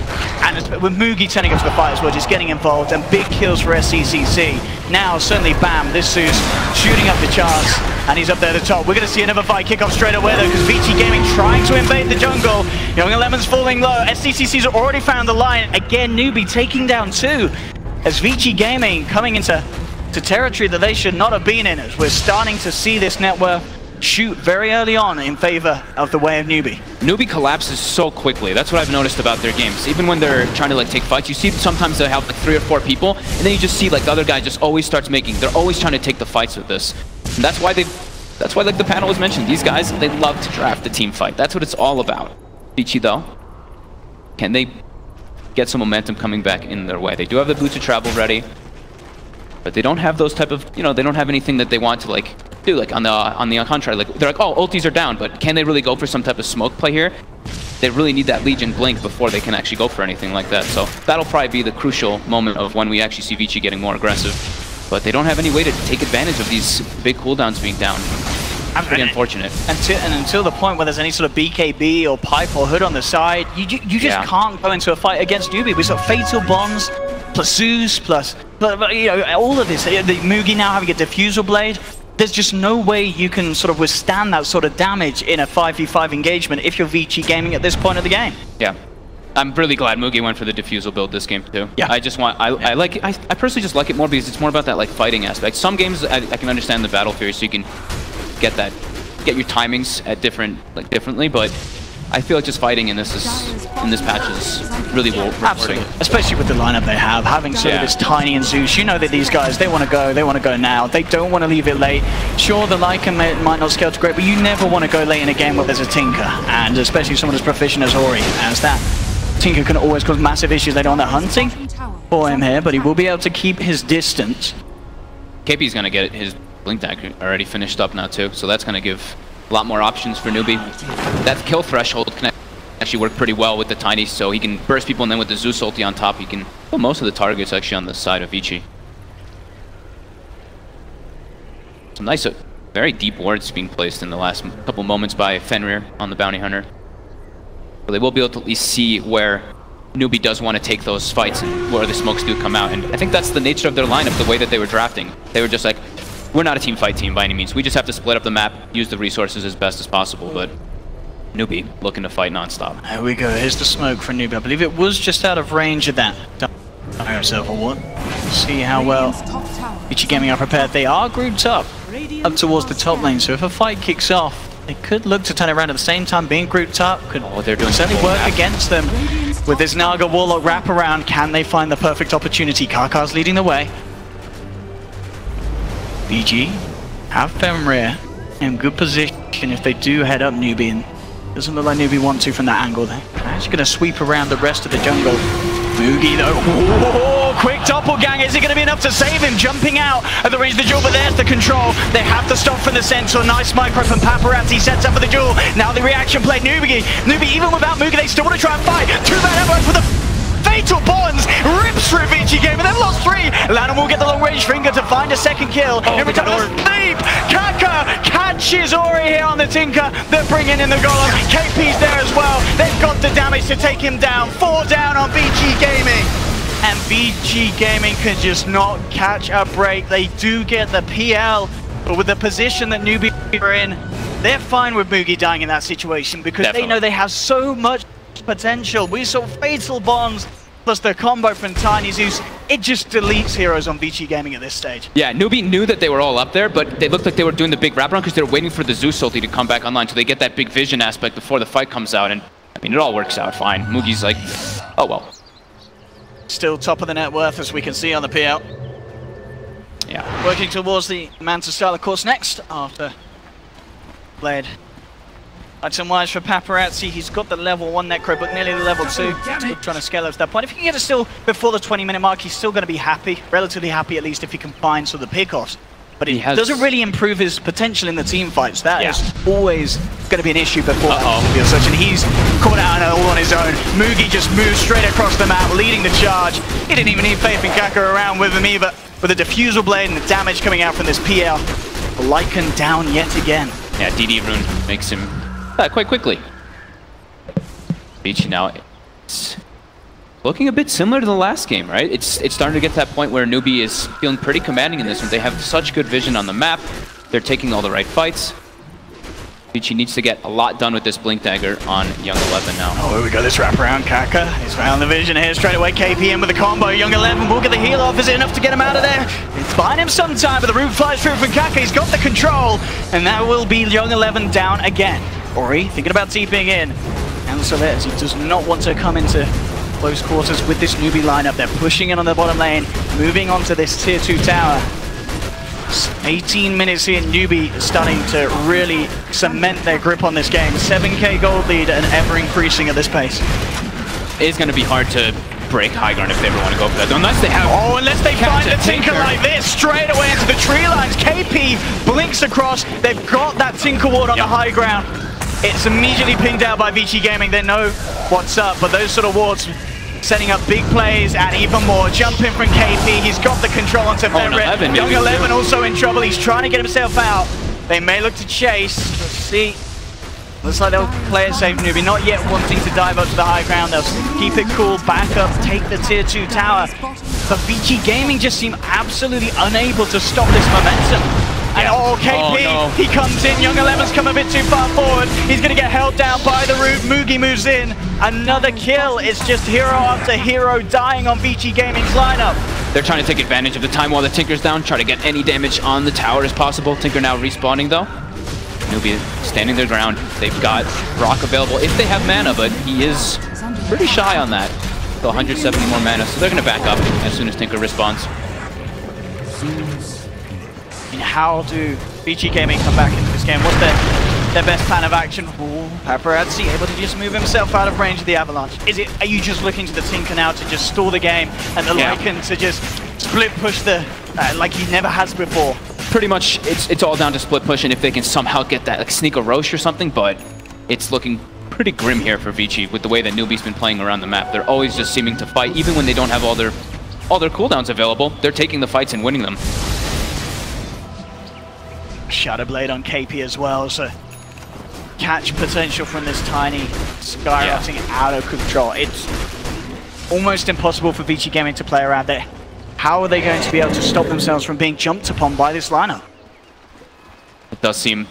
And with Moogie turning up to the fight as well, just getting involved, and big kills for SCCC. Now, certainly, bam, this Zeus shooting up the charts, and he's up there at the top. We're going to see another fight kick off straight away, though, because VG Gaming trying to invade the jungle. Young and Lemon's falling low. SCCC's already found the line. Again, Newbie taking down 2. As VG Gaming coming into territory that they should not have been in, as we're starting to see this network shoot very early on in favor of the way of Newbie. Newbie collapses so quickly. That's what I've noticed about their games. Even when they're trying to like take fights, you see sometimes they have like 3 or 4 people, and then you just see like the other guy just always starts making. They're always trying to take the fights with this. And that's why like the panel was mentioned. These guys, they love to draft the team fight. That's what it's all about. Vici though, can they get some momentum coming back in their way? They do have the boots of travel ready, but they don't have those type of, you know, they don't have anything that they want to like do, like on the contrary, like they're like, oh, ultis are down, but can they really go for some type of smoke play here? They really need that Legion blink before they can actually go for anything like that. So that'll probably be the crucial moment of when we actually see Vici getting more aggressive. But they don't have any way to take advantage of these big cooldowns being down. Pretty unfortunate. Until the point where there's any sort of BKB or pipe or hood on the side, you just can't go into a fight against Newbie. We've got Fatal Bombs, plus Zeus, plus you know, all of this. The Moogie now having a Diffusal Blade. There's just no way you can sort of withstand that sort of damage in a 5v5 engagement if you're VG Gaming at this point of the game. Yeah. I'm really glad Moogie went for the Diffusal build this game too. Yeah. I just want, I like it, I personally just like it more because it's more about that like fighting aspect. Some games I can understand the battle theory, so you can get your timings at differently, but I feel like just fighting in this patch is really rewarding. Absolutely, especially with the lineup they have, having sort of this Tiny and Zeus. You know that these guys, they want to go now. They don't want to leave it late. Sure, the Lycan might not scale to great, but you never want to go late in a game where there's a Tinker, and especially someone as proficient as Ori, as that Tinker can always cause massive issues later on. They're hunting for him here, but he will be able to keep his distance. KP's going to get his Blink Dagger already finished up now too, so that's going to give a lot more options for Newbie. That kill threshold can actually work pretty well with the Tiny, so he can burst people, and then with the Zeus ulti on top, he can kill most of the targets actually on the side of Vici. Some nice, very deep wards being placed in the last couple moments by Fenrir on the Bounty Hunter. But they will be able to at least see where Newbie does want to take those fights and where the smokes do come out. And I think that's the nature of their lineup, the way that they were drafting. They were just like, we're not a team fight team by any means. We just have to split up the map, use the resources as best as possible, but Newbie looking to fight non-stop. There we go, here's the smoke for Newbie. I believe it was just out of range of that. Himself a one. See how well VG Gaming are prepared. They are grouped up towards the top lane, so if a fight kicks off, they could look to turn around at the same time. Being grouped up could certainly work against them. With this Naga Warlock wraparound, can they find the perfect opportunity? Karkar's leading the way. VG have Fenrir in good position if they do head up Newbie, and doesn't look like Newbie want to from that angle. They're actually going to sweep around the rest of the jungle. Moogie though, quick doppelganger. Is it going to be enough to save him? Jumping out at the range of the duel, but there's the control. They have to stop from the center. Nice micro from Paparazzi, sets up for the duel. Now the reaction play, Nubi, even without Mugi, they still want to try and fight. 2-man elbows with the fatal bonds, rips through Vici Game, and they've lost 3. Lanham will get the long range finger to find a second kill. In return to the sweep, Kaka catches Ori here on the Tinker. They're bringing in the golem. KP's there as well. They've got the damage to take him down. 4 down on VG Gaming. And VG Gaming can just not catch a break. They do get the PL, but with the position that Newbie are in, they're fine with Mugi dying in that situation because they know they have so much potential. We saw fatal bonds plus the combo from Tiny Zeus. It just deletes heroes on VG Gaming at this stage. Yeah, Newbie knew that they were all up there, but they looked like they were doing the big wraparound because they were waiting for the Zeus ulti to come back online so they get that big vision aspect before the fight comes out. And I mean, it all works out fine. Mugi's like, oh well. Still top of the net worth, as we can see on the PL. Yeah. Working towards the Manta style, of course, next after Blade. Item-wise for Paparazzi, he's got the level 1 necro, but nearly the level 2. Still trying to scale up to that point. If he can get it still before the 20-minute mark, he's still going to be happy. Relatively happy, at least, if he can find some of the pickoffs. But it doesn't really improve his potential in the team fights. That is always going to be an issue before such, and he's caught out all on his own. Mugi just moves straight across the map, leading the charge. He didn't even need Faith and Kaka around with him either. With the diffusal blade and the damage coming out from this PL, Lycan down yet again. Yeah, DD Rune makes him quite quickly. Vici now, it's looking a bit similar to the last game, right? It's starting to get to that point where Newbie is feeling pretty commanding in this one. They have such good vision on the map. They're taking all the right fights. Vici needs to get a lot done with this Blink Dagger on Young 11 now. Oh, here we go, this wraparound. Kaka, he's found the vision here straight away. KP in with the combo. Young 11 will get the heal off. Is it enough to get him out of there? It's buying him some time, but the root flies through from Kaka. He's got the control, and that will be Young 11 down again. Ori thinking about TPing in. And so as he does not want to come into close quarters with this Newbie lineup. They're pushing in on the bottom lane, moving on to this tier 2 tower. 18 minutes here, Newbie starting to really cement their grip on this game. 7k gold lead and ever increasing at this pace. It's going to be hard to break high ground if they ever want to go for that. Unless they have... Oh, unless they find a Tinker like this, straight away into the tree lines. KP blinks across. They've got that Tinker ward on the high ground. It's immediately pinged out by Vici Gaming. They know what's up, but those sort of wards setting up big plays and even more. Jumping from KP, he's got the control onto Ferret. Young 11 also in trouble. He's trying to get himself out. They may look to chase. Let's see. Looks like they'll play it safe. Newbie not yet wanting to dive up to the high ground. They'll keep it cool, back up, take the tier 2 tower. But Vici Gaming just seem absolutely unable to stop this momentum. And KP, he comes in. Young 11's come a bit too far forward. He's going to get held down by the root. Mugi moves in. Another kill. It's just hero after hero dying on Vici Gaming's lineup. They're trying to take advantage of the time while the Tinker's down, try to get any damage on the tower as possible. Tinker now respawning though. Newbie standing their ground. They've got Rock available if they have mana, but he is pretty shy on that. So 170 more mana, so they're going to back up as soon as Tinker responds. How do VG Gaming come back into this game? What's their best plan of action? Ooh, Paparazzi able to just move himself out of range of the Avalanche. Are you just looking to the Tinker now to just stall the game and the Lycan to just split push the like he never has before? Pretty much, it's all down to split push, and if they can somehow get that, like sneak a Roche or something, but it's looking pretty grim here for Vici with the way that Newbie's been playing around the map. They're always just seeming to fight, even when they don't have all their cooldowns available. They're taking the fights and winning them. Shadow Blade on KP as well, so catch potential from this Tiny skyrocketing out of control. It's almost impossible for Vici Gaming to play around there. How are they going to be able to stop themselves from being jumped upon by this lineup? It does seem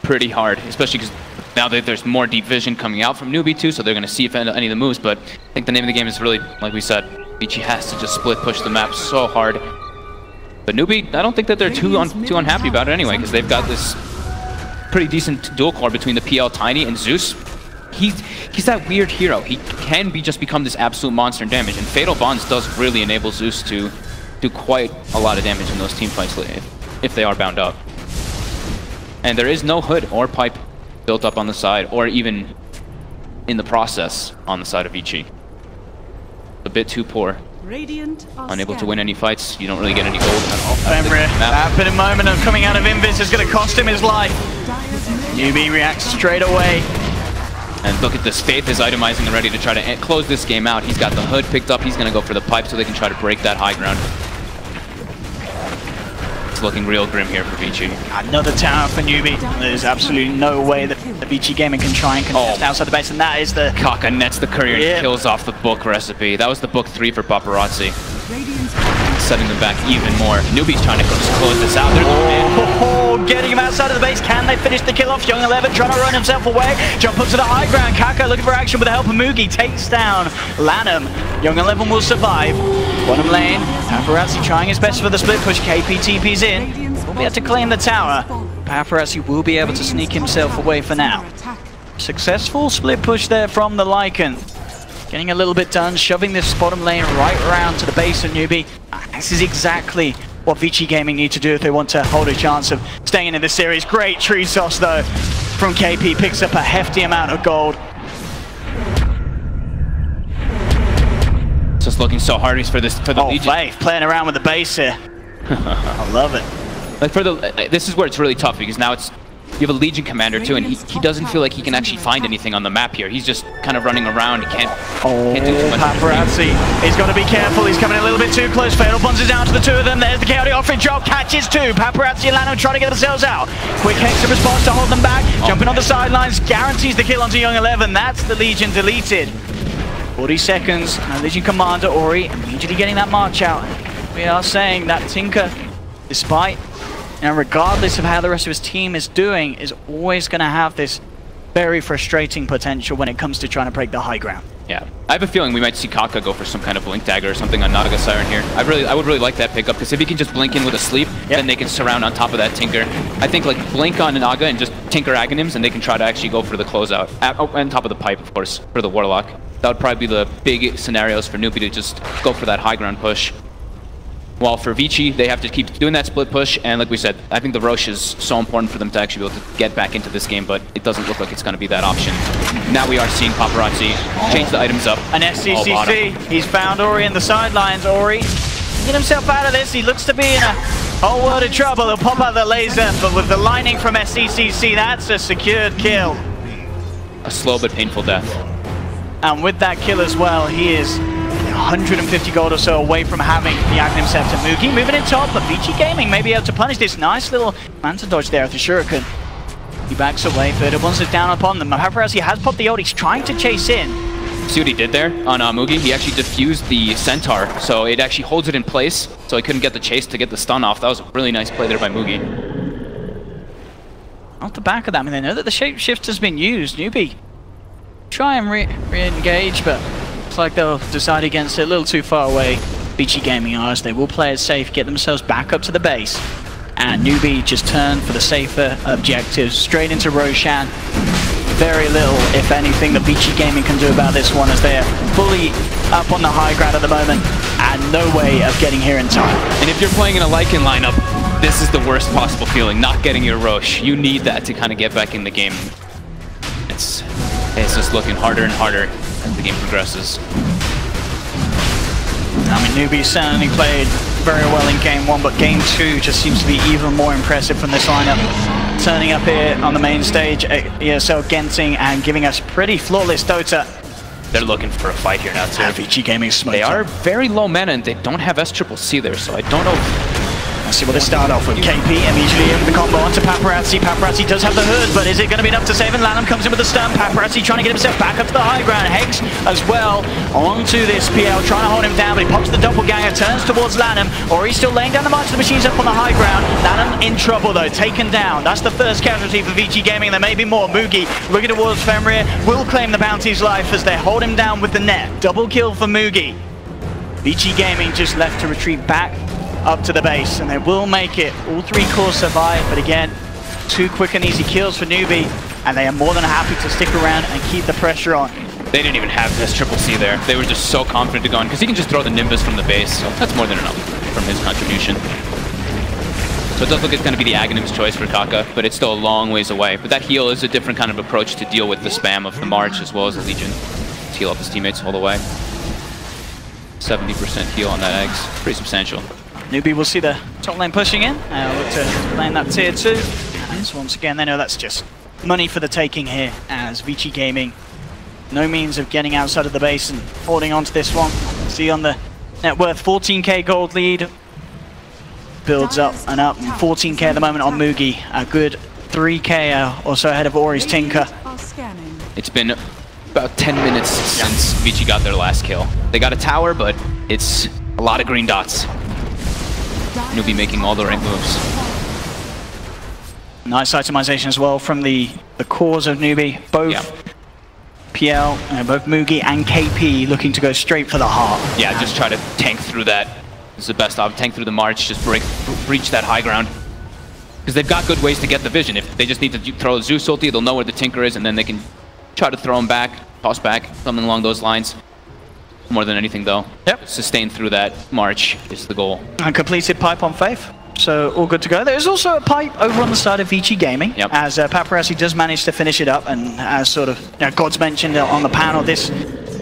pretty hard, especially because now that there's more deep vision coming out from Newbie too, so they're going to see if any of the moves, but I think the name of the game is really, like we said, Vici has to just split push the map so hard. But Newbie, I don't think that they're too unhappy about it anyway, because they've got this pretty decent dual core between the PL Tiny and Zeus. He's that weird hero. He can just become this absolute monster in damage, and Fatal Bonds does really enable Zeus to do quite a lot of damage in those team fights if they are bound up. And there is no hood or pipe built up on the side, or even in the process on the side of Vici. A bit too poor. Radiant are Unable to win any fights. You don't really get any gold. Fenrir, that bit of moment of coming out of Invis is going to cost him his life. Newbie reacts straight away. And look at this, Faith is itemizing and ready to try to close this game out. He's got the hood picked up. He's going to go for the pipe so they can try to break that high ground. It's looking real grim here for Vici. Another tower for Newbie. There's absolutely no way that the Vici Gaming can try and contest outside the base, and that is the... Kaka nets the courier and kills off the book recipe. That was the book 3 for Paparazzi. Setting them back even more. Newbie's trying to close this out. Getting him outside of the base. Can they finish the kill off? Young 11 trying to run himself away. Jump up to the high ground. Kaka looking for action with the help of Mugi. Takes down Lanham. Young 11 will survive. Bottom lane. Paparazzi trying his best for the split push. KP TP's in. Will be able to claim the tower. Paparazzi will be able to sneak himself away for now. Successful split push there from the Lycan. Getting a little bit done, shoving this bottom lane right around to the base of Newbie. This is exactly what Vici Gaming need to do if they want to hold a chance of staying in this series. Great tree sauce though from KP, picks up a hefty amount of gold. Just looking so hard for the Legion. Faith playing around with the base here. I love it. Like this is where it's really tough because now you have a Legion commander too, and he doesn't feel like he can actually find anything on the map here. He's just kind of running around. He can't do too much. Paparazzi, he's got to be careful. He's coming a little bit too close. Fatal Bonds is down to the two of them. There's the chaotic offering drop. Catches two. Paparazzi and Lano trying to get themselves out. Quick Hexa response to hold them back. Jumping on the sidelines. Guarantees the kill onto Young 11. That's the Legion deleted. 40 seconds. Now Legion Commander Ori immediately getting that march out. We are saying that Tinker, despite... and regardless of how the rest of his team is doing, is always going to have this very frustrating potential when it comes to trying to break the high ground. Yeah, I have a feeling we might see Kaka go for some kind of blink dagger or something on Naga Siren here. I would really like that pickup because if he can just blink in with a sleep, then they can surround on top of that Tinker. I think like blink on Naga and just Tinker Aghanims, and they can try to actually go for the closeout on top of the pipe, of course, for the Warlock. That would probably be the big scenarios for Newbie to just go for that high ground push. While for Vici, they have to keep doing that split push, and like we said, I think the Roche is so important for them to actually be able to get back into this game, but it doesn't look like it's going to be that option. Now we are seeing Paparazzi change the items up. An SCCC, he's found Ori in the sidelines. Ori, get himself out of this. He looks to be in a whole world of trouble. He'll pop out the laser, but with the lining from SCCC, that's a secured kill. A slow but painful death. And with that kill as well, he is 150 gold or so away from having the Aghanim Scepter. Mugi moving in top, but Vici Gaming may be able to punish this. Nice little Manta dodge there with the Shuriken. He backs away, Virtus wants it down upon them. Paparazzi has popped the ult, he's trying to chase in. See what he did there on Mugi? He actually diffused the Centaur, so it actually holds it in place, so he couldn't get the chase to get the stun off. That was a really nice play there by Mugi. Off the back of that, I mean, they know that the shapeshift has been used. Newbie try and re-engage, but looks like they'll decide against it. A little too far away. Vici Gaming are, as they will play it safe, get themselves back up to the base. And Newbie just turned for the safer objectives, straight into Roshan. Very little, if anything, that Vici Gaming can do about this one, as they are fully up on the high ground at the moment, and no way of getting here in time. And if you're playing in a Lycan lineup, this is the worst possible feeling, not getting your Roche. You need that to kind of get back in the game. It's just looking harder and harder as the game progresses. I mean, Newbie certainly played very well in Game 1, but Game 2 just seems to be even more impressive from this lineup. Turning up here on the main stage at ESL Genting and giving us pretty flawless Dota. They're looking for a fight here now, too. Vici Gaming smoked. They are very low mana and they don't have SCCC there, so I don't know. Let's see what they start off with. KP immediately in the combo onto Paparazzi. Paparazzi does have the hood, but is it going to be enough to save him? Lanham comes in with the stun. Paparazzi trying to get himself back up to the high ground. Hex as well onto this PL, trying to hold him down, but he pops the doppelganger, turns towards Lanham, or he's still laying down the march of the machines up on the high ground. Lanham in trouble though, taken down. That's the first casualty for Vici Gaming. There may be more. Mugi looking towards Fenrir, will claim the bounty's life as they hold him down with the net. Double kill for Mugi. Vici Gaming just left to retreat back up to the base, and they will make it. All three cores survive, but again, 2 quick and easy kills for Newbie, and they are more than happy to stick around and keep the pressure on. They didn't even have SCCC there. They were just so confident to go in, because he can just throw the Nimbus from the base, so that's more than enough from his contribution. So it does look like it's going to be the Aghanim's choice for Kaka, but it's still a long ways away. But that heal is a different kind of approach to deal with the spam of the March as well as the Legion. Let's heal up his teammates all the way. 70% heal on that eggs. Pretty substantial. Newbie will see the top lane pushing in. Look to land that tier 2. And once again, they know that's just money for the taking here as Vici Gaming. No means of getting outside of the base and holding on to this one. See on the net worth, 14k gold lead. Builds up and up. 14k at the moment on Mugi. A good 3k or so ahead of Ori's Tinker. It's been about 10 minutes since Vici got their last kill. They got a tower, but it's a lot of green dots. Newbie making all the right moves. Nice itemization as well from the cores of Newbie. Both PL, both Mugi and KP looking to go straight for the heart. Yeah, just try to tank through that. It's the best option. Tank through the march, just breach that high ground. Because they've got good ways to get the vision. If they just need to throw a Zeus ulti, they'll know where the Tinker is, and then they can try to throw him back, toss back, something along those lines. More than anything, though. Yep. Sustain through that march is the goal. And completed pipe on Faith. So all good to go. There's also a pipe over on the side of Vici Gaming, as Paparazzi does manage to finish it up, and as sort of God's mentioned on the panel, this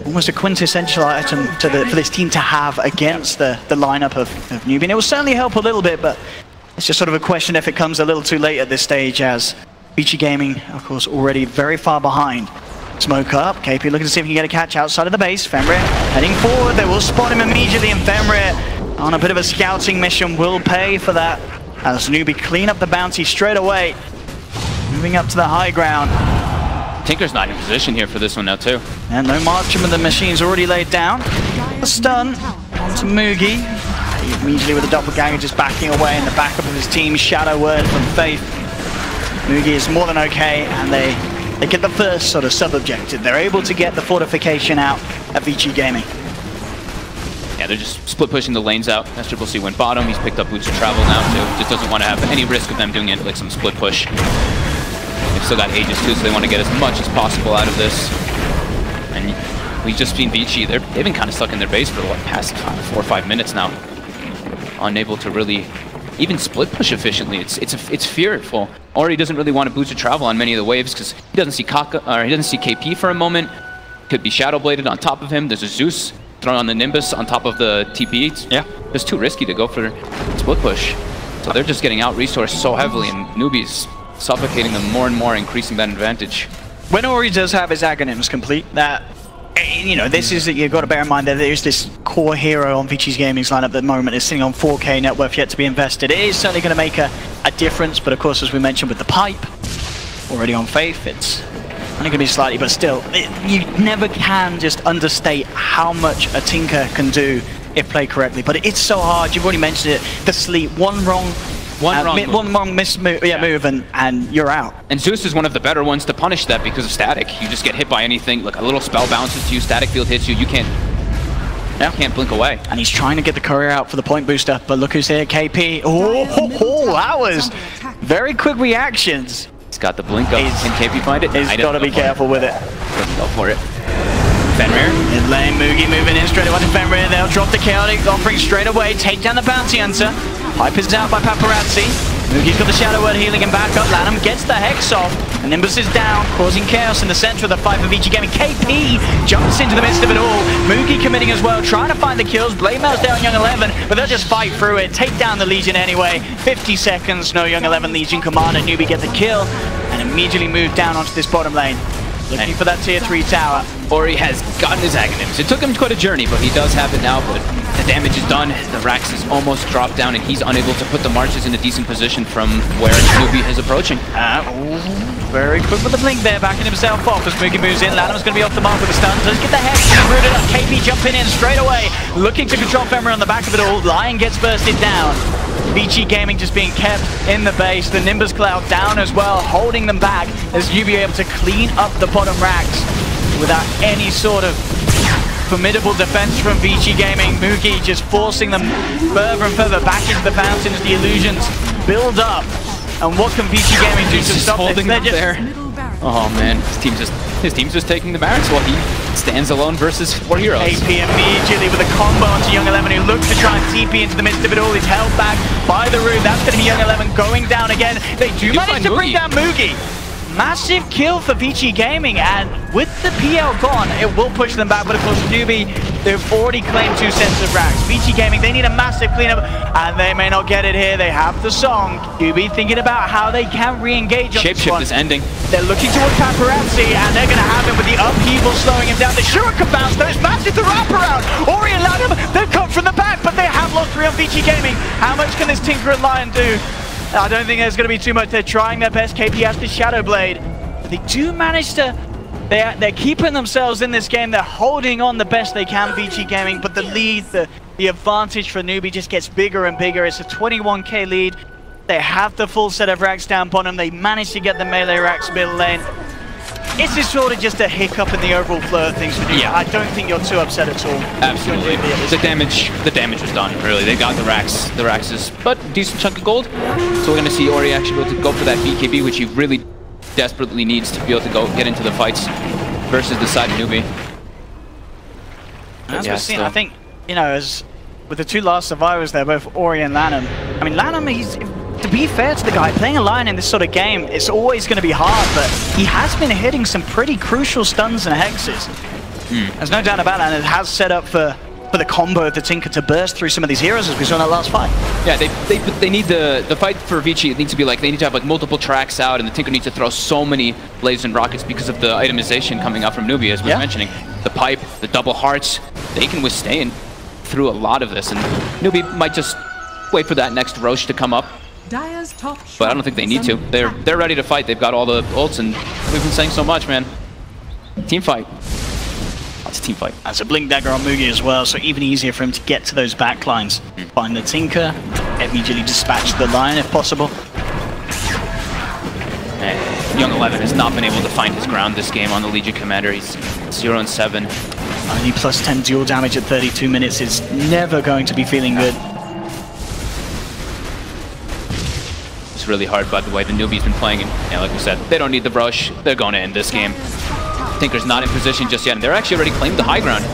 almost a quintessential item for this team to have against the lineup of Newbie. And it will certainly help a little bit, but it's just sort of a question if it comes a little too late at this stage, as Vici Gaming, of course, already very far behind. Smoke up, KP looking to see if he can get a catch outside of the base. Fenrir heading forward, they will spot him immediately, and Fenrir on a bit of a scouting mission will pay for that, as Newbie clean up the bounty straight away. Moving up to the high ground. Tinker's not in position here for this one now too. And no marching with the machines already laid down. A stun onto Mugi. Immediately with the doppelganger just backing away in the backup of his team. Shadow word from Faith. Mugi is more than okay, and they get the first sort of sub-objective. They're able to get the fortification out at Vici Gaming. Yeah, they're just split pushing the lanes out. SCCC went bottom. He's picked up boots of travel now too. Just doesn't want to have any risk of them doing it like some split push. They've still got Aegis too, so they want to get as much as possible out of this. And we've just seen Vici. They've been kind of stuck in their base for the past 4 or 5 minutes now. Unable to really even split push efficiently. It's fearful. Ori doesn't really want to boost of travel on many of the waves because he doesn't see KP for a moment. Could be shadow bladed on top of him. There's a Zeus thrown on the Nimbus on top of the TP. Yeah, it's too risky to go for split push. So they're just getting out resourced so heavily, and Newbie's suffocating them more and more, increasing that advantage. When Ori does have his Aghanims complete, that, you know, this is that you've got to bear in mind that there's this core hero on Vici's Gaming's lineup at the moment is sitting on 4k net worth yet to be invested. It is certainly going to make a difference, but of course, as we mentioned with the pipe, already on Faith, it's only going to be slightly, but still, you never can just understate how much a Tinker can do if played correctly. But it's so hard. You've already mentioned it. The sleep, one wrong move, and you're out. And Zeus is one of the better ones to punish that because of static. You just get hit by anything, like a little spell bounces to you, static field hits you, you can't blink away. And he's trying to get the courier out for the point booster, but look who's here, KP. Oh, that was very quick reactions. He's got the blink up. Can KP find it? He's got to be careful with it. Doesn't go for it. Fenrir. In lane, Mugi moving in straight away to Fenrir. They'll drop the chaotic offering straight away, take down the bounty hunter. Pipe is out by Paparazzi. Mugi's got the Shadow Word healing him back up. Lanham gets the Hex off. And Nimbus is down, causing chaos in the center of the fight for Vici Gaming. KP jumps into the midst of it all. Mugi committing as well, trying to find the kills. Blade Mail's down Young 11, but they'll just fight through it, take down the Legion anyway. 50 seconds, no Young 11 Legion commander. Newbie get the kill and immediately move down onto this bottom lane. Looking for that tier 3 tower. Ori has gotten his Aghanims. It took him quite a journey, but he does have it now. But the damage is done. The Rax is almost dropped down, and he's unable to put the marches in a decent position from where Newbie is approaching. Very quick with the blink there, backing himself off as Mugi moves in. Lanham's going to be off the mark with the stun. Does get the hex, rooted up. KP jumping in straight away, looking to control Fenrir on the back of it all. Lion gets bursted down. Vici Gaming just being kept in the base. The Nimbus Cloud down as well, holding them back as Newbie able to clean up the bottom racks without any sort of formidable defense from Vici Gaming. Mugi just forcing them further and further back into the fountains. The illusions build up. And what can Vici Gaming do to stop this? They're just there. Oh man, his team's just taking the barracks while he stands alone versus 4 heroes. AP immediately with a combo onto Young 11, who looks to try and TP into the midst of it all. He's held back by the root. That's going to be Young 11 going down again. They do manage to bring down Mugi. Massive kill for Vici Gaming, and with the PL gone, it will push them back. But of course, Newbie They've already claimed 2 sets of racks. VG Gaming, they need a massive cleanup, and they may not get it here. They have the song. QB thinking about how they can re-engage on this Shapeshift one. is ending. They're looking towards Paparazzi, and they're going to have him with the upheaval slowing him down. The Shuriken bounce, those massive the wraparound. Ori and Lanham, they've come from the back, but they have lost 3 on VG Gaming. How much can this Tinker and Lion do? I don't think there's going to be too much. They're trying their best. KP has the Shadow Blade. They do manage to... They're keeping themselves in this game. They're holding on the best they can, VG Gaming, but the lead, the advantage for Newbie just gets bigger and bigger. It's a 21k lead. They have the full set of racks down on them. They managed to get the melee racks middle lane. This is sort of just a hiccup in the overall flow of things for Newbie. Yeah. I don't think you're too upset at all. Absolutely. The damage was done, really. They got the racks. The racks is, but decent chunk of gold. So we're going to see Ori actually be able to go for that BKB, which he really desperately needs to be able to get into the fights versus the side of Newbie. As we've seen, I think, you know, as with the 2 last survivors there, both Ori and Lanham. I mean, Lanham, to be fair to the guy, playing a Lion in this sort of game, it's always going to be hard, but he has been hitting some pretty crucial stuns and hexes. There's no doubt about that, and it has set up for the combo of the Tinker to burst through some of these heroes as we saw in that last fight. Yeah, they need the fight for Vici. It needs to be like, they need to have like multiple tracks out, and the Tinker needs to throw so many blades and rockets because of the itemization coming out from Newbie, as we were mentioning. The pipe, the double hearts, they can withstand through a lot of this, and Newbie might just wait for that next Roche to come up. But I don't think they need to. They're ready to fight. They've got all the ults, and we've been saying so much, man. Team fight. It's a team fight. That's a Blink Dagger on Mugi as well, so even easier for him to get to those backlines. Find the Tinker, immediately dispatch the Lion if possible. And Young 11 has not been able to find his ground this game on the Legion Commander. He's 0-7. Only plus 10 dual damage at 32 minutes is never going to be feeling good. It's really hard, by the way, the Newbie's been playing, and yeah, like we said, they don't need the rush. They're going to end this game. Tinker's not in position just yet, and they're actually already claimed the high ground.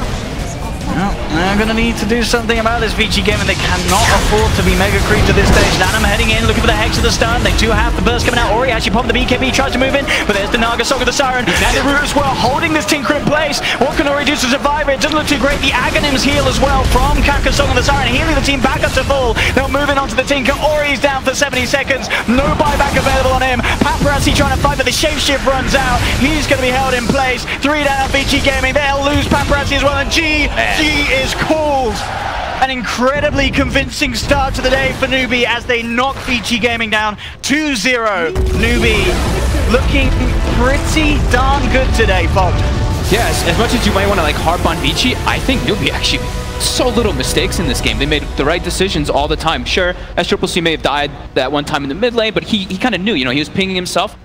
Well, they're going to need to do something about this VG game, and they cannot afford to be mega creeped at this stage. Lanham heading in, looking for the Hex of the stun. They do have the burst coming out. Ori actually popped the BKB, tries to move in, but there's the Naga Song of the Siren, and the Root as well, holding this Tinker in place. What can Ori do to survive it? It doesn't look too great. The Aghanim's heal as well from Kaka Song of the Siren, healing the team back up to full. They'll move in onto the Tinker. Ori's down for 70 seconds. No buyback available on him. Paparazzi trying to fight, but the Shapeshift runs out. He's going to be held in place. 3 down on VG Gaming. They'll lose Paparazzi as well, and G is called. An incredibly convincing start to the day for Newbie as they knock VG Gaming down 2-0. Newbie looking pretty darn good today, Fogg. Yes, as much as you might want to like harp on Vici, I think Newbie actually so little mistakes in this game. They made the right decisions all the time. Sure, SCCC may have died that one time in the mid lane, but he kind of knew, you know, he was pinging himself.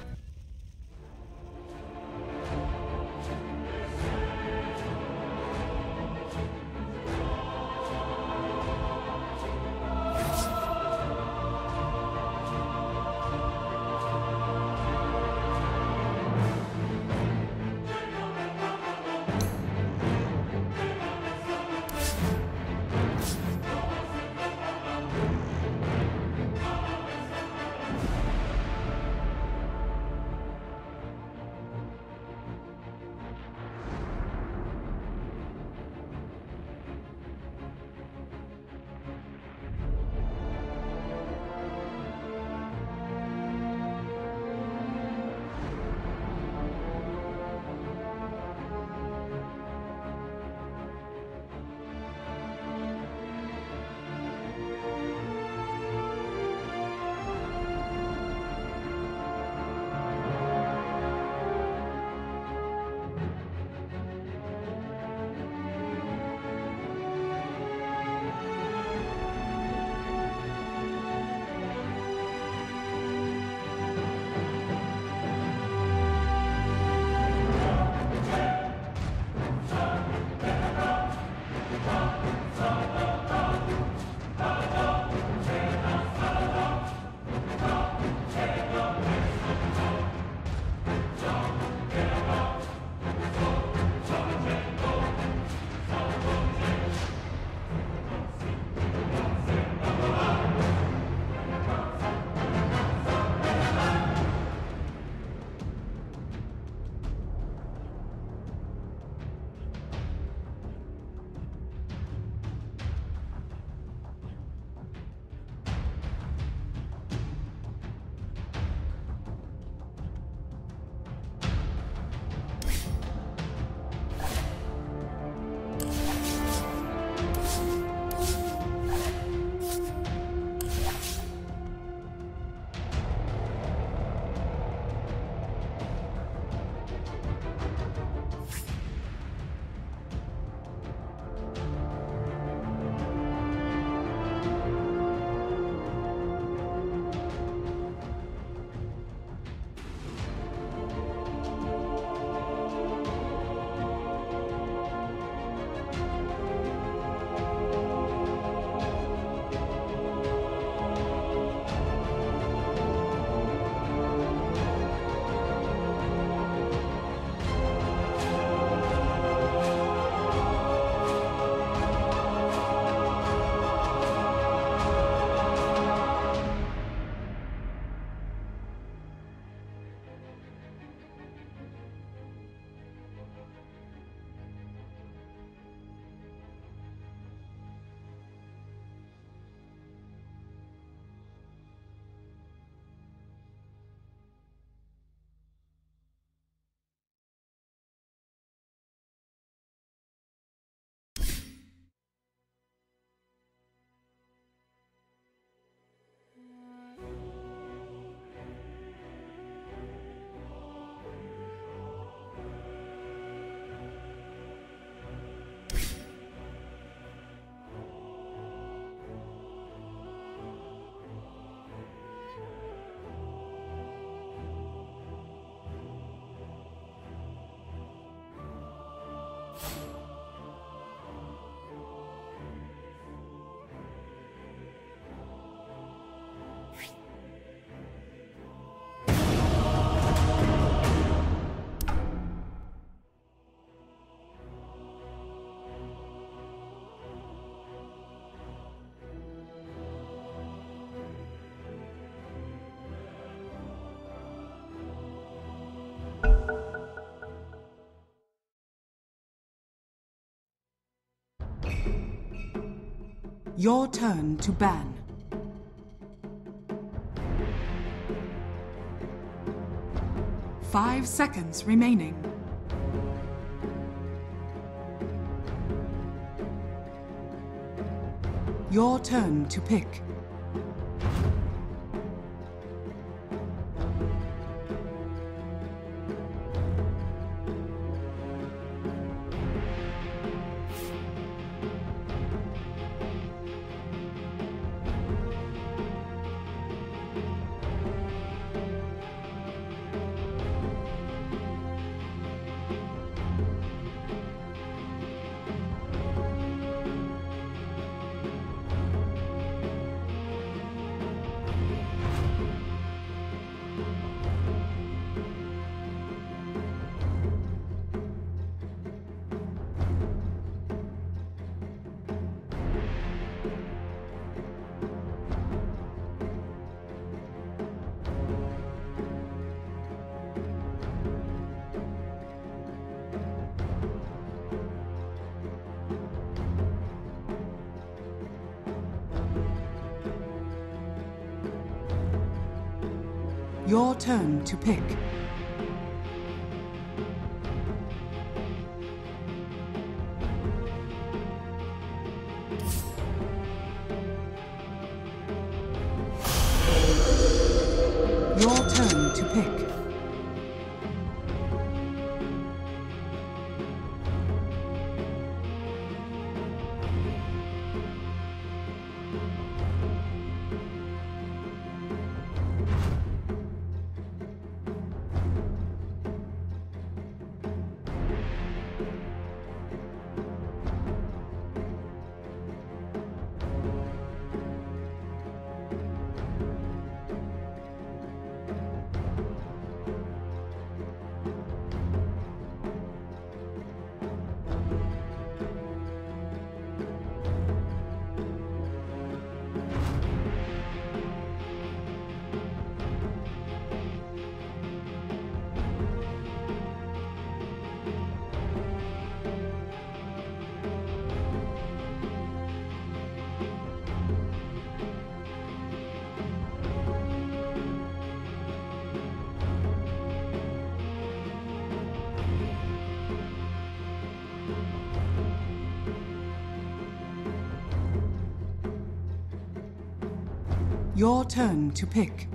Your turn to ban. Five seconds remaining. Your turn to pick. Your turn to pick. Your turn to pick. Your turn to pick.